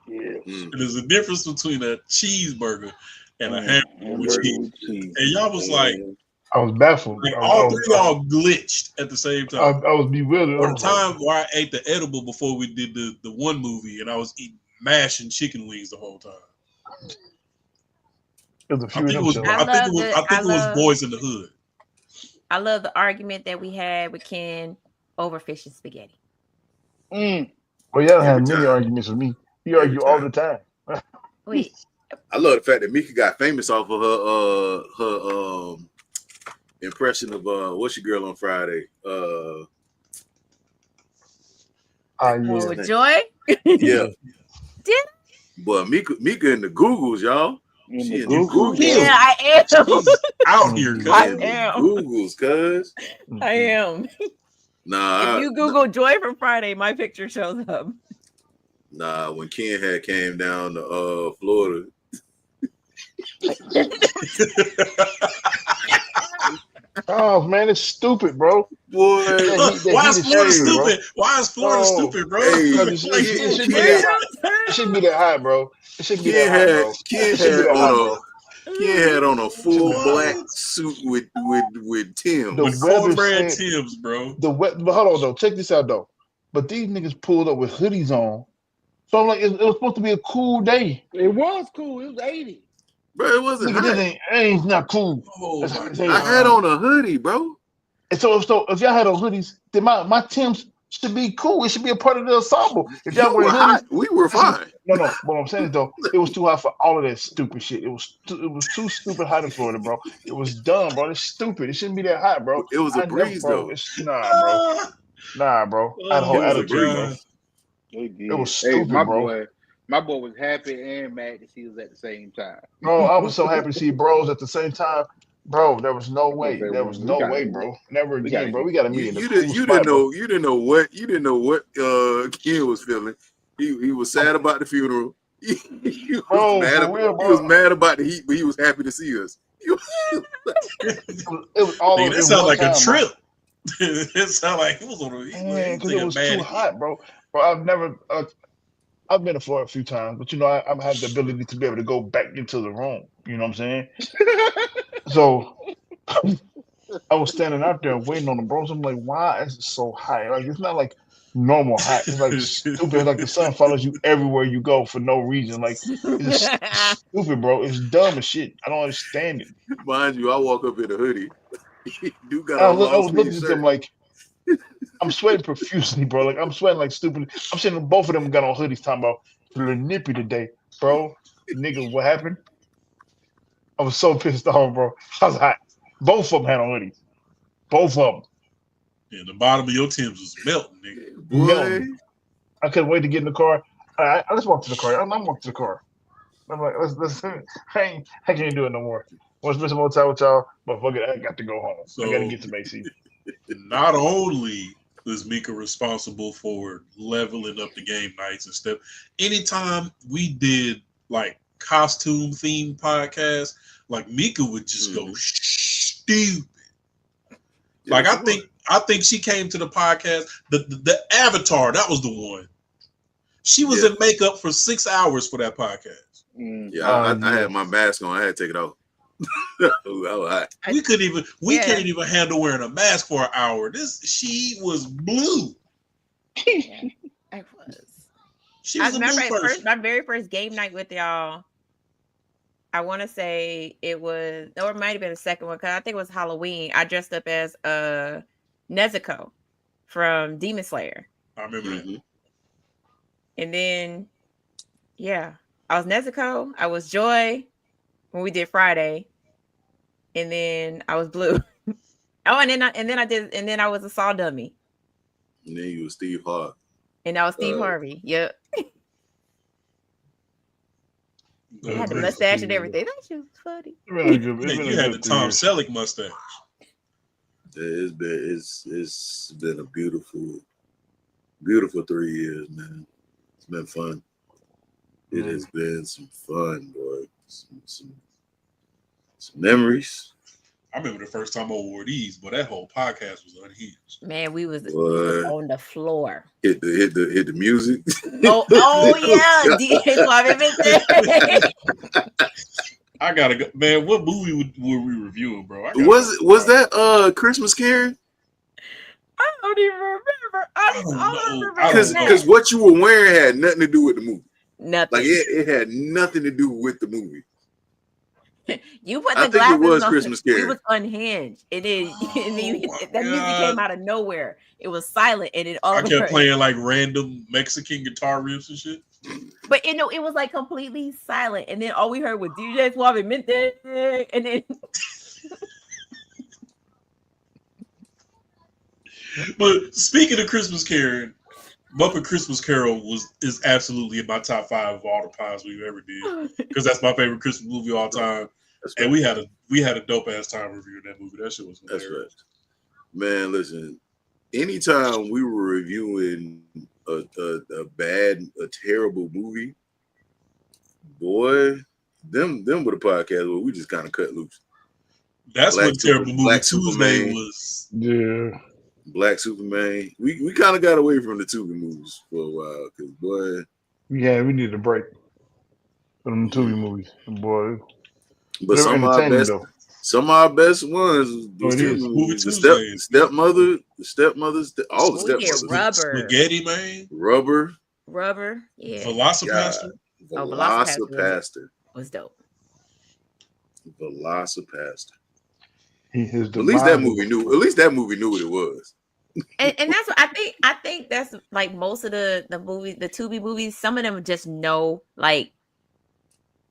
[SPEAKER 2] Yeah.
[SPEAKER 4] There's a difference between a cheeseburger and a hamburger with cheese. And y'all was like,
[SPEAKER 7] I was baffled.
[SPEAKER 4] Like all three y'all glitched at the same time.
[SPEAKER 7] I was bewildered.
[SPEAKER 4] Or the time where I ate the edible before we did the one movie, and I was eating mash and chicken wings the whole time.
[SPEAKER 7] I think it
[SPEAKER 4] was Boys in the Hood.
[SPEAKER 3] I love the argument that we had with Ken over fish and spaghetti.
[SPEAKER 7] Well, y'all had many arguments with me. You argue all the time.
[SPEAKER 3] Wait.
[SPEAKER 6] I love the fact that Meka got famous off of her impression of what's your girl on Friday?
[SPEAKER 3] Joy?
[SPEAKER 6] Yeah.
[SPEAKER 3] Did
[SPEAKER 6] But Meka in the Googles, y'all.
[SPEAKER 2] She in the Googles.
[SPEAKER 3] Yeah, I am.
[SPEAKER 4] She's out here, cuz.
[SPEAKER 3] I am.
[SPEAKER 6] Googles, cuz.
[SPEAKER 3] I am.
[SPEAKER 6] Nah.
[SPEAKER 3] If you Google Joy from Friday, my picture shows up.
[SPEAKER 6] Nah, when Ken came down to Florida.
[SPEAKER 7] Oh man, it's stupid, bro.
[SPEAKER 6] Boy,
[SPEAKER 4] why is Florida stupid? Why is Florida stupid, bro?
[SPEAKER 7] It shouldn't be that high, bro. It shouldn't be that high, bro.
[SPEAKER 6] Ken had on a full black suit with Tim.
[SPEAKER 4] With cornbread Tims, bro.
[SPEAKER 7] But hold on though. Check this out though. But these niggas pulled up with hoodies on. So I'm like, it was supposed to be a cool day.
[SPEAKER 2] It was cool. It was 80.
[SPEAKER 6] Bro, it wasn't hot.
[SPEAKER 7] Ain't not cool.
[SPEAKER 6] I had on a hoodie, bro.
[SPEAKER 7] And so if y'all had those hoodies, then my Timbs should be cool. It should be a part of the ensemble. If y'all
[SPEAKER 6] You
[SPEAKER 7] wear
[SPEAKER 6] were
[SPEAKER 7] hoodies,
[SPEAKER 6] hot. We were fine.
[SPEAKER 7] no. What I'm saying is though, it was too hot for all of that stupid shit. It was too stupid hot in Florida, bro. It was dumb, bro. It's stupid. It shouldn't be that hot, bro.
[SPEAKER 6] It was a breeze,
[SPEAKER 7] bro.
[SPEAKER 6] though.
[SPEAKER 7] It's nah, bro. I had a whole
[SPEAKER 6] It was a
[SPEAKER 7] attitude, bro.
[SPEAKER 6] breeze.
[SPEAKER 2] They did.
[SPEAKER 7] It was
[SPEAKER 2] Hey,
[SPEAKER 7] stupid, bro.
[SPEAKER 2] My boy was happy and mad to see us at the same time.
[SPEAKER 7] Bro, I was so happy to see bros at the same time. Bro, there was no way.
[SPEAKER 2] Okay,
[SPEAKER 7] There
[SPEAKER 2] well,
[SPEAKER 7] was no way, bro. Never
[SPEAKER 2] we
[SPEAKER 7] again,
[SPEAKER 2] gotta
[SPEAKER 7] bro.
[SPEAKER 2] get-
[SPEAKER 7] We got to meet in the
[SPEAKER 6] You
[SPEAKER 7] cool spot, bro.
[SPEAKER 6] didn't know what Ken was feeling. He was sad about the funeral. He was mad about the heat, but he was happy to see us.
[SPEAKER 7] It was all
[SPEAKER 4] Nigga,
[SPEAKER 7] in
[SPEAKER 4] that sounds
[SPEAKER 7] one
[SPEAKER 4] like
[SPEAKER 7] time,
[SPEAKER 4] a trip. It sounded like it was on a
[SPEAKER 7] man, because it was too hot, bro. Bro, I've been to Florida a few times, but I have the ability to be able to go back into the room. You know what I'm saying? So I was standing out there waiting on the bros. I'm like, why is it so hot? Like it's not like normal hot. It's like stupid. Like the sun follows you everywhere you go for no reason. Like it's stupid, bro. It's dumb as shit. I don't understand it.
[SPEAKER 6] Mind you, I walk up in a hoodie. You got
[SPEAKER 7] I
[SPEAKER 6] a
[SPEAKER 7] was
[SPEAKER 6] long
[SPEAKER 7] looking
[SPEAKER 6] sleeve
[SPEAKER 7] at them
[SPEAKER 6] shirt.
[SPEAKER 7] like I'm sweating profusely, bro. Like I'm sweating like stupid. I'm seeing both of them got on hoodies talking about feeling nippy today, bro. Nigga, what happened? I was so pissed off, bro. I was hot. Both of them had on hoodies. Both of them.
[SPEAKER 4] Yeah, the bottom of your Timbs was melting, nigga.
[SPEAKER 6] Boy,
[SPEAKER 7] Melting. I couldn't wait to get in the car. I just walked to the car. I'm walking to the car. I'm like, let's I can't do it no more. Want to spend some more time with y'all, but fuck it, I got to go home. I got to get some AC.
[SPEAKER 4] Not only is Mika responsible for leveling up the game nights and stuff, anytime we did like costume themed podcasts, like Mika would just go stupid. Like I think she came to the podcast, the Avatar, that was the one. She was in makeup for 6 hours for that podcast.
[SPEAKER 6] Yeah, I had my mask on. I had to take it off.
[SPEAKER 4] We can't even handle wearing a mask for an hour. She was blue.
[SPEAKER 3] Yeah, I was.
[SPEAKER 4] She was
[SPEAKER 3] I remember my very first game night with y'all. I want to say it was, or it might have been the second one because I think it was Halloween. I dressed up as Nezuko from Demon Slayer.
[SPEAKER 4] I remember that.
[SPEAKER 3] And then, I was Nezuko. I was Joy when we did Friday, and then I was Blue. And then I was a Saw Dummy.
[SPEAKER 6] And then you was Steve Harvey.
[SPEAKER 3] And I was Steve Harvey. Yep. I had the mustache and everything. That shit was funny.
[SPEAKER 4] You had the Tom Selleck mustache.
[SPEAKER 6] It's been a beautiful 3 years, man. It's been fun. It has been some fun, boy. Some memories.
[SPEAKER 4] I remember the first time I wore these, but that whole podcast was unhinged.
[SPEAKER 3] Man, we was on the floor.
[SPEAKER 6] Hit the music.
[SPEAKER 3] Oh yeah, DJ
[SPEAKER 4] I gotta go, man. What movie were we reviewing, bro?
[SPEAKER 6] Was that Christmas Karen?
[SPEAKER 3] I don't even remember. I don't remember
[SPEAKER 6] because what you were wearing had nothing to do with the movie.
[SPEAKER 3] Nothing.
[SPEAKER 6] Like it had nothing to do with the movie.
[SPEAKER 3] You put
[SPEAKER 6] I
[SPEAKER 3] the
[SPEAKER 6] think
[SPEAKER 3] glasses
[SPEAKER 6] it was
[SPEAKER 3] on.
[SPEAKER 6] Christmas Karen.
[SPEAKER 3] We was unhinged. It is. That music came out of nowhere. It was silent, and it all.
[SPEAKER 4] I kept playing like random Mexican guitar riffs and shit.
[SPEAKER 3] But it was like completely silent, and then all we heard was DJ Suavemente, and then.
[SPEAKER 4] But speaking of Christmas Karen, Muppet Christmas Carol is absolutely in my top 5 of all the pies we've ever did, because that's my favorite Christmas movie of all time. And we had a dope ass time reviewing that movie. That shit was hilarious.
[SPEAKER 6] That's right. Man, listen. Anytime we were reviewing a terrible movie, boy, them were the podcast where we just kind of cut loose.
[SPEAKER 4] That's what terrible movie Tuesday was.
[SPEAKER 7] Yeah.
[SPEAKER 6] Black Superman. We kind of got away from the Tubi movies for a while because boy.
[SPEAKER 7] Yeah, we needed a break from the Tubi movies, boy.
[SPEAKER 6] But some of our best ones was the stepmothers, all the stepmothers.
[SPEAKER 3] Rubber.
[SPEAKER 4] Spaghetti Man.
[SPEAKER 6] Rubber.
[SPEAKER 3] Yeah.
[SPEAKER 4] Velocipaster.
[SPEAKER 6] Velocipaster
[SPEAKER 3] was dope.
[SPEAKER 6] Velocipaster.
[SPEAKER 7] His
[SPEAKER 6] At least that
[SPEAKER 7] demise
[SPEAKER 6] movie
[SPEAKER 7] was-
[SPEAKER 6] knew. At least that movie knew what it was.
[SPEAKER 3] And that's what I think that's like most of the movies, the Tubi movies, some of them just know like,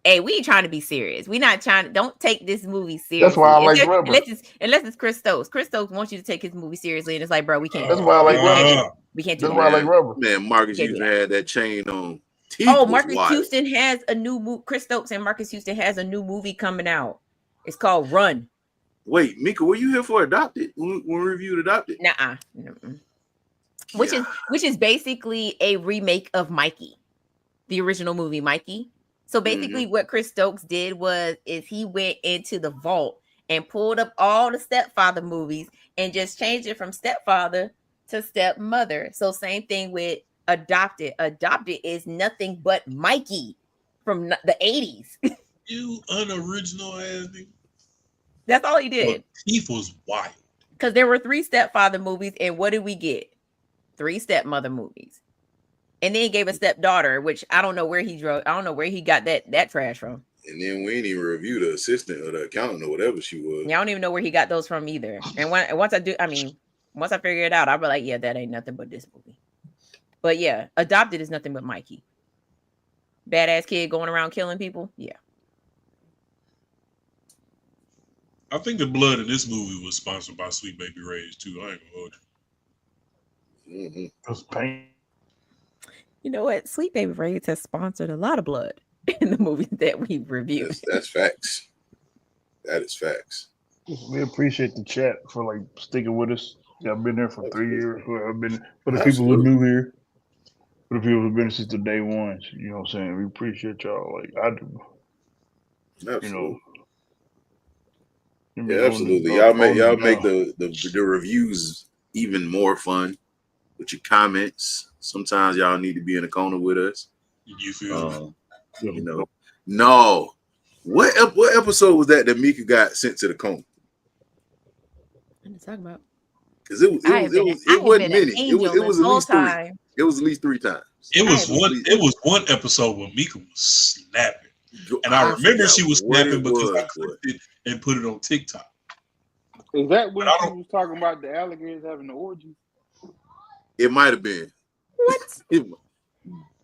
[SPEAKER 3] hey, we ain't trying to be serious. We not trying to, don't take this movie seriously.
[SPEAKER 7] That's why I like Rubber.
[SPEAKER 3] Unless it's Chris Stokes. Chris Stokes wants you to take his movie seriously, and it's like, bro, we can't.
[SPEAKER 7] That's why I like Rubber.
[SPEAKER 3] We can't do
[SPEAKER 7] That's
[SPEAKER 3] that.
[SPEAKER 7] why I like Rubber.
[SPEAKER 6] Man, Marcus
[SPEAKER 3] Can't do
[SPEAKER 6] Houston had that chain on. Teeth
[SPEAKER 3] Oh,
[SPEAKER 6] was
[SPEAKER 3] Marcus
[SPEAKER 6] wild.
[SPEAKER 3] Houston has a new movie. Chris Stokes and Marcus Houston has a new movie coming out. It's called Run.
[SPEAKER 6] Wait, Mika, were you here for Adopted? When we reviewed Adopted?
[SPEAKER 3] Nuh-uh. Which is basically a remake of Mikey, the original movie Mikey. So basically what Chris Stokes did is he went into the vault and pulled up all the Stepfather movies and just changed it from Stepfather to Stepmother. So same thing with Adopted. Adopted is nothing but Mikey from the 80s.
[SPEAKER 4] You unoriginal ass nigga.
[SPEAKER 3] That's all he did.
[SPEAKER 4] Well, Teeth was wild.
[SPEAKER 3] Because there were 3 Stepfather movies, and what did we get? 3 Stepmother movies. And then he gave a stepdaughter, which I don't know where he drove. I don't know where he got that trash from.
[SPEAKER 6] And then we ain't even review the assistant or the accountant or whatever she was.
[SPEAKER 3] Yeah, I don't even know where he got those from either. And once I figure it out, I'll be like, yeah, that ain't nothing but this movie. But yeah, Adopted is nothing but Mikey. Badass kid going around killing people. Yeah.
[SPEAKER 4] I think the blood in this movie was sponsored by Sweet Baby Ray's too. I ain't gonna hold
[SPEAKER 6] Mm-hmm.
[SPEAKER 7] That's pain.
[SPEAKER 3] You know what? Sweet Baby Ray's has sponsored a lot of blood in the movies that we've reviewed.
[SPEAKER 6] That's facts. That is facts.
[SPEAKER 7] We appreciate the chat for like sticking with us. Y'all been there for 3 years. Who have been for the people who are new here. For the people who've been since the day one. You know what I'm saying? We appreciate y'all. Like I do.
[SPEAKER 6] Absolutely.
[SPEAKER 7] You know.
[SPEAKER 6] Yeah, absolutely. Y'all make the reviews even more fun with your comments. Sometimes y'all need to be in the corner with us.
[SPEAKER 4] You feel
[SPEAKER 6] you know. No. What episode was that Mika got sent to the corner?
[SPEAKER 3] What are you talking about?
[SPEAKER 6] Because it wasn't many. It was at least 3. It was at least 3 times.
[SPEAKER 4] It was one episode where Mika was snapping. And I remember she was snapping because I clipped it and put it on TikTok.
[SPEAKER 2] Is that when she was talking about the alligators having the orgy?
[SPEAKER 6] It might have been.
[SPEAKER 3] What?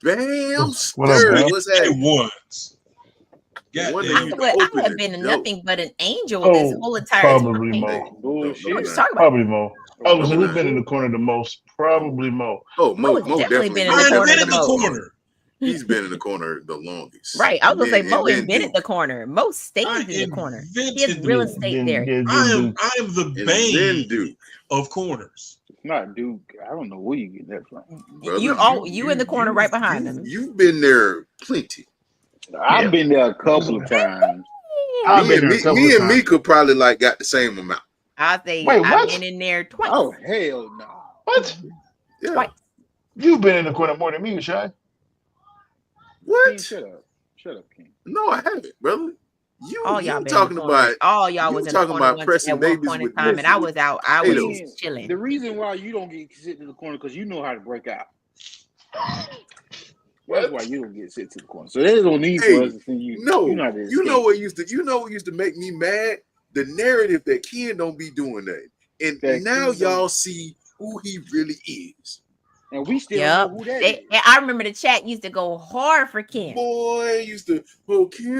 [SPEAKER 6] Bam!
[SPEAKER 7] What's happening?
[SPEAKER 4] It was.
[SPEAKER 3] I would have been nothing but an angel this whole entire
[SPEAKER 7] probably
[SPEAKER 3] time.
[SPEAKER 7] Mo.
[SPEAKER 2] Bullshit.
[SPEAKER 7] Probably Mo. Oh, so who's been in the corner the most? Probably Mo.
[SPEAKER 6] Oh, Mo
[SPEAKER 3] definitely been in
[SPEAKER 6] the
[SPEAKER 3] corner.
[SPEAKER 6] He's been in the corner the longest.
[SPEAKER 3] Right. I was gonna say Mo invented the corner. Mo stays in the corner. He has real estate there.
[SPEAKER 4] I am the bane of corners.
[SPEAKER 2] Not Duke. I don't know where you get that from.
[SPEAKER 6] Brother,
[SPEAKER 3] you in the corner right behind him.
[SPEAKER 6] You've been there plenty.
[SPEAKER 2] I've been there a couple of times.
[SPEAKER 6] Me and Mika probably like got the same amount.
[SPEAKER 3] I'll say I've been in there twice.
[SPEAKER 2] Oh hell no!
[SPEAKER 7] What?
[SPEAKER 6] Yeah.
[SPEAKER 3] Twice.
[SPEAKER 7] You've been in the corner more than me, Shy.
[SPEAKER 6] What?
[SPEAKER 2] King, shut up, King.
[SPEAKER 6] No, I haven't, brother.
[SPEAKER 3] All y'all
[SPEAKER 6] been talking about
[SPEAKER 3] all y'all was in the corner
[SPEAKER 6] pressing
[SPEAKER 3] at one
[SPEAKER 6] babies
[SPEAKER 3] point in
[SPEAKER 6] with
[SPEAKER 3] time, and I was out. I was just chilling.
[SPEAKER 2] The reason why you don't get sit in the corner because you know how to break out. That's why you don't get sit to the corner. So there's no need for us to see you.
[SPEAKER 6] No,
[SPEAKER 2] you know
[SPEAKER 6] what used to make me mad? The narrative that Ken don't be doing that, and now y'all see who he really is.
[SPEAKER 2] And we still know who that is.
[SPEAKER 3] I remember the chat used to go hard for Ken.
[SPEAKER 6] Boy, Ken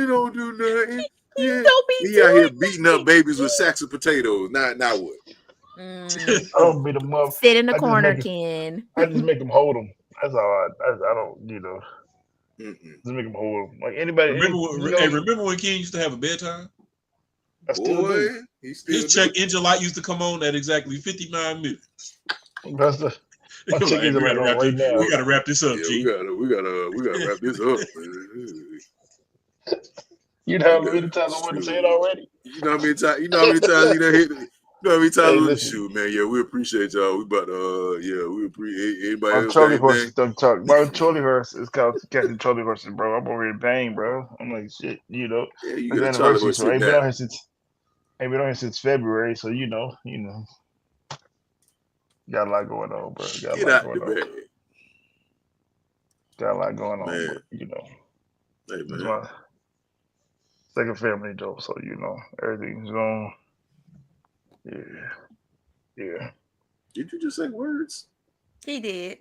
[SPEAKER 6] don't do nothing.
[SPEAKER 3] You don't be
[SPEAKER 6] he out here beating up babies with sacks of potatoes. Not what?
[SPEAKER 7] I don't beat them up.
[SPEAKER 3] Sit in the corner, Ken.
[SPEAKER 7] I just make them hold them. That's all. I don't, just make them hold them. Like anybody.
[SPEAKER 4] Remember when Ken used to have a bedtime?
[SPEAKER 7] I still do.
[SPEAKER 4] His check engine light used to come on at exactly 59 minutes.
[SPEAKER 7] That's the. My check engine light on right now.
[SPEAKER 4] We gotta wrap this up, G.
[SPEAKER 6] We gotta wrap this up.
[SPEAKER 7] You know how many times I want to say it already.
[SPEAKER 6] You know how many times you done hit. You know how many times shoot, man. Yeah, we appreciate y'all. We about we appreciate anybody else.
[SPEAKER 7] Charlie Horse don't talk. Bro, Charlie Horse is called Captain Charlie Horse, bro. I'm over here bang, bro. I'm like shit,
[SPEAKER 6] Yeah, you
[SPEAKER 7] got
[SPEAKER 6] Charlie Horse.
[SPEAKER 7] So ain't been on here since February, so you know. Got a lot going on, bro.
[SPEAKER 6] Get out the bed.
[SPEAKER 7] Got a lot going on,
[SPEAKER 6] man.
[SPEAKER 7] Bro,
[SPEAKER 6] Hey, man.
[SPEAKER 7] It's my second family, though, so everything's going. Yeah.
[SPEAKER 6] Did you just say words?
[SPEAKER 3] He did.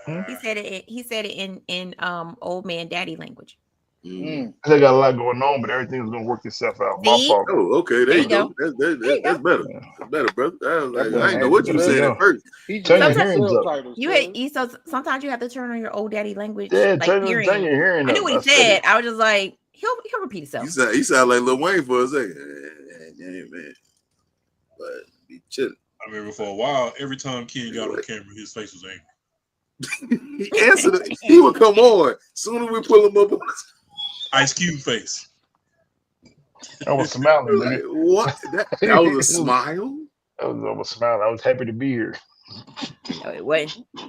[SPEAKER 7] Hmm?
[SPEAKER 3] He said it. He said it in old man daddy language.
[SPEAKER 2] Mm.
[SPEAKER 7] They got a lot going on, but everything's gonna work itself out. My
[SPEAKER 3] See?
[SPEAKER 7] fault.
[SPEAKER 6] Oh, okay. There
[SPEAKER 3] There
[SPEAKER 6] you
[SPEAKER 3] you go.
[SPEAKER 6] go.
[SPEAKER 3] There you
[SPEAKER 6] That's
[SPEAKER 3] go.
[SPEAKER 6] better.
[SPEAKER 7] Yeah.
[SPEAKER 6] That's better, brother. I was
[SPEAKER 2] That
[SPEAKER 6] like, I
[SPEAKER 2] boy
[SPEAKER 6] didn't know
[SPEAKER 2] adding
[SPEAKER 6] what you were
[SPEAKER 7] There you
[SPEAKER 6] saying
[SPEAKER 2] sub.
[SPEAKER 6] at
[SPEAKER 7] go.
[SPEAKER 6] first.
[SPEAKER 2] He just
[SPEAKER 7] Turn your
[SPEAKER 2] adding
[SPEAKER 3] Sometimes
[SPEAKER 7] hearings up.
[SPEAKER 2] subtitles.
[SPEAKER 3] you
[SPEAKER 2] Cuz.
[SPEAKER 3] so sometimes you have to turn on your old daddy language,
[SPEAKER 7] Yeah,
[SPEAKER 3] like
[SPEAKER 7] turn your
[SPEAKER 3] hearing.
[SPEAKER 7] hearing
[SPEAKER 3] I knew
[SPEAKER 7] up.
[SPEAKER 3] what he
[SPEAKER 7] I said
[SPEAKER 3] said.
[SPEAKER 7] it.
[SPEAKER 3] I was just like, he'll repeat himself.
[SPEAKER 6] You sound like Lil Wayne for a second. Yeah, man. But be chilling.
[SPEAKER 4] I remember for a while, every time Ken got on camera, his face was angry.
[SPEAKER 6] He answered it. He would come on. Soon as we pull him up,
[SPEAKER 4] Ice Cube face.
[SPEAKER 7] I was smiling,
[SPEAKER 6] like,
[SPEAKER 7] nigga.
[SPEAKER 6] what? That was a smile?
[SPEAKER 7] I was smiling. I was happy to be here.
[SPEAKER 3] No, it wasn't.
[SPEAKER 7] I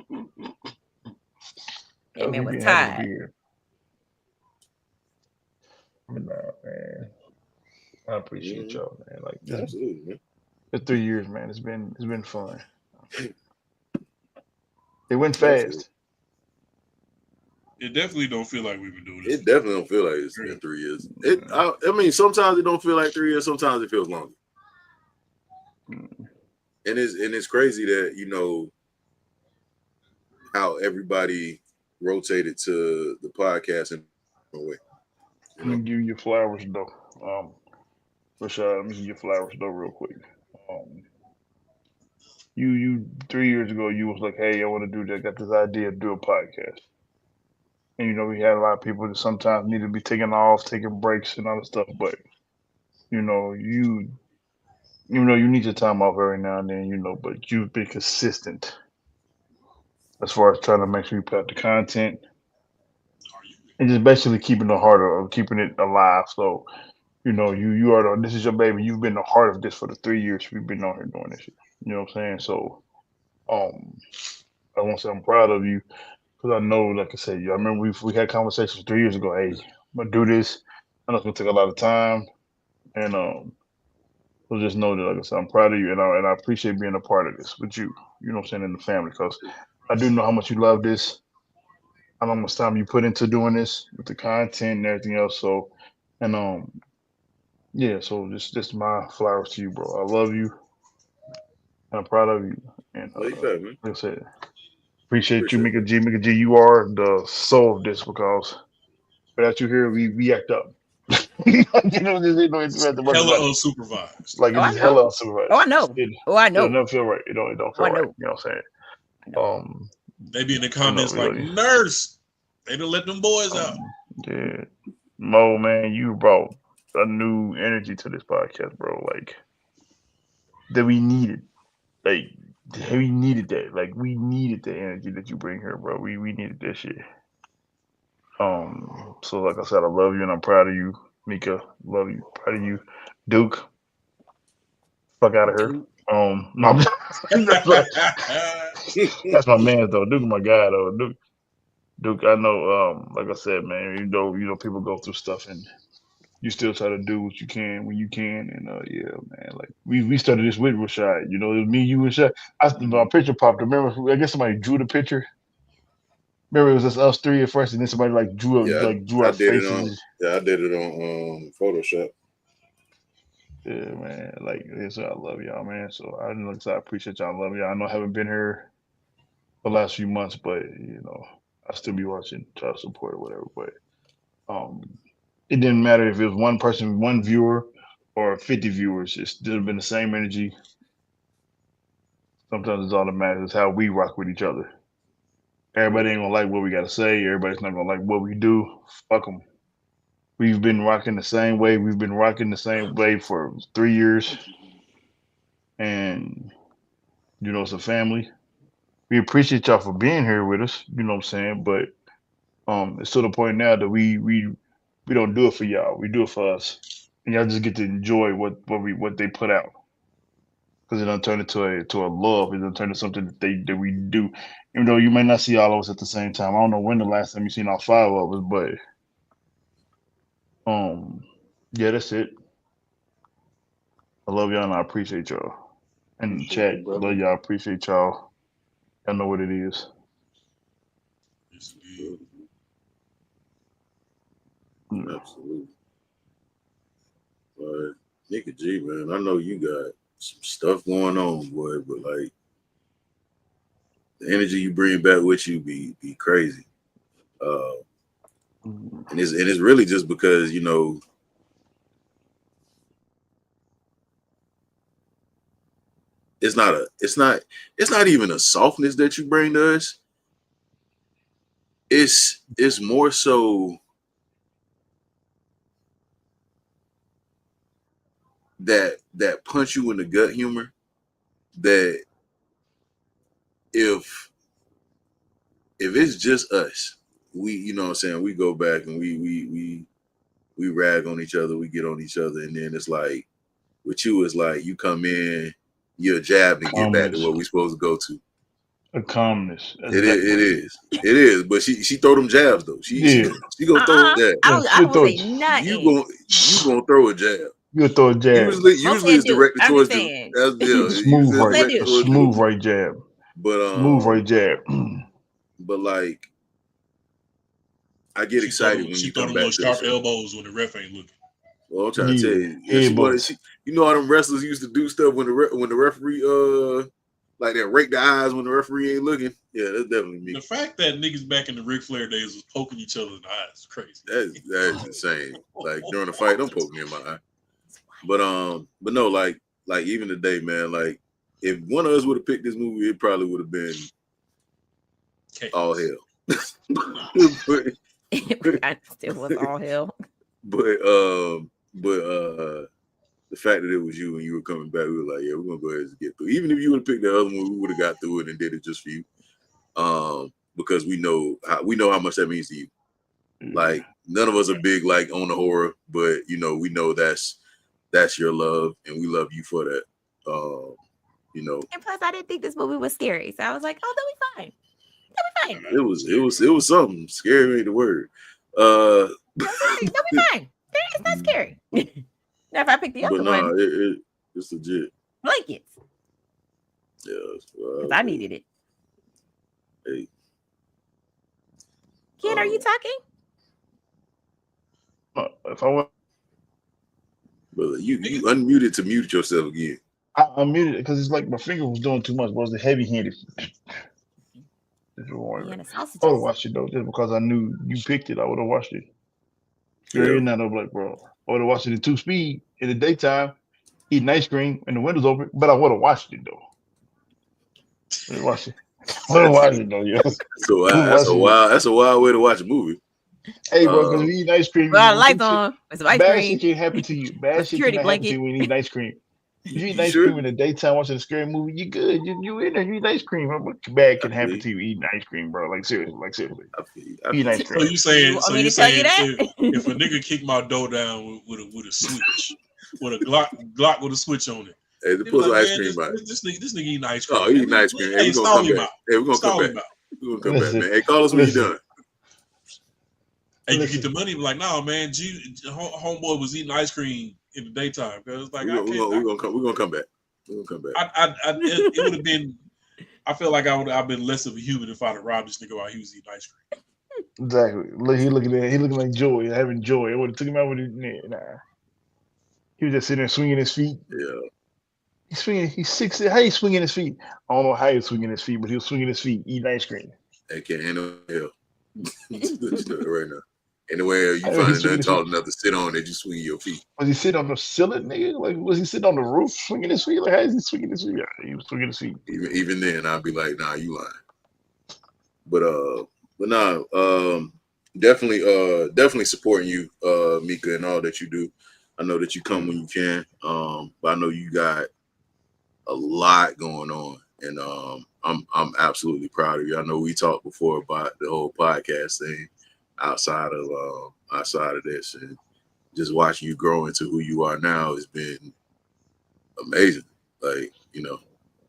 [SPEAKER 3] That
[SPEAKER 7] was
[SPEAKER 3] man was
[SPEAKER 7] being happy to be
[SPEAKER 3] tired.
[SPEAKER 7] here. But nah, man. I appreciate y'all, man. Like
[SPEAKER 6] Absolutely, man.
[SPEAKER 7] the 3 years, man. It's been fun. It went fast.
[SPEAKER 4] It definitely don't feel like we've been doing this.
[SPEAKER 6] It definitely don't feel like it's been 3 years. I mean, sometimes it don't feel like 3 years. Sometimes it feels longer. And it's crazy that how everybody rotated to the podcast in a way.
[SPEAKER 7] Let me give you your flowers though. Rashad, let me give you your flowers though real quick. You 3 years ago you was like, hey, I want to do that. Got this idea to do a podcast. And we had a lot of people that sometimes need to be taking off, taking breaks and other stuff. But you you need your time off every now and then, but you've been consistent as far as trying to make sure you put out the content and just basically keeping the heart of keeping it alive. So, you are this is your baby. You've been the heart of this for the 3 years we've been on here doing this shit. You know what I'm saying? So, I want to say I'm proud of you because I know, like I said, I remember we had conversations 3 years ago. Hey, I'm gonna do this. I know it's gonna take a lot of time, and so just know that, like I said, I'm proud of you, and I appreciate being a part of this with you. You know what I'm saying, in the family, because I do know how much you love this. I know how much time you put into doing this with the content and everything else. So, and yeah. So just my flowers to you, bro. I love you, and I'm proud of you. And
[SPEAKER 6] Like that, man.
[SPEAKER 7] like I said, appreciate you,
[SPEAKER 6] Appreciate
[SPEAKER 7] Meka
[SPEAKER 6] that.
[SPEAKER 7] G. Meka G, you are the soul of this because without you here, we act up. It's about
[SPEAKER 4] Hella
[SPEAKER 7] it.
[SPEAKER 4] unsupervised.
[SPEAKER 7] Like
[SPEAKER 3] Oh,
[SPEAKER 7] it's
[SPEAKER 3] I
[SPEAKER 7] just
[SPEAKER 3] know.
[SPEAKER 7] hella unsupervised.
[SPEAKER 3] Oh, I know. Oh, I
[SPEAKER 7] It'll
[SPEAKER 3] know.
[SPEAKER 7] never feel right. It don't
[SPEAKER 3] Oh,
[SPEAKER 7] feel
[SPEAKER 3] I
[SPEAKER 7] right.
[SPEAKER 3] know.
[SPEAKER 7] You know what I'm
[SPEAKER 3] I
[SPEAKER 7] saying?
[SPEAKER 3] know.
[SPEAKER 4] They be in the comments like,
[SPEAKER 7] Really.
[SPEAKER 4] nurse. They don't let them boys out.
[SPEAKER 7] Yeah. Mo, man, you brought a new energy to this podcast, bro. Like that we needed. Like we needed that. Like we needed the energy that you bring here, bro. We needed that shit. So like I said, I love you and I'm proud of you, Mika. Love you, proud of you, Duke. Fuck out of her. No, that's, my, that's my man though. Duke, my guy though. Duke, I know. Like I said, man, people go through stuff and you still try to do what you can when you can. And yeah, man, like we started this with Rashad. It was me, you, and Rashad. My picture popped. Remember? I guess somebody drew the picture. Remember, it was just us three at first, and then somebody
[SPEAKER 6] Yeah,
[SPEAKER 7] drew
[SPEAKER 6] I
[SPEAKER 7] our
[SPEAKER 6] did it on.
[SPEAKER 7] faces.
[SPEAKER 6] Yeah, I did it on Photoshop.
[SPEAKER 7] Yeah, man. Like, so I love y'all, man. So I appreciate y'all. I love y'all. I know I haven't been here the last few months, but I still be watching, try to support or whatever. But um, it didn't matter if it was one person, one viewer, or 50 viewers. It's still been the same energy. Sometimes it's all that matters is how we rock with each other. Everybody ain't gonna like what we gotta say. Everybody's not gonna like what we do. Fuck them. We've been rocking the same way. We've been rocking the same way for 3 years, and it's a family. We appreciate y'all for being here with us. You know what I'm saying? But it's to the point now that we don't do it for y'all. We do it for us, and y'all just get to enjoy what they put out because it don't turn into a love. It don't turn into something that we do. Even though you may not see all of us at the same time. I don't know when the last time you seen all five of us, but yeah, that's it. I love y'all and I appreciate y'all. And the
[SPEAKER 2] Appreciate
[SPEAKER 7] chat,
[SPEAKER 2] you, brother.
[SPEAKER 7] love y'all, appreciate y'all. Y'all know what it is.
[SPEAKER 4] Yes, indeed.
[SPEAKER 6] Absolutely. Meka G, man, I know you got some stuff going on, boy. But like the energy you bring back with you be crazy. And it's really just because, you know, it's not even a softness that you bring to us. It's more so that punch you in the gut humor that if it's just us, we, you know what I'm saying, we go back and we rag on each other, we get on each other, and then it's like with you, it's like you come in, you're jabbed and get back to what we supposed to go to.
[SPEAKER 7] A calmness.
[SPEAKER 6] It is. But she throw them jabs though. She gonna throw a jab.
[SPEAKER 3] I don't say nothing.
[SPEAKER 6] You gonna throw a jab.
[SPEAKER 7] You'll throw a jab.
[SPEAKER 6] Usually it's directed towards
[SPEAKER 7] smooth right jab.
[SPEAKER 6] But
[SPEAKER 7] smooth right jab.
[SPEAKER 6] But like, I get excited when you come back.
[SPEAKER 4] She throw those sharp elbows when the ref ain't looking.
[SPEAKER 6] Well, I'm trying to tell you, you know how them wrestlers used to do stuff when the referee like that, rake the eyes when the referee ain't looking. Yeah, that's definitely me.
[SPEAKER 4] The fact that niggas back in the Ric Flair days was poking each other in the eyes is crazy.
[SPEAKER 6] That is insane. Like during the fight, don't poke me in my eye. But no, like even today, man, like if one of us would have picked this movie, it probably would have been all hell.
[SPEAKER 3] I still was all hell.
[SPEAKER 6] But the fact that it was you and you were coming back, we were like, yeah, we're gonna go ahead and get through. Even if you would have picked the other one, we would have got through it and did it just for you. Because we know how much that means to you. Like none of us are big like on the horror, but you know, we know that's your love, and we love you for that. You know.
[SPEAKER 3] And plus, I didn't think this movie was scary, so I was like, "Oh, they'll be fine. They'll be fine."
[SPEAKER 6] It was something. Scary ain't the word.
[SPEAKER 3] They'll be fine. It's not scary. Now, if I pick the other one,
[SPEAKER 6] it's legit.
[SPEAKER 3] Blankets.
[SPEAKER 6] Yeah,
[SPEAKER 3] because I needed it.
[SPEAKER 6] Hey,
[SPEAKER 3] Ken, are you talking?
[SPEAKER 7] If I want.
[SPEAKER 6] Brother, you unmuted to mute yourself again.
[SPEAKER 7] I unmuted it because it's like my finger was doing too much. Was the heavy-handed? I would have watched it though, just because I knew you picked it. I would have watched it. You're in that, I'm like, bro. I would have watched it in 2-speed in the daytime, eating ice cream, and the windows open. But I would have watched it though. I would have watched it. Yes.
[SPEAKER 6] So that's a wild way to watch a movie.
[SPEAKER 7] Hey, bro, because you eat ice cream.
[SPEAKER 3] Well, lights on. Some ice
[SPEAKER 7] bad
[SPEAKER 3] cream.
[SPEAKER 7] shit can happen to you. Bad shit can happen to you when you eat ice cream. If you eat ice cream in the daytime watching a scary movie, you good. You in there, you eat ice cream. What bad can happen to you eating ice cream, bro? Like seriously. Eat ice cream.
[SPEAKER 4] So you saying if a nigga kick my door down with a switch, with a Glock with a switch on it.
[SPEAKER 6] Hey, the pussy ice cream, man.
[SPEAKER 4] This nigga eating ice cream.
[SPEAKER 6] Oh, he eating ice cream. Hey, we're gonna come back. Hey, we're gonna come back. We're gonna come back, man. Hey, call us when you're done.
[SPEAKER 4] Hey, you get the money, like, nah, man, homeboy was eating ice cream in the daytime. Cause like,
[SPEAKER 6] we're gonna come back. We're gonna come back.
[SPEAKER 4] It would have been. I feel like I've been less of a human if I'd have robbed this nigga while he was eating ice cream.
[SPEAKER 7] Exactly. He looking like joy, having joy. I would have took him out with it. Nah. He was just sitting there swinging his feet.
[SPEAKER 6] Yeah.
[SPEAKER 7] He's swinging. He's 6. How he swinging his feet? I don't know how he's swinging his feet, but he was swinging his feet, eating ice cream.
[SPEAKER 6] I can't handle hell. Right now. Anyway, you find nothing tall enough to sit on that you swing your feet.
[SPEAKER 7] Was he sitting on the ceiling, nigga? Like, was he sitting on the roof swinging his feet? Like, how is he swinging his feet? Yeah, he was swinging his feet.
[SPEAKER 6] Even then, I'd be like, nah, you lying. But nah, definitely supporting you, Meka, and all that you do. I know that you come when you can, but I know you got a lot going on, and I'm absolutely proud of you. I know we talked before about the whole podcast thing. Outside of this, and just watching you grow into who you are now has been amazing. Like, you know,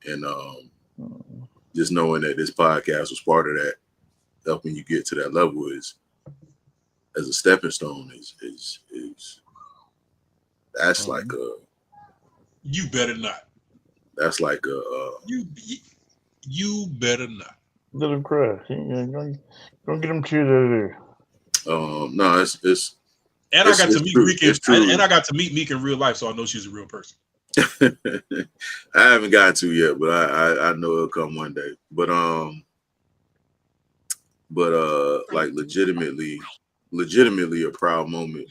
[SPEAKER 6] and just knowing that this podcast was part of that, helping you get to that level is as a stepping stone is that's like a.
[SPEAKER 4] You better not.
[SPEAKER 6] That's like a.
[SPEAKER 4] You better not.
[SPEAKER 7] Let him cry. Don't get him tears out of there.
[SPEAKER 6] No, it's
[SPEAKER 4] and I got to meet Meka. And I got to meet Meka in real life, so I know she's a real person.
[SPEAKER 6] I haven't gotten to yet, but I know it'll come one day. But like legitimately a proud moment,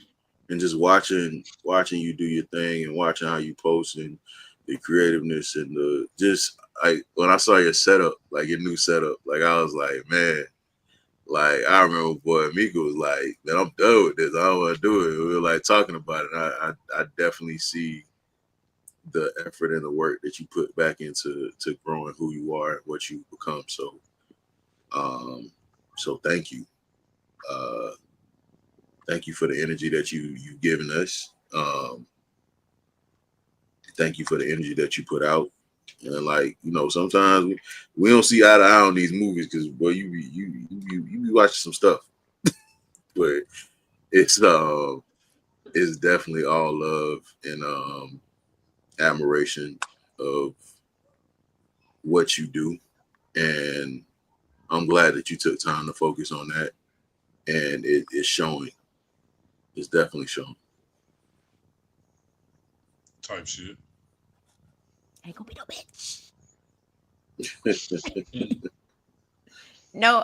[SPEAKER 6] and just watching you do your thing and watching how you post and the creativeness and the just like when I saw your setup, like your new setup, like I was like, man, like I remember boy Mika was like, man, I'm done with this. I don't want to do it. We were like talking about it. I definitely see the effort and the work that you put back into growing who you are and what you become. So thank you. Thank you for the energy that you've given us. Thank you for the energy that you put out. And like, you know, sometimes we don't see eye to eye on these movies because boy, you be watching some stuff. But it's definitely all love and admiration of what you do. And I'm glad that you took time to focus on that. And it's showing. It's definitely showing.
[SPEAKER 4] Type shit.
[SPEAKER 3] Ain't gonna be no bitch. No,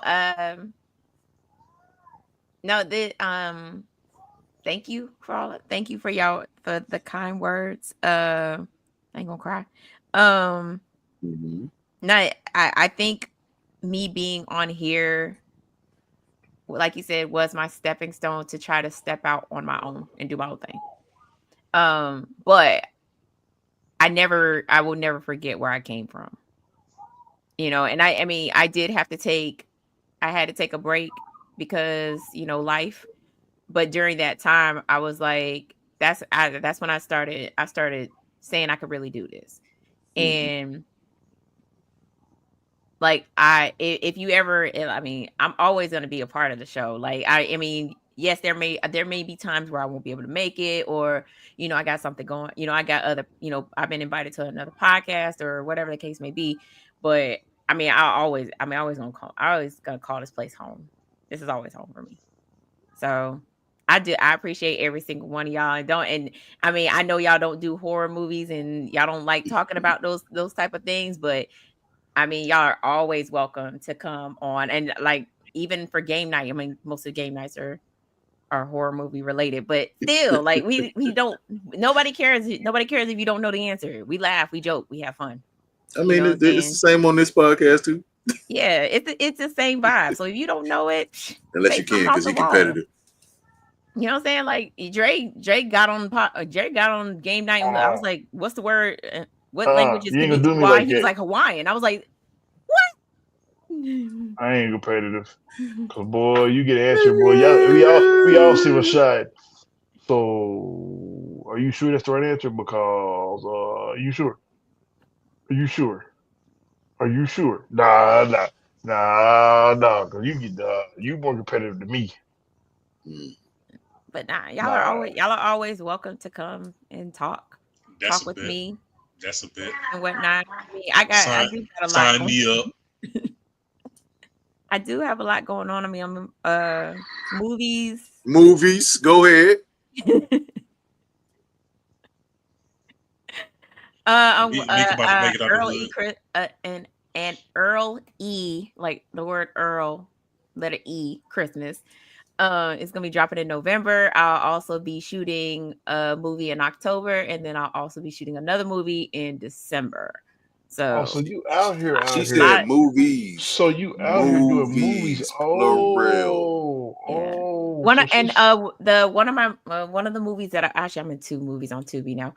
[SPEAKER 3] thank you for y'all for the kind words. I ain't gonna cry.
[SPEAKER 6] Mm-hmm.
[SPEAKER 3] No, I think me being on here, like you said, was my stepping stone to try to step out on my own and do my own thing. But I will never forget where I came from. You know, and I mean, I had to take a break because, you know, life. But during that time, I was like, that's when I started saying I could really do this. And like if you ever, I mean, I'm always going to be a part of the show. Like I mean, yes, there may be times where I won't be able to make it, or you know, I got something going, you know, I got other, you know, I've been invited to another podcast or whatever the case may be. But I mean, I always gonna call this place home. This is always home for me. So I appreciate every single one of y'all. And I mean, I know y'all don't do horror movies and y'all don't like talking about those type of things, but I mean, y'all are always welcome to come on. And like even for game night, I mean, most of the game nights are horror movie related, but still, like we don't. Nobody cares if you don't know the answer. We laugh, we joke, we have fun.
[SPEAKER 6] I mean, it's the same on this podcast too.
[SPEAKER 3] Yeah, it's the same vibe. So if you don't know it,
[SPEAKER 6] unless you can, because he's competitive.
[SPEAKER 3] You know what I'm saying? Like Drake got on game night. And I was like, "What's the word? What languages can you do?" Why he was like Hawaiian. I was like, "What?"
[SPEAKER 7] I ain't competitive, cause boy, you get answered, boy. We all see what's side. So, are you sure that's the right answer? Because are you sure? Are you sure? Are you sure? Nah. Cause you more competitive than me.
[SPEAKER 3] But nah, y'all are always welcome to come and talk with me.
[SPEAKER 4] That's a bit.
[SPEAKER 3] And whatnot. I mean, I do got a lot.
[SPEAKER 4] Sign me up.
[SPEAKER 3] I do have a lot going on. I mean, I'm movies.
[SPEAKER 6] Movies, go ahead.
[SPEAKER 3] Earl E. And Earl E. Like the word Earl, letter E. Christmas. It's gonna be dropping in November. I'll also be shooting a movie in October, and then I'll also be shooting another movie in December. So,
[SPEAKER 7] so you out here?
[SPEAKER 6] She said movies.
[SPEAKER 7] So you out here doing movies?
[SPEAKER 6] Plural.
[SPEAKER 3] One of the movies that I'm in 2 movies on Tubi now.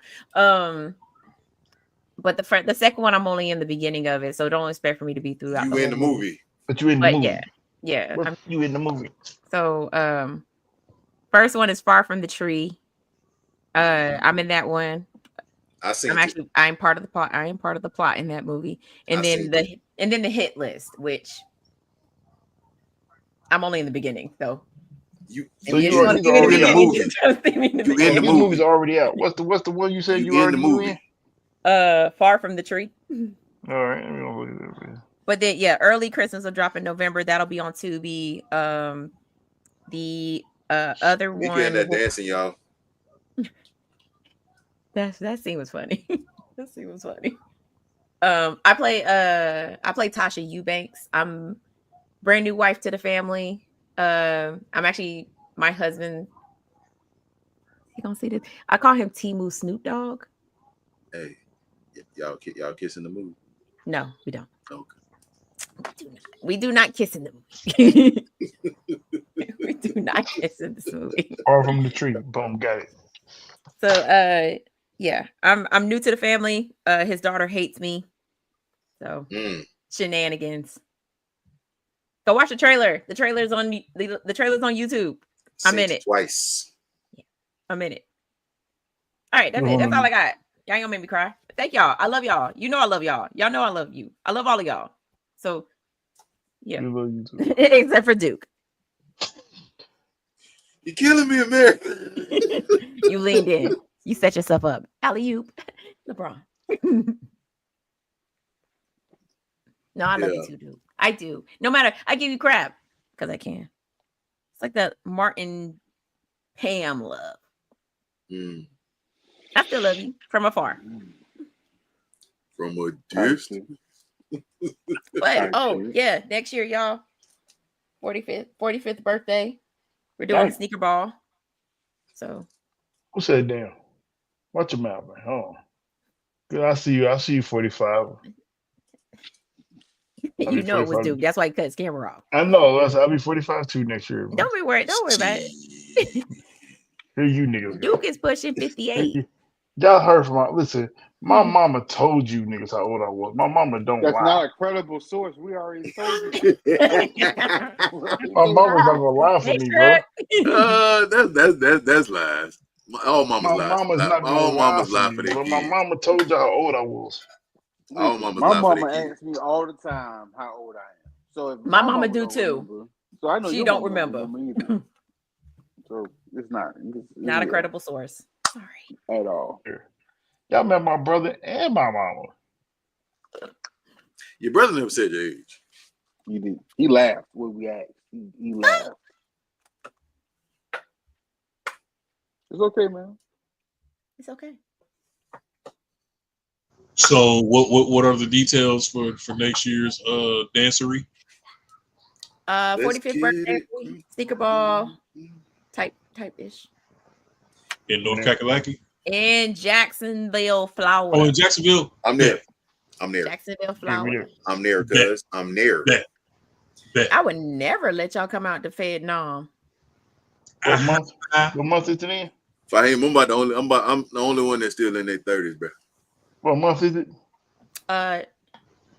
[SPEAKER 3] But the second one I'm only in the beginning of it, so don't expect for me to be throughout.
[SPEAKER 6] You in the movie?
[SPEAKER 7] But you in the movie?
[SPEAKER 3] Yeah.
[SPEAKER 7] You in the movie?
[SPEAKER 3] So first one is Far From the Tree. I'm in that one. I'm part of the plot. I am part of the plot in that movie. And then the Hit List, which I'm only in the beginning, so.
[SPEAKER 6] You
[SPEAKER 7] in the movie. This movie's already out. What's the one you said you already in the movie?
[SPEAKER 3] Far From the Tree.
[SPEAKER 7] All right.
[SPEAKER 3] But then Early Christmas will drop in November. That'll be on Tubi. The other one.
[SPEAKER 6] Getting that dancing, y'all.
[SPEAKER 3] That scene was funny. That scene was funny. I play Tasha Eubanks. I'm brand new wife to the family. I'm actually my husband. You gonna see this? I call him Timu Snoop Dogg.
[SPEAKER 6] Hey, y'all kissing the movie?
[SPEAKER 3] No, we don't.
[SPEAKER 6] Okay.
[SPEAKER 3] We do not kiss in the movie. We do not kiss in this movie.
[SPEAKER 7] Or from the tree. Boom, got it.
[SPEAKER 3] So yeah, I'm new to the family. His daughter hates me. So shenanigans. Go watch the trailer. The trailer's on the trailer's on YouTube. I'm in it.
[SPEAKER 6] Twice.
[SPEAKER 3] Yeah, I'm in it. All right, that's it. That's all I got. Y'all ain't gonna make me cry. Thank y'all. I love y'all. You know I love y'all. Y'all know I love you. I love all of y'all. So yeah.
[SPEAKER 7] We love you too.
[SPEAKER 3] Except for Duke.
[SPEAKER 6] You're killing me, America.
[SPEAKER 3] You leaned in. You set yourself up. Alley-oop. LeBron. No, I love you too, Duke. I do. No matter, I give you crap because I can. It's like that Martin Pam love. I still love you from afar.
[SPEAKER 6] From a distance.
[SPEAKER 3] But yeah, next year, y'all. 45th birthday. We're doing a sneaker ball. So
[SPEAKER 7] who said damn? Watch your mouth, man. Oh. Good. I see you 45.
[SPEAKER 3] You know it was Duke. That's why he cut his camera off.
[SPEAKER 7] I know. I'll be 45 too next year. Man.
[SPEAKER 3] Don't be worried. Don't worry about it.
[SPEAKER 7] Here you niggas
[SPEAKER 3] Duke is pushing 58.
[SPEAKER 7] Y'all heard from my mama told you niggas how old I was. My mama don't lie.
[SPEAKER 2] That's not a credible source. We already told you.
[SPEAKER 7] My mama's not gonna lie for me, bro.
[SPEAKER 6] That's lies. All mama's lies.
[SPEAKER 7] My mama's not gonna lie for me, bro. My mama told you how old I was.
[SPEAKER 6] All mama's
[SPEAKER 2] my
[SPEAKER 6] lie for
[SPEAKER 2] mama
[SPEAKER 6] their
[SPEAKER 2] asks me all the time how old I am. So if
[SPEAKER 3] my mama do too.
[SPEAKER 2] Remember, so I know
[SPEAKER 3] she don't remember.
[SPEAKER 2] So it's not
[SPEAKER 3] a credible source. Sorry.
[SPEAKER 2] At all.
[SPEAKER 7] Y'all met my brother and my mama.
[SPEAKER 6] Your brother never said your age.
[SPEAKER 2] He did. He laughed when we asked. He laughed. It's okay, man.
[SPEAKER 3] It's okay.
[SPEAKER 4] So what are the details for next year's dancery?
[SPEAKER 3] 45th birthday sneaker ball type ish.
[SPEAKER 4] In North Kakalaki?
[SPEAKER 3] In Jacksonville, Florida.
[SPEAKER 4] Oh, in Jacksonville?
[SPEAKER 6] I'm there.
[SPEAKER 3] Jacksonville, Florida.
[SPEAKER 6] I'm there, cuz. I'm there.
[SPEAKER 3] I would never let y'all come out to Vietnam.
[SPEAKER 7] What month is it in?
[SPEAKER 6] Fahim, I'm the only one that's still in their 30s, bro.
[SPEAKER 7] What month is it?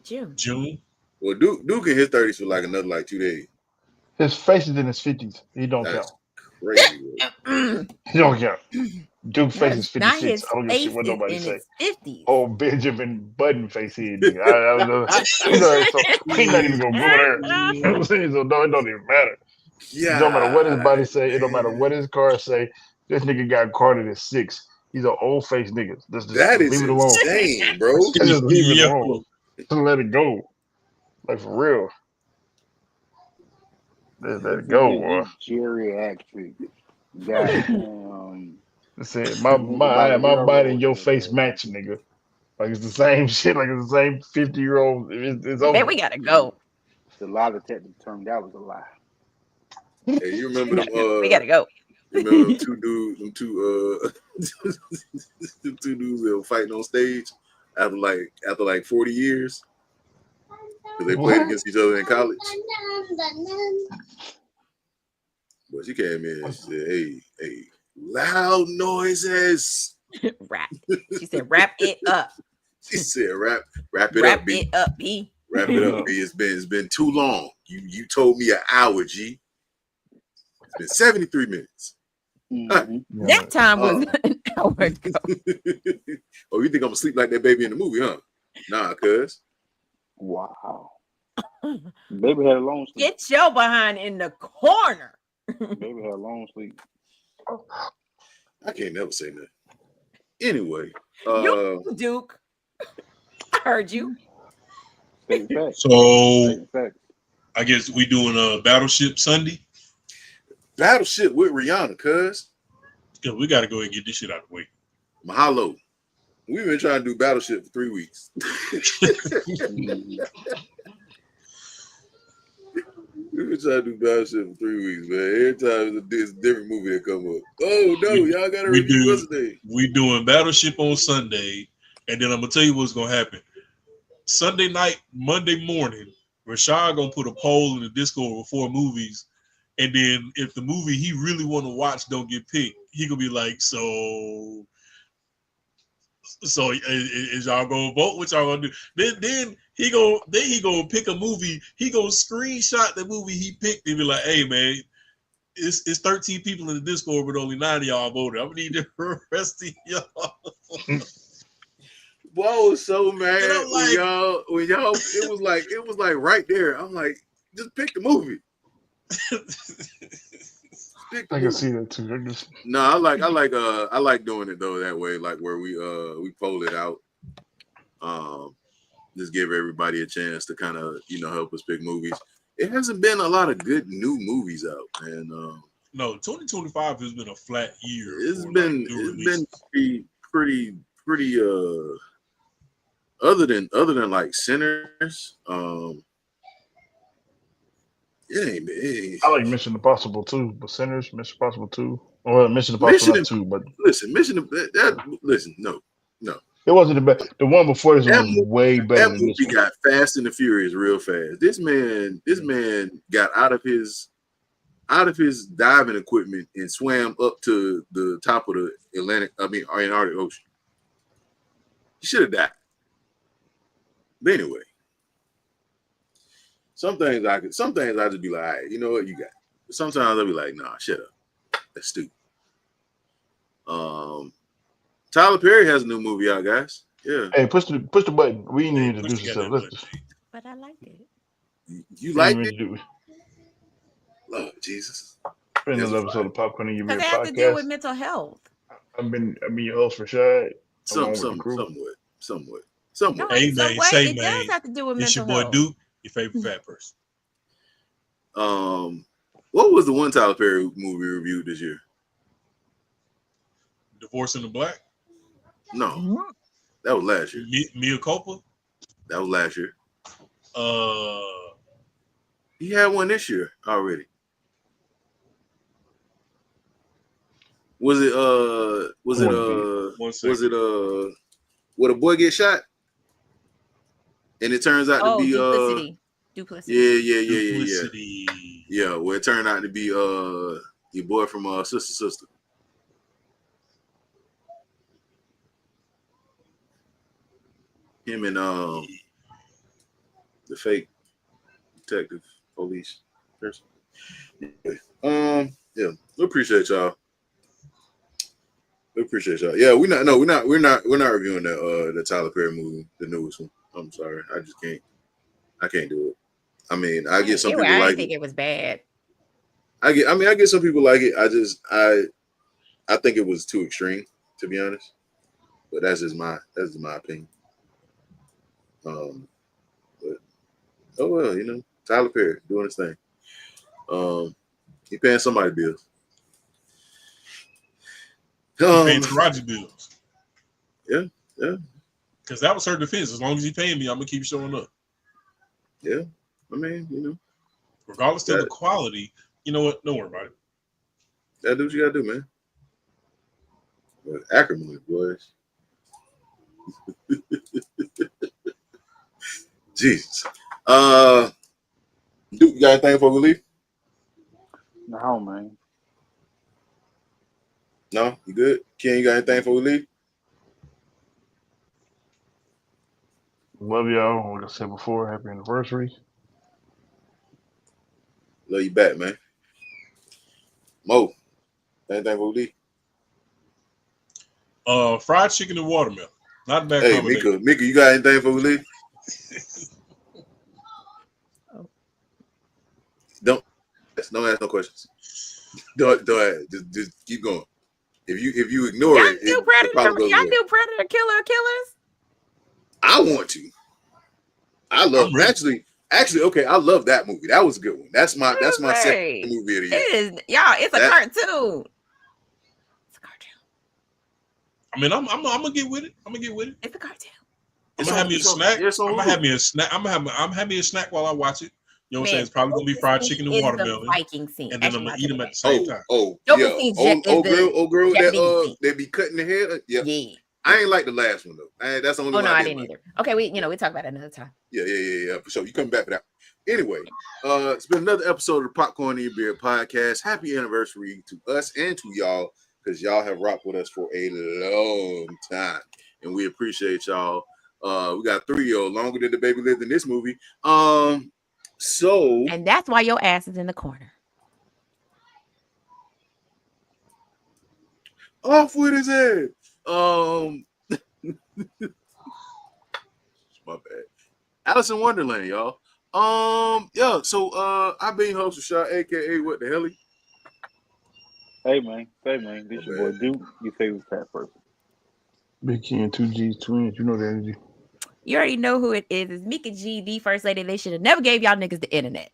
[SPEAKER 3] June.
[SPEAKER 6] Well, Duke in his 30s for like another 2 days.
[SPEAKER 7] His face is in his 50s. He don't count.
[SPEAKER 6] Crazy.
[SPEAKER 7] He don't count. Duke face is 56. I don't give a shit what nobody say.
[SPEAKER 3] 50s.
[SPEAKER 7] Oh, Benjamin Button face here, nigga. I know. So he's not even gonna go there. You know what I'm saying? So no, it don't even matter.
[SPEAKER 6] Yeah.
[SPEAKER 7] It don't matter what his body say. It don't matter what his car say. This nigga got carded at 6. He's an old face nigga.
[SPEAKER 6] That is
[SPEAKER 7] leave it alone.
[SPEAKER 6] insane, bro.
[SPEAKER 7] Just leave it alone. Just let it go. Like for real. Just let it go, boy.
[SPEAKER 2] Geriatric. Goddamn.
[SPEAKER 7] Listen, my body and your face match, nigga. Like it's the same shit. Like it's the same 50-year-old. It's over.
[SPEAKER 3] Man, we gotta go.
[SPEAKER 2] The lie detector term that was a lie.
[SPEAKER 6] Hey, you remember them?
[SPEAKER 3] We gotta go.
[SPEAKER 6] You remember them two dudes? Them two dudes that were fighting on stage after like 40 years because they played against each other in college. But she came in and said, "Hey, loud noises."
[SPEAKER 3] Rap. She said, "Wrap it up."
[SPEAKER 6] She said, "Wrap it up, B.
[SPEAKER 3] Wrap it up, B.
[SPEAKER 6] Wrap it up, B. It's been too long. You told me an hour, G. It's been 73 minutes."
[SPEAKER 2] Mm-hmm.
[SPEAKER 3] That time was an hour ago.
[SPEAKER 6] Oh, you think I'm gonna sleep like that baby in the movie, huh? Nah, cuz.
[SPEAKER 2] Wow. Baby had a long sleep.
[SPEAKER 3] Get your behind in the corner.
[SPEAKER 2] Baby had a long sleep.
[SPEAKER 6] I can't never say nothing. Anyway,
[SPEAKER 3] you, Duke. I heard you.
[SPEAKER 4] So I guess we doing a Battleship Sunday.
[SPEAKER 6] Battleship with Rihanna, cuz.
[SPEAKER 4] Yeah, we gotta go and get this shit out of the way.
[SPEAKER 6] Mahalo. We've been trying to do Battleship for 3 weeks. We've been trying to do Battleship for 3 weeks, man. Every time it's a different movie that come up. Oh no, y'all gotta review what's the name.
[SPEAKER 4] We doing Battleship on Sunday, and then I'm gonna tell you what's gonna happen. Sunday night, Monday morning, Rashad gonna put a poll in the Discord before movies, and then if the movie he really want to watch don't get picked, he gonna be like, so is y'all gonna vote? What y'all gonna do? Then he gonna pick a movie. He gonna screenshot the movie he picked and be like, hey man, it's 13 people in the Discord, but only 9 of y'all voted. I'm gonna need the rest of y'all.
[SPEAKER 6] Boy, I was so mad when y'all it was like right there. I'm like, just pick the movie.
[SPEAKER 7] I can see that too.
[SPEAKER 6] No, I like doing it though that way, like where we poll it out. Just give everybody a chance to kind of help us pick movies. It hasn't been a lot of good new movies out, and
[SPEAKER 4] no, 2025 has been a flat year.
[SPEAKER 6] It's been pretty other than like Sinners,
[SPEAKER 7] I like Mission Impossible 2, but Sinners, Mission Impossible 2, or Mission Impossible not 2, but
[SPEAKER 6] listen, no.
[SPEAKER 7] It wasn't the best. The one before this one was way better than this one.
[SPEAKER 6] He got Fast and the Furious real fast. This man got out of his diving equipment and swam up to the top of the Arctic Ocean. He should have died. But anyway, some things I just be like, all right, you know what, you got it. But sometimes I'll be like, nah, shut up. That's stupid. Tyler Perry has a new movie out, guys. Yeah.
[SPEAKER 7] Hey, push the button. We need to introduce yourself.
[SPEAKER 3] But I liked it.
[SPEAKER 6] You liked it? Lord Jesus.
[SPEAKER 7] Been another episode of Popcorn in Your Mirror
[SPEAKER 3] Because it has
[SPEAKER 7] podcast.
[SPEAKER 3] to deal with mental health.
[SPEAKER 7] I've been your host for Shad.
[SPEAKER 6] Somewhat.
[SPEAKER 3] No,
[SPEAKER 4] Hey
[SPEAKER 3] it
[SPEAKER 4] man,
[SPEAKER 3] does have to do with
[SPEAKER 4] it's
[SPEAKER 3] mental
[SPEAKER 4] your boy
[SPEAKER 3] health.
[SPEAKER 4] Duke, your favorite fat person.
[SPEAKER 6] What was the one Tyler Perry movie reviewed this year?
[SPEAKER 4] Divorce in the Black?
[SPEAKER 6] No, that was last year.
[SPEAKER 4] Mea Culpa?
[SPEAKER 6] That was last year. He had one this year already. Was it where the boy get shot? And it turns out to be Duplicity. Yeah, where it turned out to be your boy from Sister. Him and the fake detective police person. Yeah, we appreciate y'all. Yeah, we're not reviewing the Tyler Perry movie, the newest one. I'm sorry, I can't do it. I mean, I get some people like it.
[SPEAKER 3] I think it was bad.
[SPEAKER 6] I get some people like it. I think it was too extreme, to be honest. But that's just my opinion. But oh well, Tyler Perry doing his thing. He paying somebody bills.
[SPEAKER 4] Paying Taraji bills.
[SPEAKER 6] Yeah.
[SPEAKER 4] Because that was her defense. As long as he paying me, I'm gonna keep showing up.
[SPEAKER 6] Yeah, I mean,
[SPEAKER 4] regardless of the quality, you know what? Don't worry about it.
[SPEAKER 6] Gotta do what you gotta do, man. But acrimony, boys. Jesus. Duke, you got anything before we leave?
[SPEAKER 2] No, man.
[SPEAKER 6] No, you good? Ken, you got anything before we leave?
[SPEAKER 7] Love y'all. Like I said before, happy anniversary.
[SPEAKER 6] Love you back, man. Mo, anything before we leave?
[SPEAKER 4] Fried chicken and watermelon. Not a bad
[SPEAKER 6] Hey,
[SPEAKER 4] combination.
[SPEAKER 6] Mika, you got anything before we leave? Don't ask no questions. Don't ask. Just keep going. If you ignore
[SPEAKER 3] Y'all
[SPEAKER 6] it,
[SPEAKER 3] do Predator Killers?
[SPEAKER 6] I want to. I love actually okay. I love that movie. That was a good one. That's my second movie of the year.
[SPEAKER 3] It is, y'all. It's a cartoon. It's a cartoon.
[SPEAKER 4] I mean, I'm gonna get with it. I'm gonna get with it.
[SPEAKER 3] It's a cartel.
[SPEAKER 4] I'm gonna have me a snack. I'm gonna have me a snack. I'm having me a snack while I watch it. You know what I'm saying? It's probably gonna be fried chicken and watermelon.
[SPEAKER 3] Viking scene.
[SPEAKER 4] And then I'm gonna eat them at the same time.
[SPEAKER 6] Oh, yeah. Old girl that they be cutting the head. Yeah. I ain't like the last one though. That's the only one.
[SPEAKER 3] I didn't either. Okay, we talk about it another time.
[SPEAKER 6] Yeah. For sure. You come back for that. Anyway, it's been another episode of the Popcorn in Your Beer podcast. Happy anniversary to us and to y'all, because y'all have rocked with us for a long time, and we appreciate y'all. We got 3-year-old longer than the baby lived in this movie. So,
[SPEAKER 3] and that's why your ass is in the corner.
[SPEAKER 6] Off with his head. My bad. Alice in Wonderland, y'all. Yeah. So, I've been host of Shaw, aka What the Helly.
[SPEAKER 2] Hey man, this your boy Duke, your favorite fat person.
[SPEAKER 7] Big Ken, 2G's twins. You know that energy.
[SPEAKER 3] You already know who it is. It's Meka G, the first lady. They should have never gave y'all niggas the internet.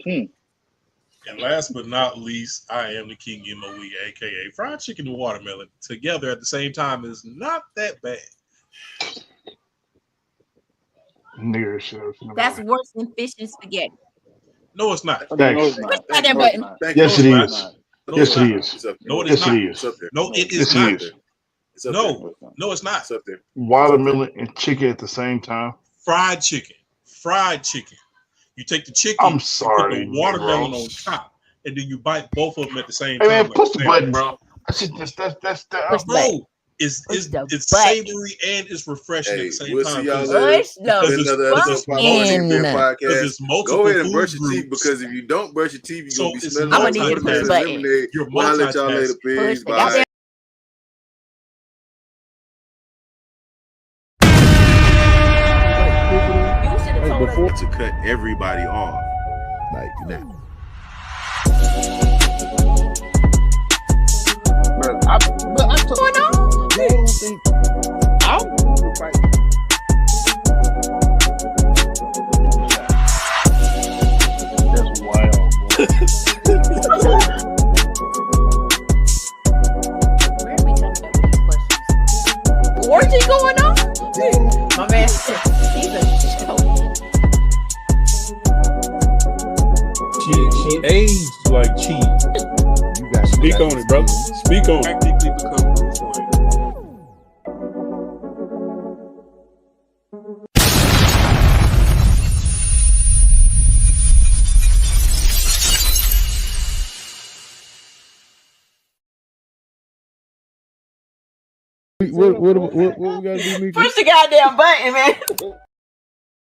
[SPEAKER 4] And last but not least, I am the King MOE, aka fried chicken and watermelon. Together at the same time is not that bad.
[SPEAKER 7] Nigga, shit.
[SPEAKER 3] That's worse than fish and spaghetti.
[SPEAKER 4] No, it's not.
[SPEAKER 7] Thanks.
[SPEAKER 6] Yes,
[SPEAKER 7] it is. Yes, it is.
[SPEAKER 4] No, it is not. No, it is not.
[SPEAKER 6] No,
[SPEAKER 4] it's not.
[SPEAKER 6] It's up there.
[SPEAKER 7] Watermelon and chicken at the same time.
[SPEAKER 4] Fried chicken. You take the chicken.
[SPEAKER 7] I'm sorry,
[SPEAKER 4] you put the watermelon on top, and then you bite both of them at the same
[SPEAKER 7] hey,
[SPEAKER 4] time.
[SPEAKER 7] Man, push the button, bro. That's
[SPEAKER 4] bro. It's savory and it's refreshing at the same
[SPEAKER 6] we'll
[SPEAKER 4] time.
[SPEAKER 6] See y'all later. Go ahead and brush your teeth, because if you don't brush your teeth, you're gonna be smelling like watermelon lemonade. I'll let y'all later. Peace. Bye.
[SPEAKER 1] Before to cut everybody off, like that.
[SPEAKER 2] I don't think I'll fight. That's wild, bro.
[SPEAKER 3] Where are we talking about these questions? Orgy going on? My man said he's a show.
[SPEAKER 4] She aged like cheese. Speak on it, brother. Speak on it. Practically become Bruce Wayne.
[SPEAKER 1] What we gotta do, Mika?
[SPEAKER 3] Push the goddamn button, man.